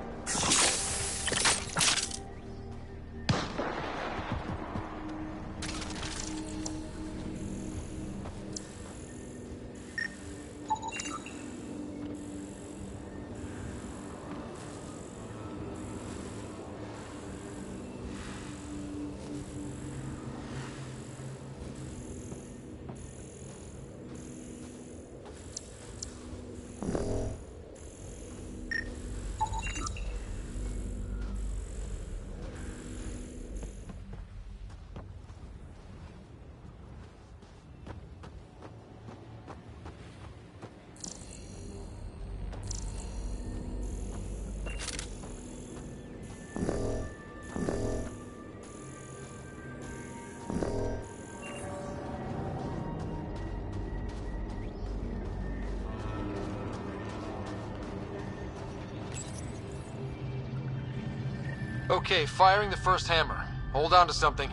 Okay, firing the first hammer. Hold on to something.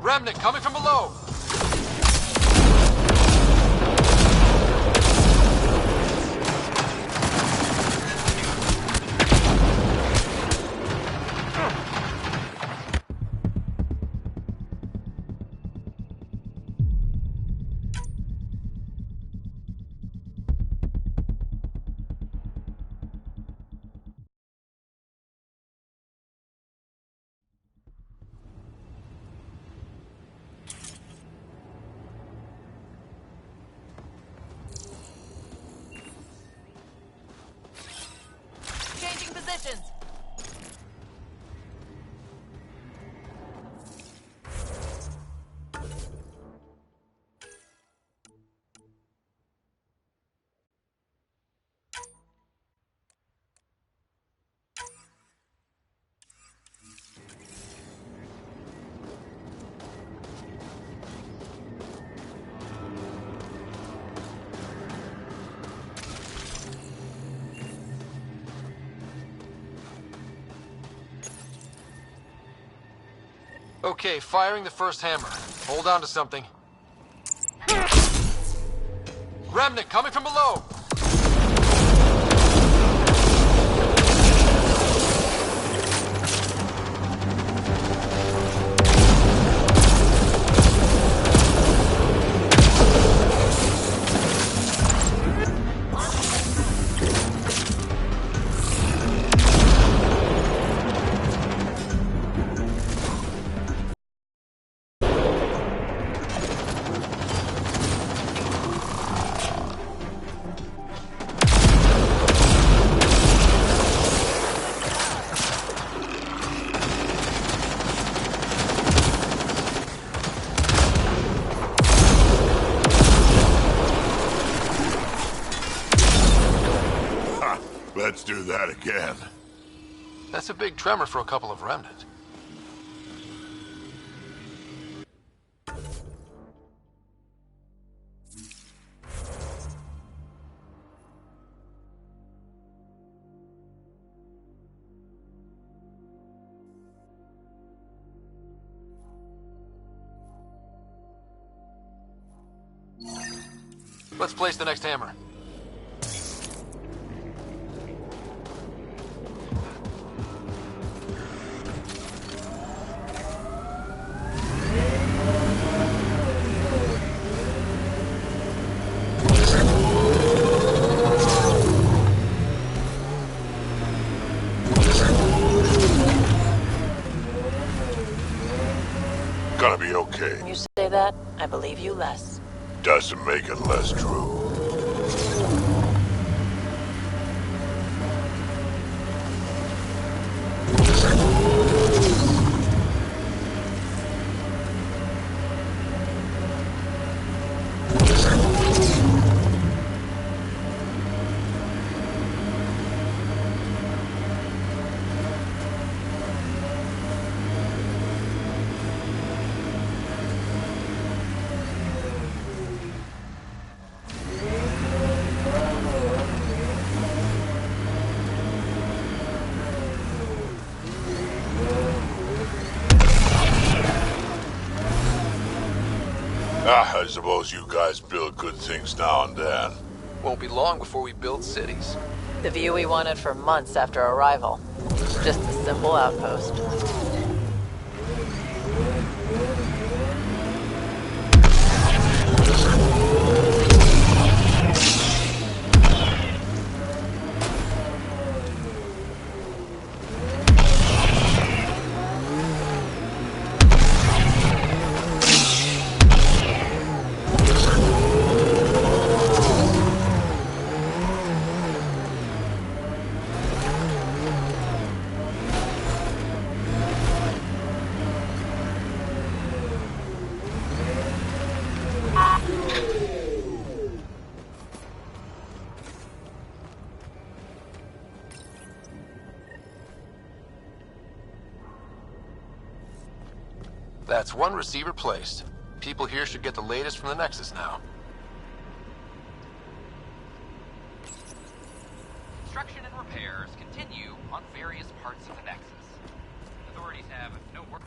Remnant coming from below! Okay, firing the first hammer. Hold on to something. Remnant coming from below! Let's do that again. That's a big tremor for a couple of remnant. Let's place the next hammer. Gonna be okay. When you say that, I believe you less. Doesn't make it less true. I suppose you guys build good things now and then. Won't be long before we build cities. The view we wanted for months after arrival. Just a simple outpost. That's one receiver placed. People here should get the latest from the Nexus now. Construction and repairs continue on various parts of the Nexus. Authorities have no work.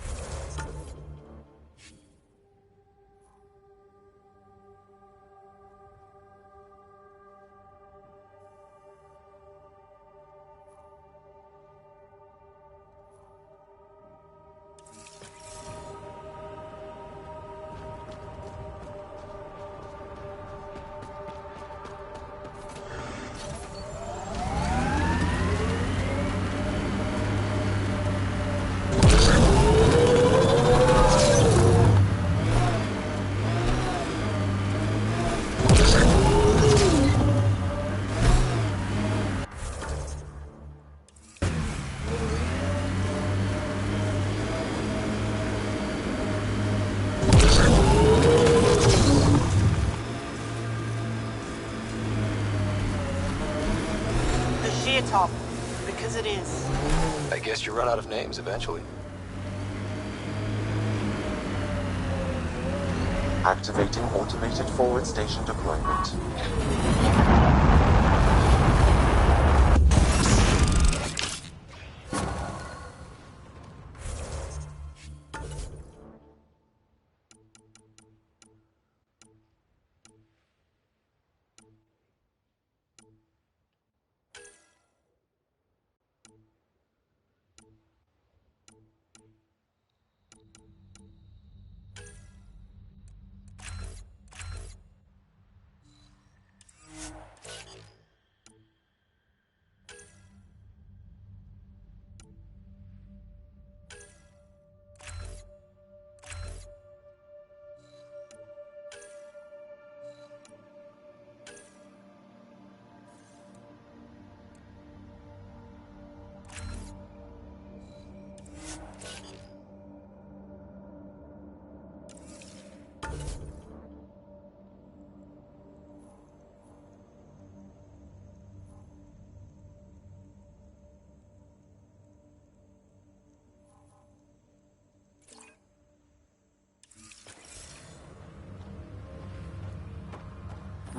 Top, because it is. I guess you run out of names eventually. Activating automated forward station deployment.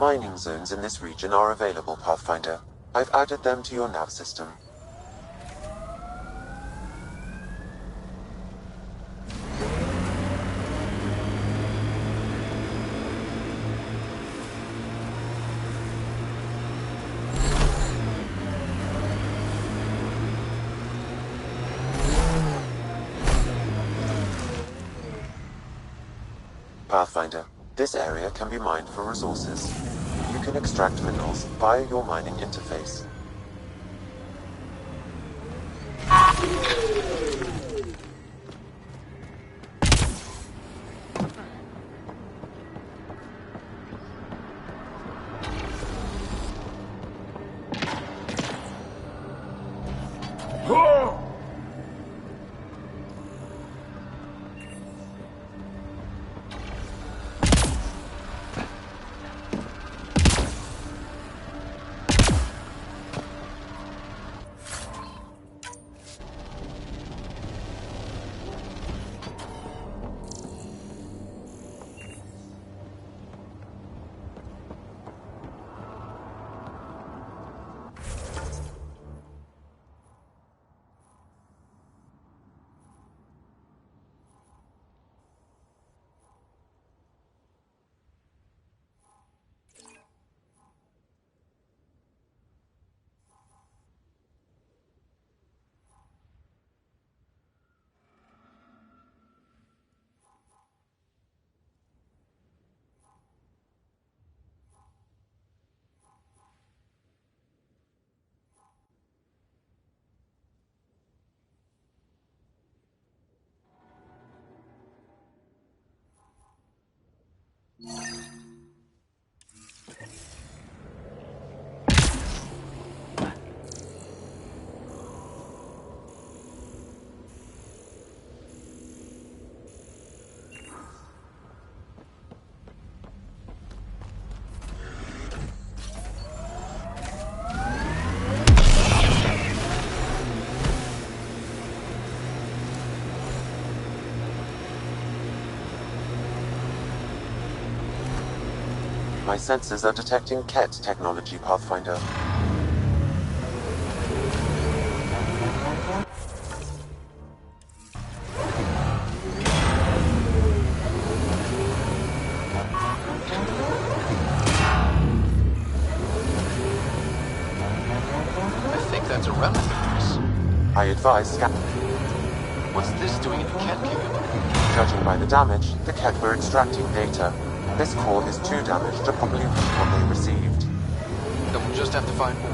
Mining zones in this region are available, Pathfinder. I've added them to your nav system. Pathfinder, this area can be mined for resources. You can extract minerals via your mining interface. My sensors are detecting Ket technology, Pathfinder. I think that's a remnant of this. I advise scan. What's this doing in the Ket kingdom? Judging by the damage, the Ket were extracting data. This core is too damaged to properly read what they received. Then we'll just have to find more.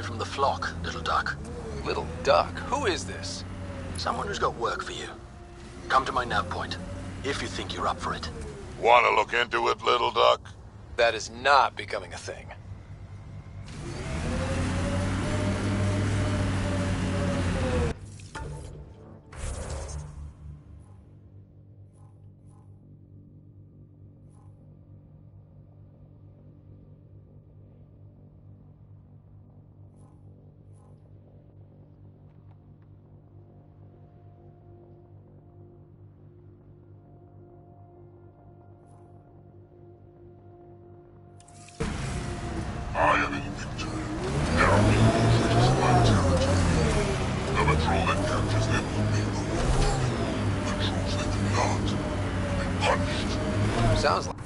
From the flock, little duck. Little duck? Who is this? Someone who's got work for you. Come to my nav point, if you think you're up for it. Want to look into it, little duck? That is not becoming a thing. I am Invictor. There are many creatures in my territory. The patrol that captures them will be removed. Patrols that do not will be punished. Sounds like...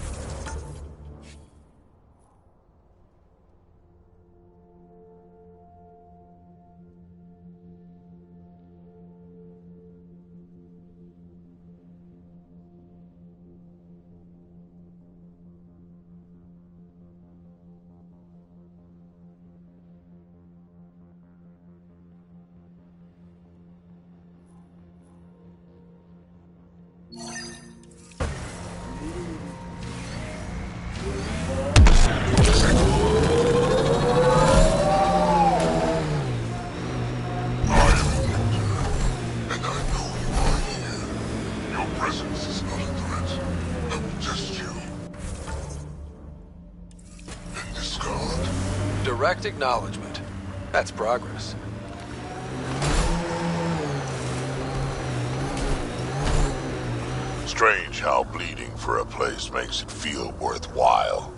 direct acknowledgement. That's progress. Strange how bleeding for a place makes it feel worthwhile.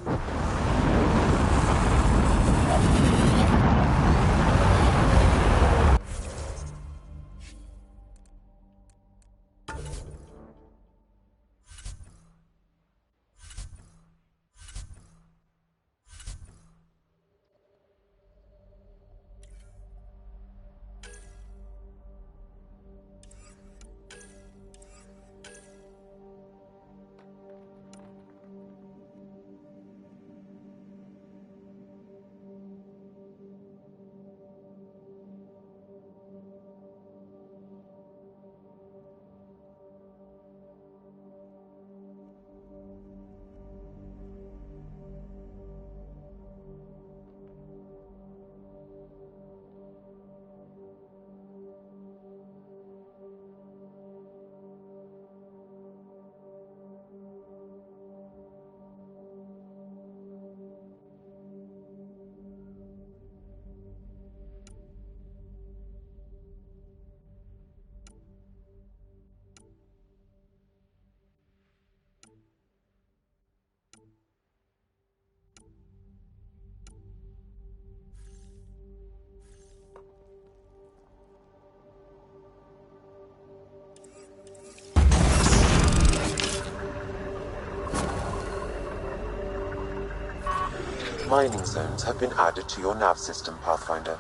Mining zones have been added to your nav system, Pathfinder.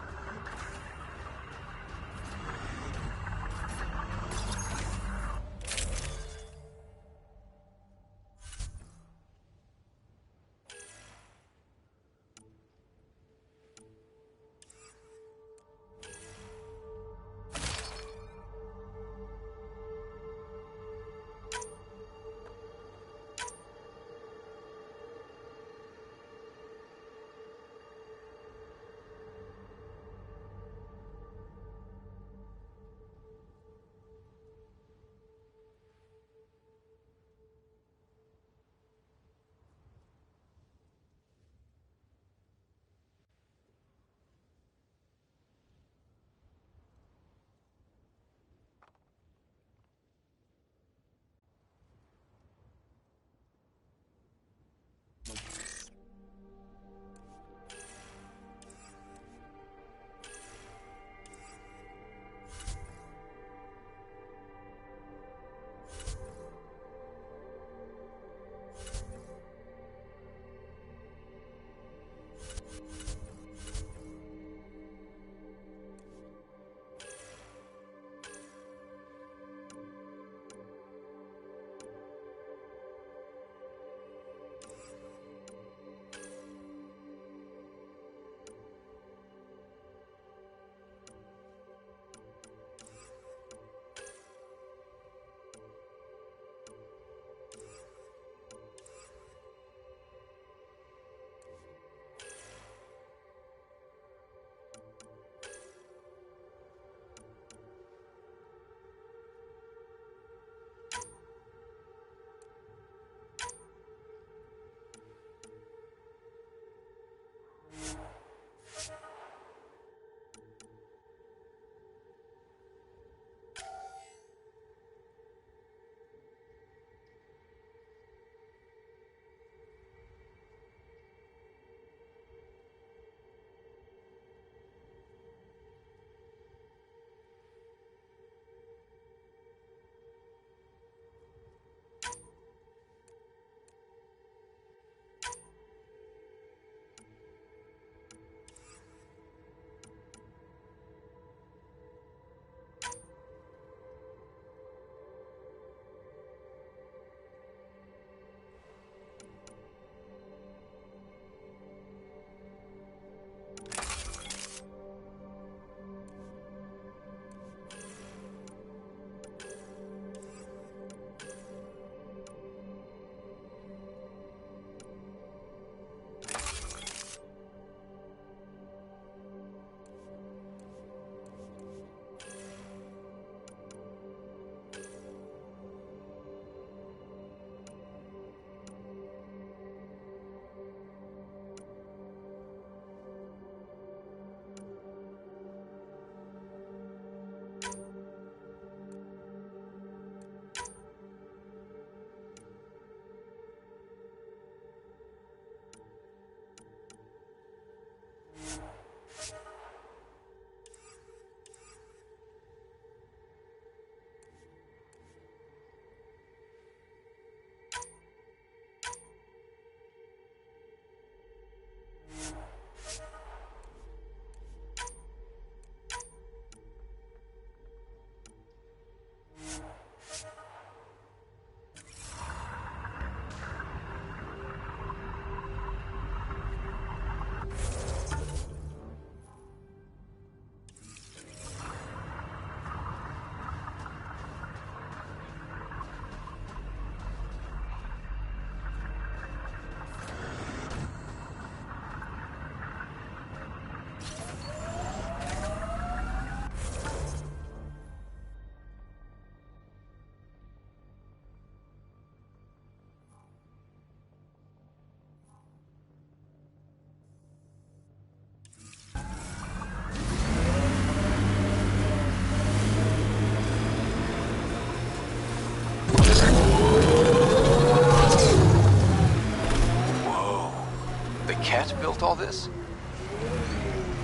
with all this?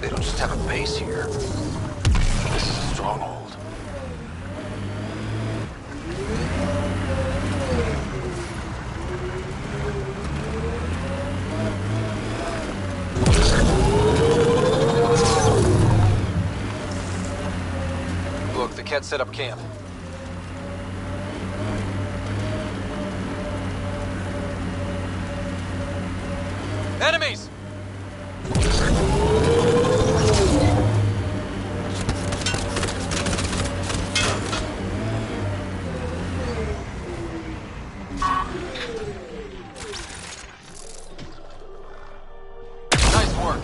They don't just have a base here. This is a stronghold. Look, the Ket set up camp. Enemies! Nice work.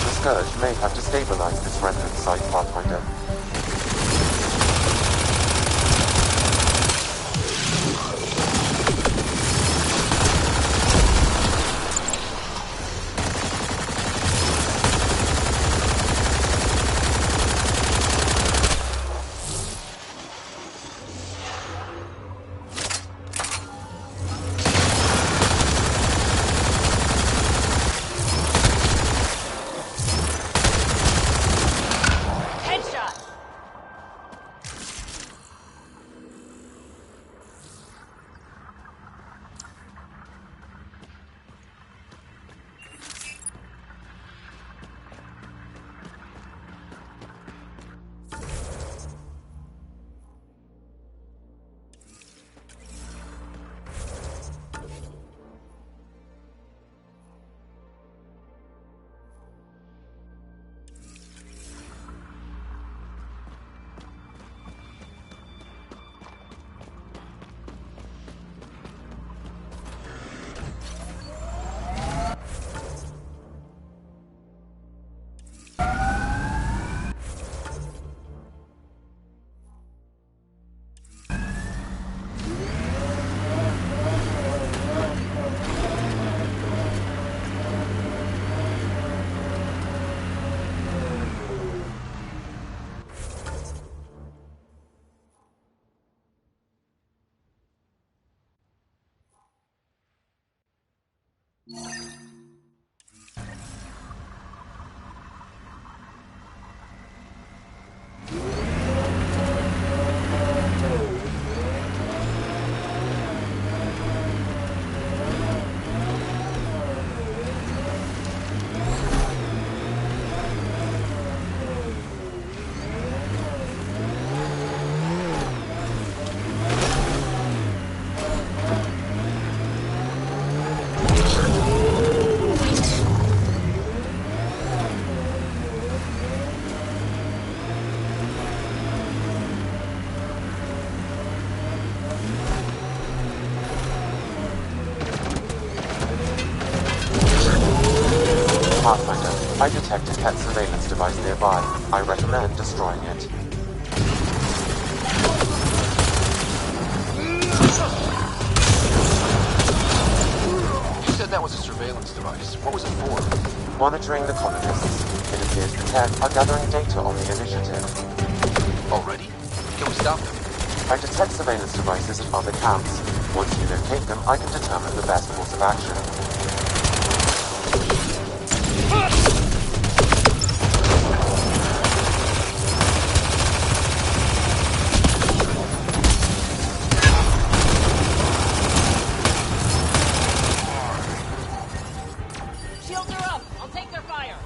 The Scourge may have destabilized this remnant site, Pathfinder. Pathfinder, I detect a Ket surveillance device nearby. I recommend destroying it. You said that was a surveillance device. What was it for? Monitoring the colonists. It appears the Ket are gathering data on the initiative. Already? Can we stop them? I detect surveillance devices at other camps. Once you locate them, I can determine the best course of action. Shields are up! I'll take their fire!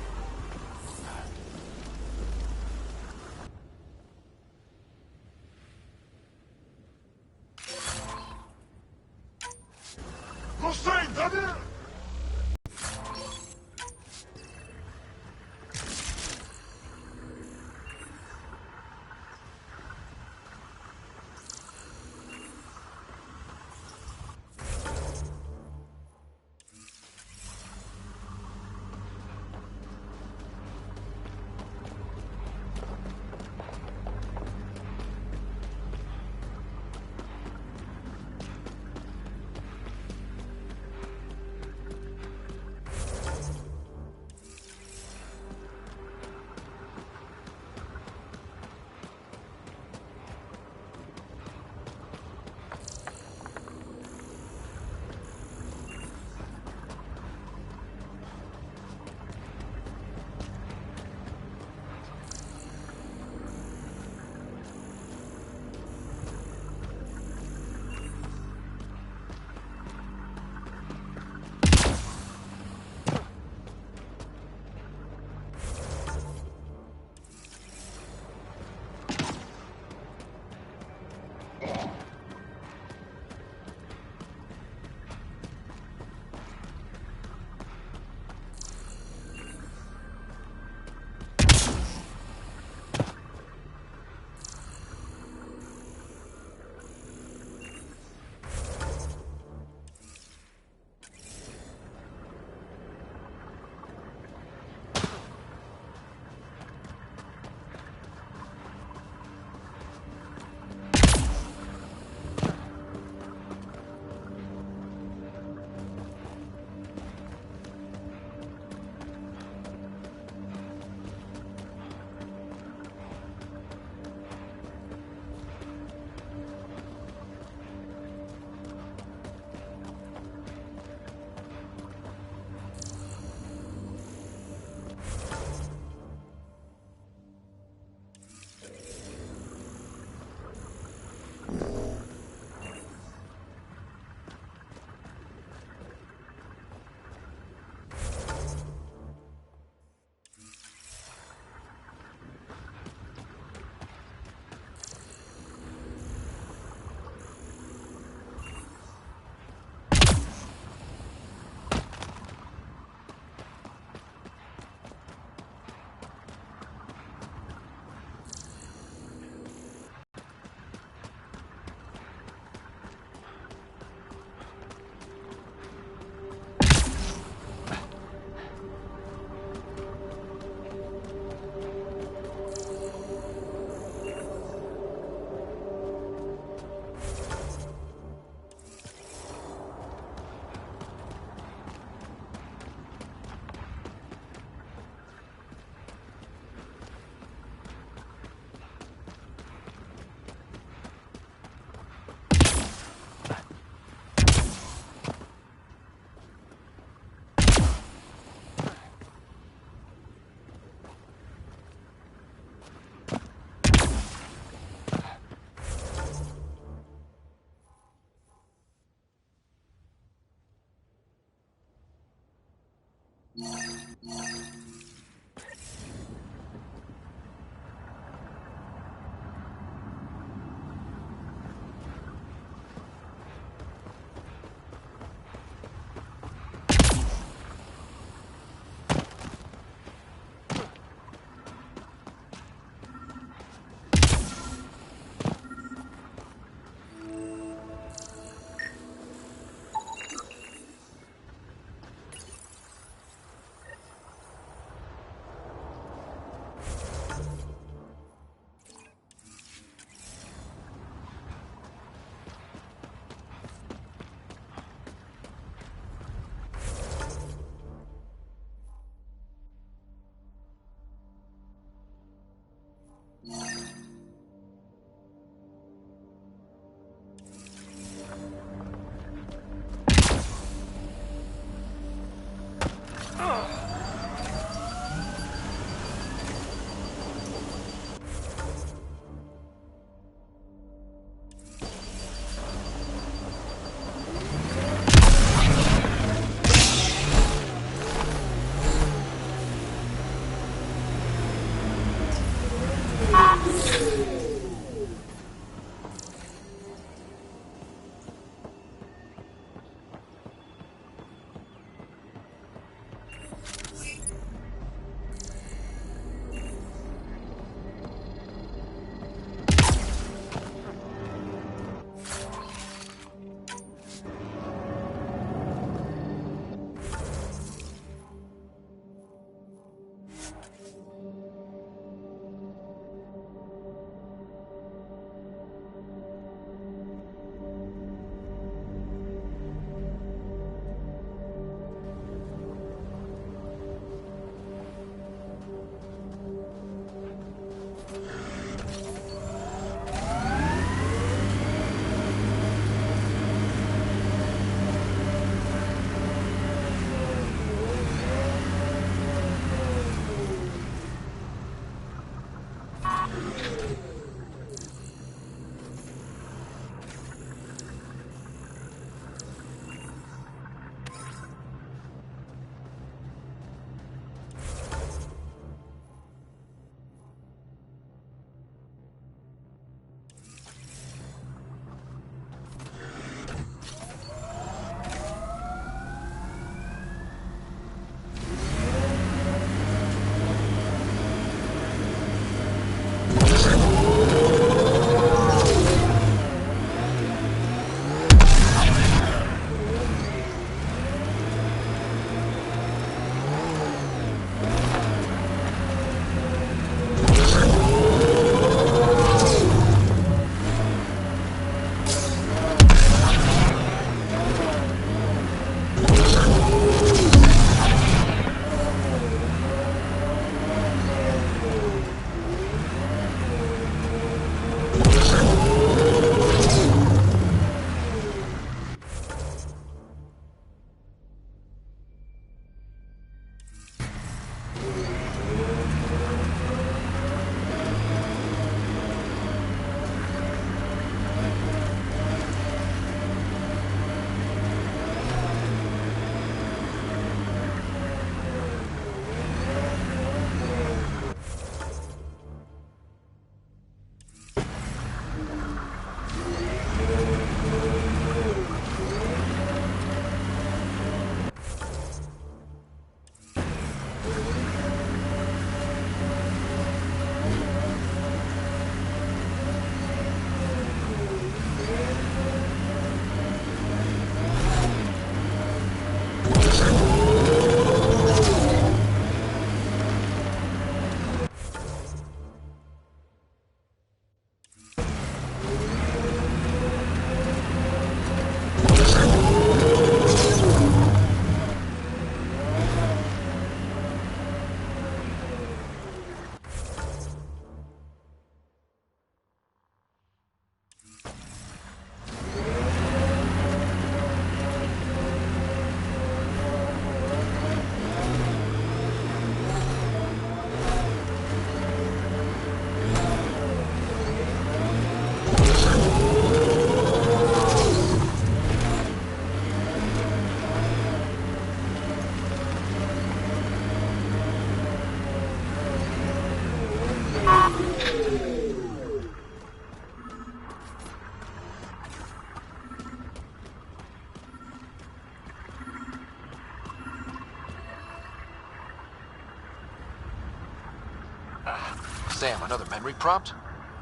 Sam, another memory prompt?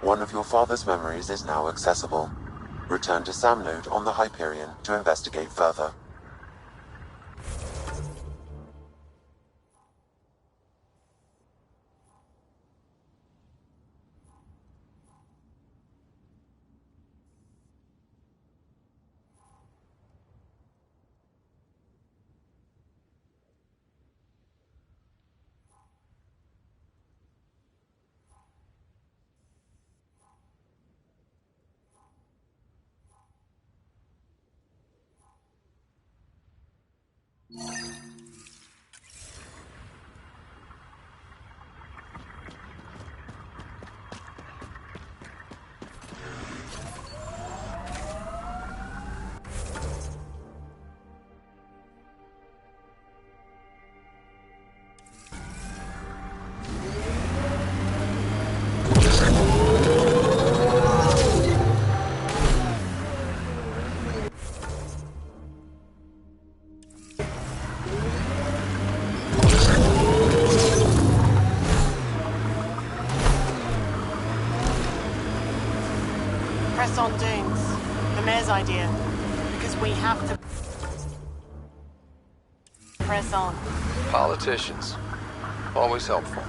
One of your father's memories is now accessible. Return to Sam node on the Hyperion to investigate further. Press on Dunes. The mayor's idea. Because we have to... press on. Politicians. Always helpful.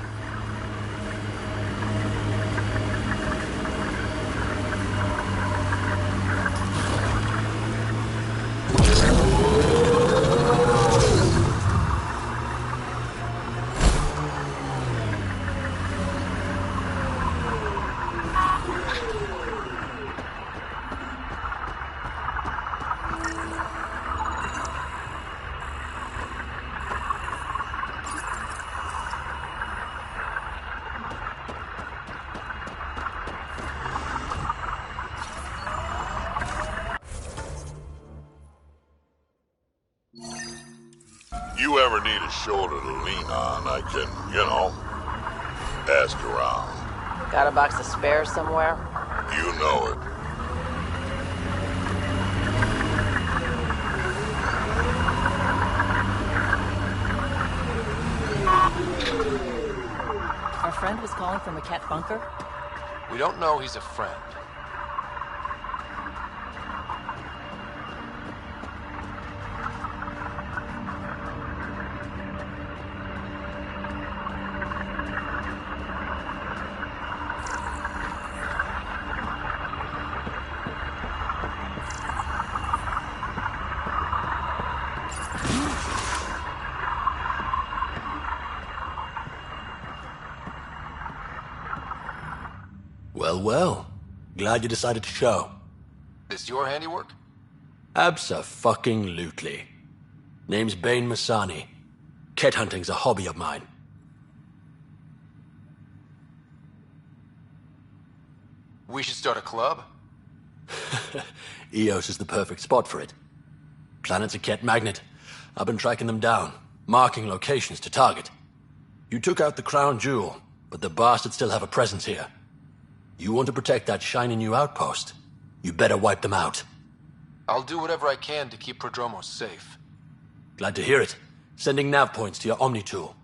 You ever need a shoulder to lean on, I can, ask around. Got a box of spares somewhere? You know it. Our friend was calling from a cat bunker? We don't know he's a friend. Well. Glad you decided to show. This your handiwork? Abso-fucking-lutely. Name's Bain Masani. Cat hunting's a hobby of mine. We should start a club? Eos is the perfect spot for it. Planet's a cat magnet. I've been tracking them down, marking locations to target. You took out the crown jewel, but the bastards still have a presence here. You want to protect that shiny new outpost? You better wipe them out. I'll do whatever I can to keep Prodromos safe. Glad to hear it. Sending nav points to your Omni tool.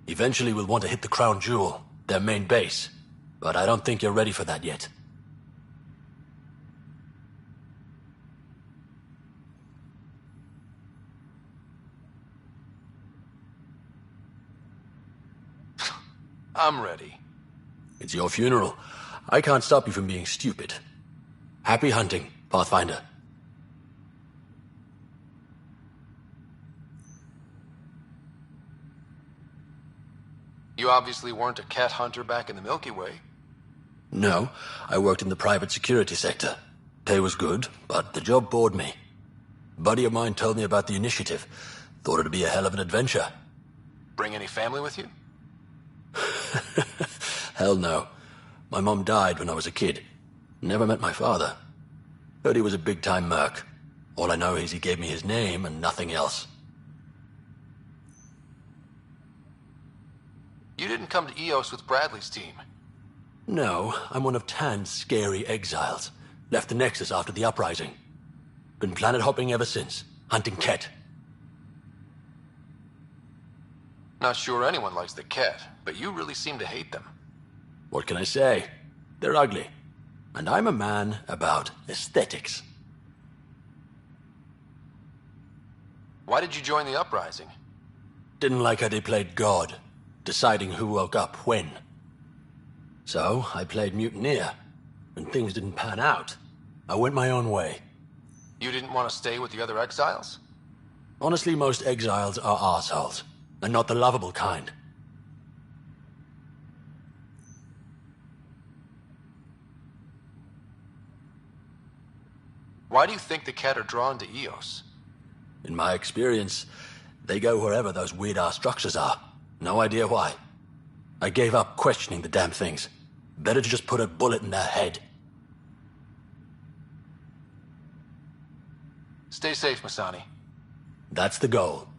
Eventually we'll want to hit the crown jewel, their main base. But I don't think you're ready for that yet. I'm ready. It's your funeral. I can't stop you from being stupid. Happy hunting, Pathfinder. You obviously weren't a cat hunter back in the Milky Way. No, I worked in the private security sector. Pay was good, but the job bored me. A buddy of mine told me about the initiative. Thought it'd be a hell of an adventure. Bring any family with you? Hell no. My mom died when I was a kid. Never met my father. Heard he was a big-time merc. All I know is he gave me his name and nothing else. You didn't come to Eos with Bradley's team. No, I'm one of Tan's scary exiles. Left the Nexus after the uprising. Been planet hopping ever since, hunting Ket. Not sure anyone likes the Ket, but you really seem to hate them. What can I say? They're ugly. And I'm a man about aesthetics. Why did you join the uprising? Didn't like how they played God, deciding who woke up when. So, I played mutineer. When things didn't pan out, I went my own way. You didn't want to stay with the other exiles? Honestly, most exiles are arseholes, and not the lovable kind. Why do you think the Ket are drawn to Eos? In my experience, they go wherever those weird-ass structures are. No idea why. I gave up questioning the damn things. Better to just put a bullet in their head. Stay safe, Masani. That's the goal.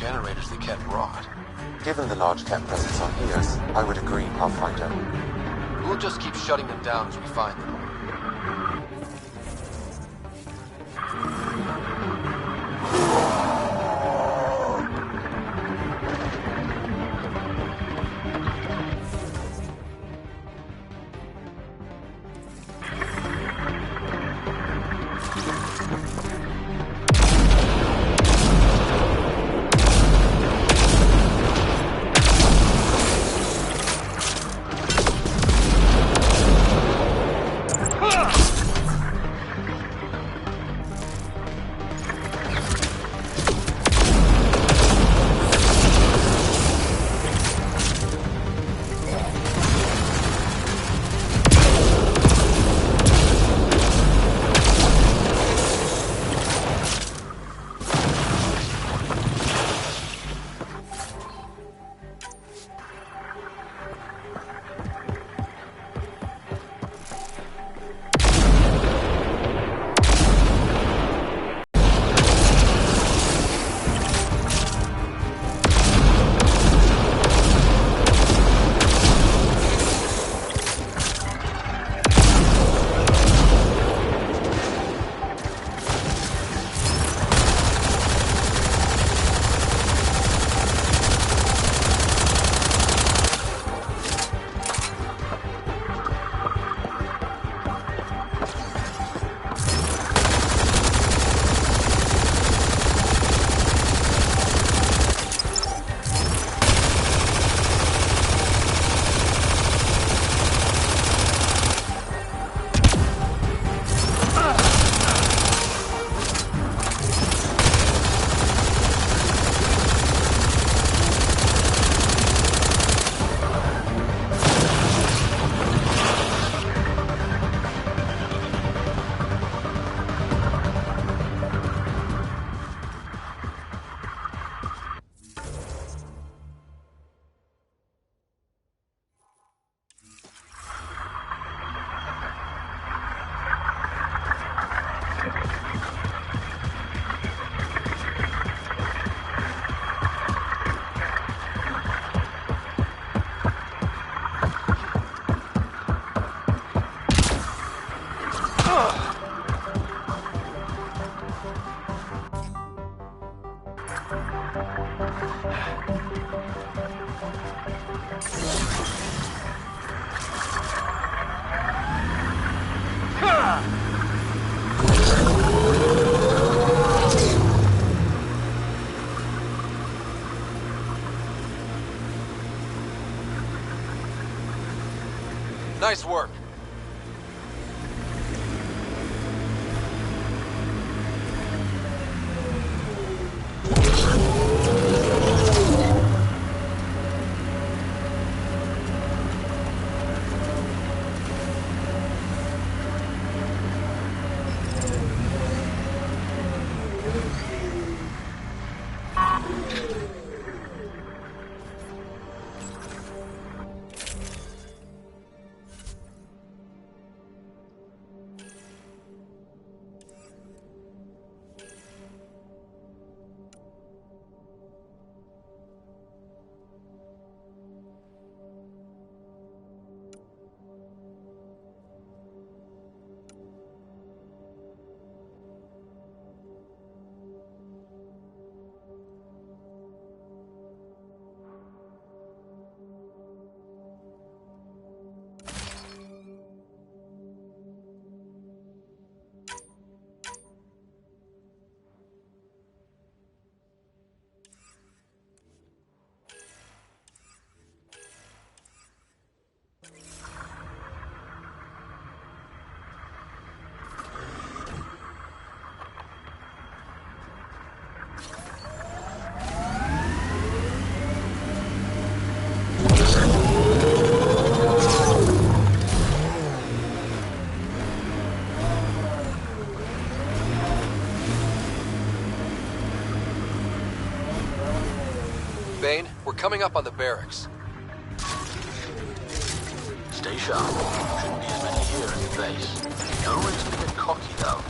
generators the Ket brought. Given the large Ket presence on Eos, I would agree, Pathfinder. We'll just keep shutting them down as we find them. Nice work. We're coming up on the barracks. Stay sharp. Shouldn't be as many here in the base. No reason to get cocky, though.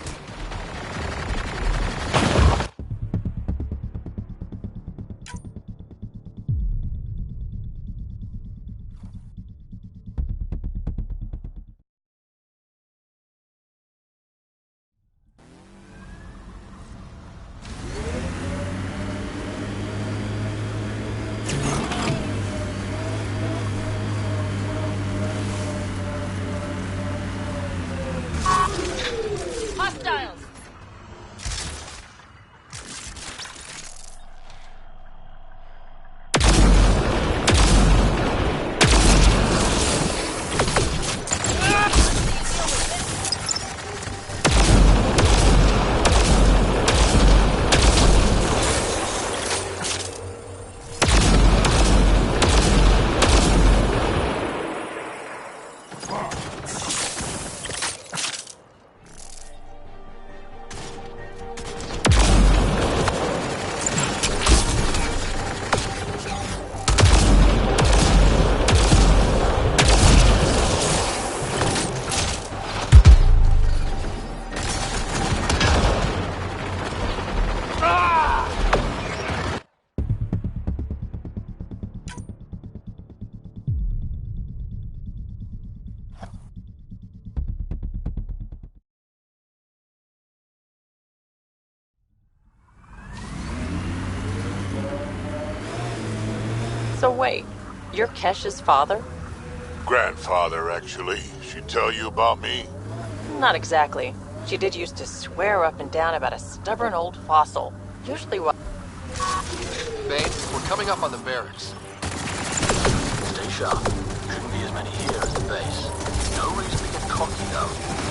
So wait, you're Kesh's father? Grandfather, actually. She tell you about me? Not exactly. She did used to swear up and down about a stubborn old fossil. Usually what... Baines, we're coming up on the barracks. Stay sharp. Shouldn't be as many here at the base. No reason to get cocky, though.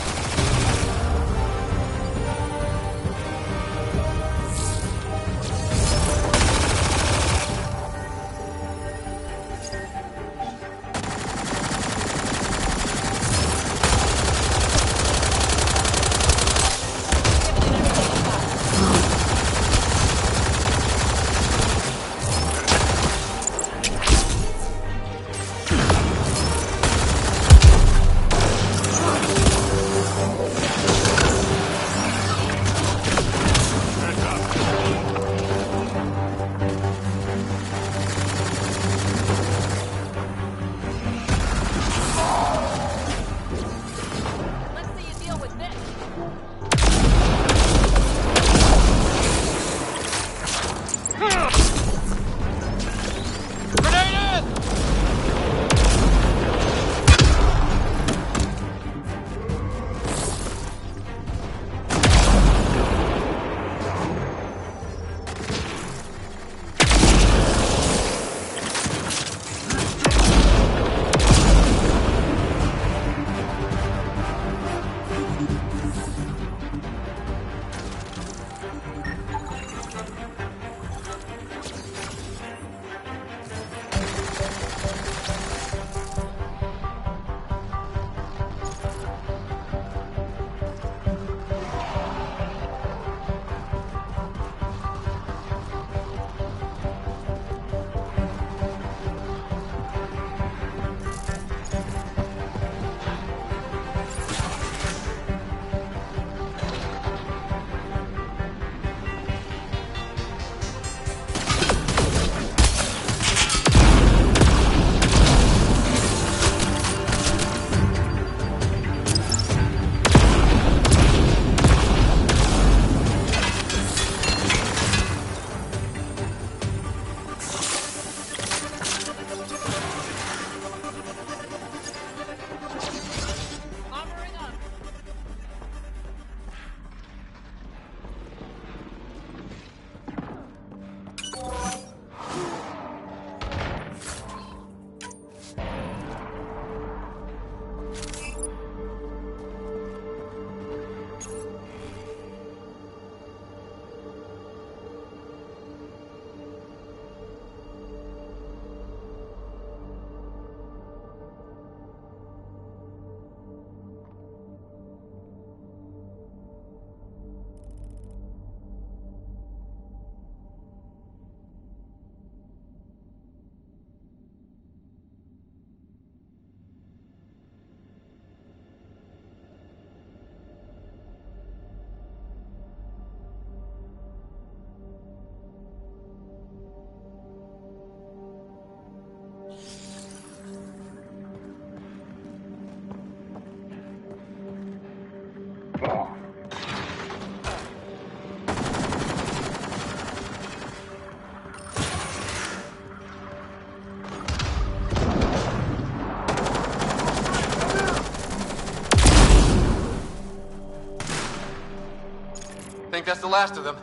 Think that's the last of them.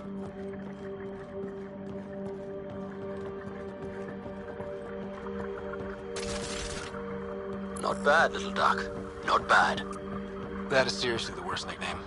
Not bad, little duck. Not bad. That is seriously the worst nickname.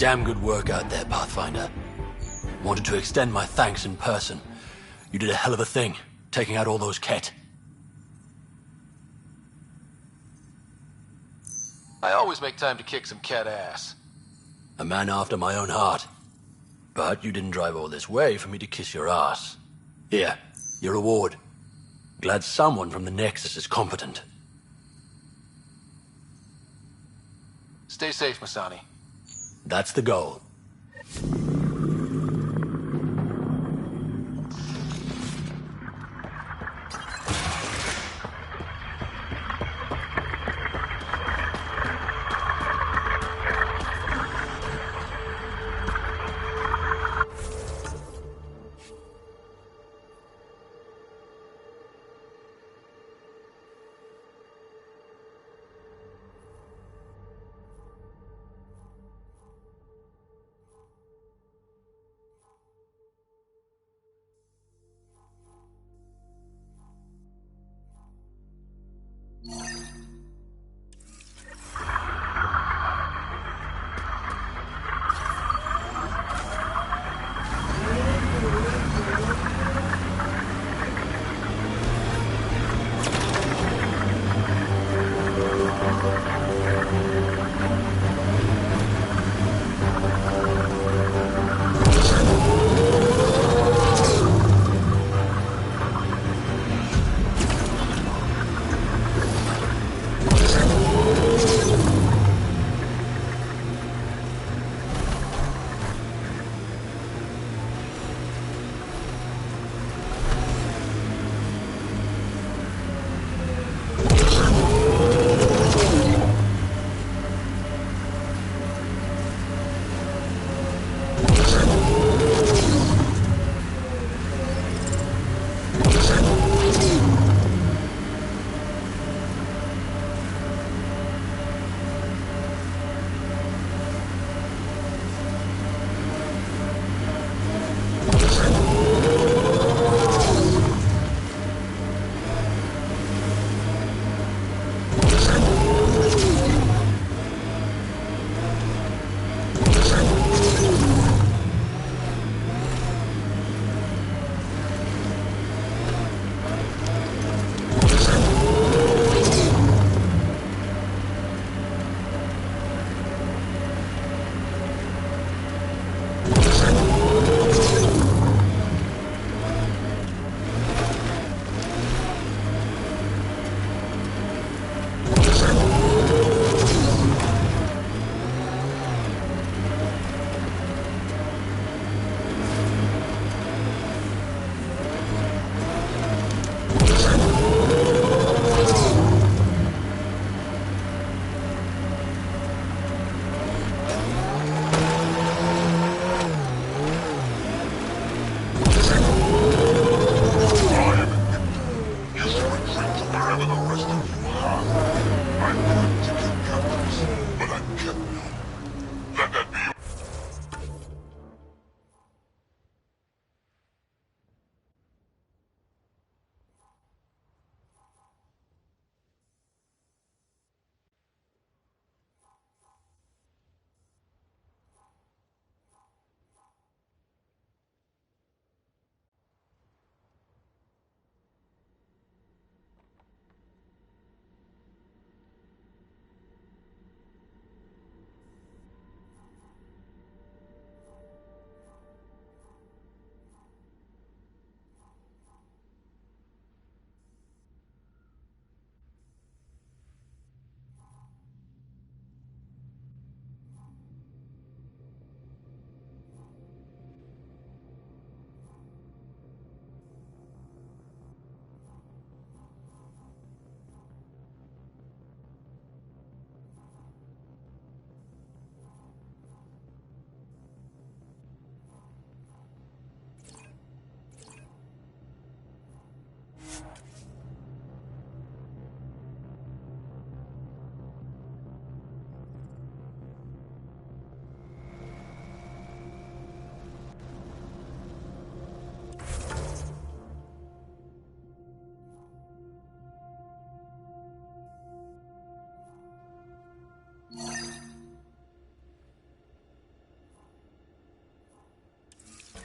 Damn good work out there, Pathfinder. Wanted to extend my thanks in person. You did a hell of a thing, taking out all those Ket. I always make time to kick some cat ass. A man after my own heart. But you didn't drive all this way for me to kiss your ass. Here, your reward. Glad someone from the Nexus is competent. Stay safe, Masani. That's the goal.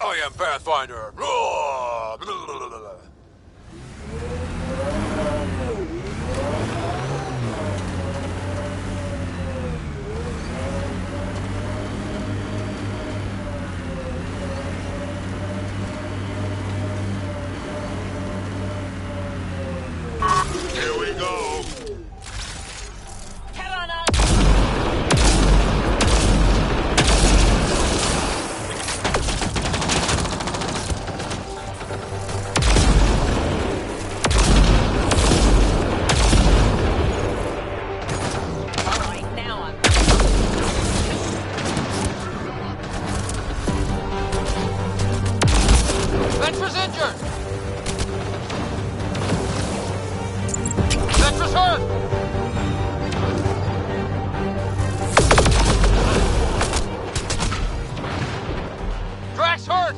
I am Pathfinder. Here we go. Head on up. Ventress injured! Ventress hurt! Drax hurt!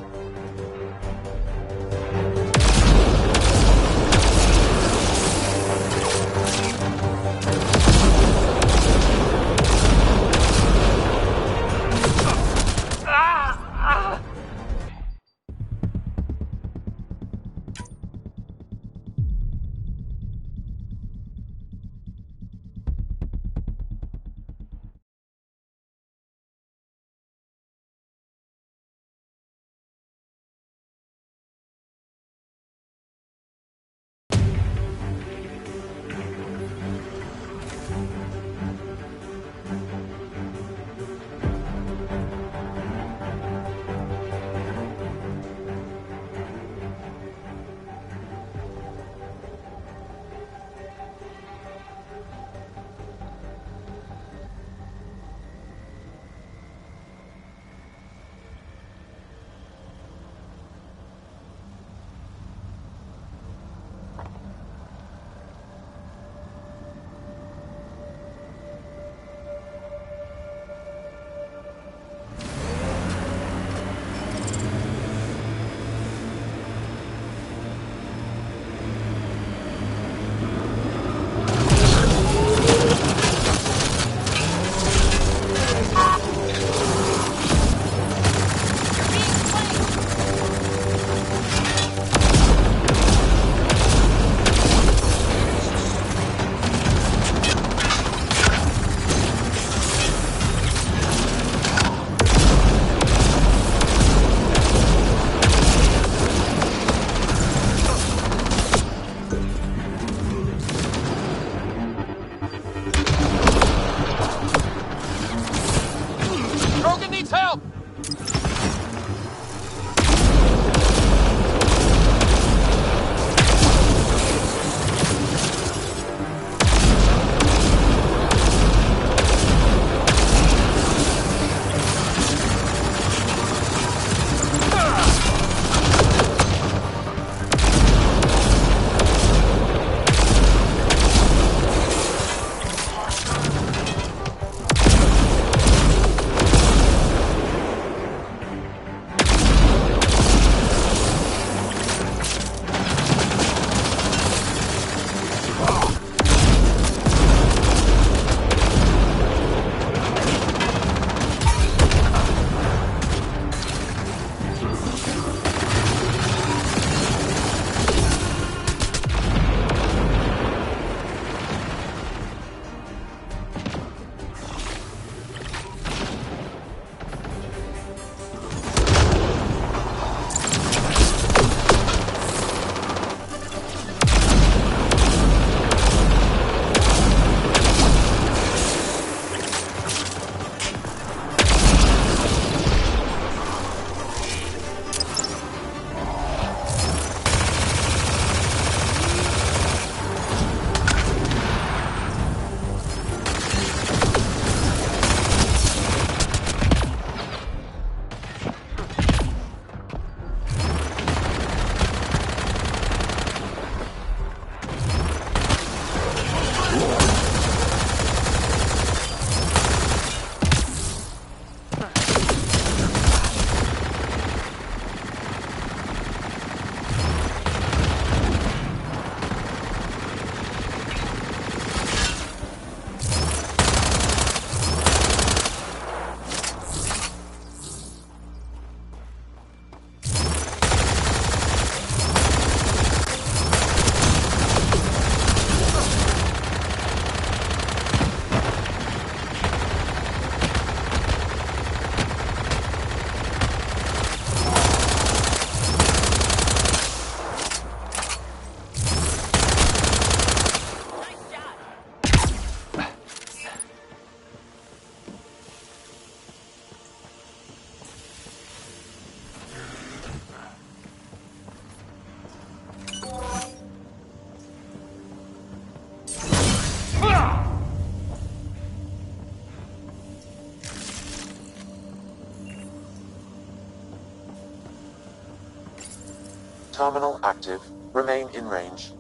Terminal active. Remain in range.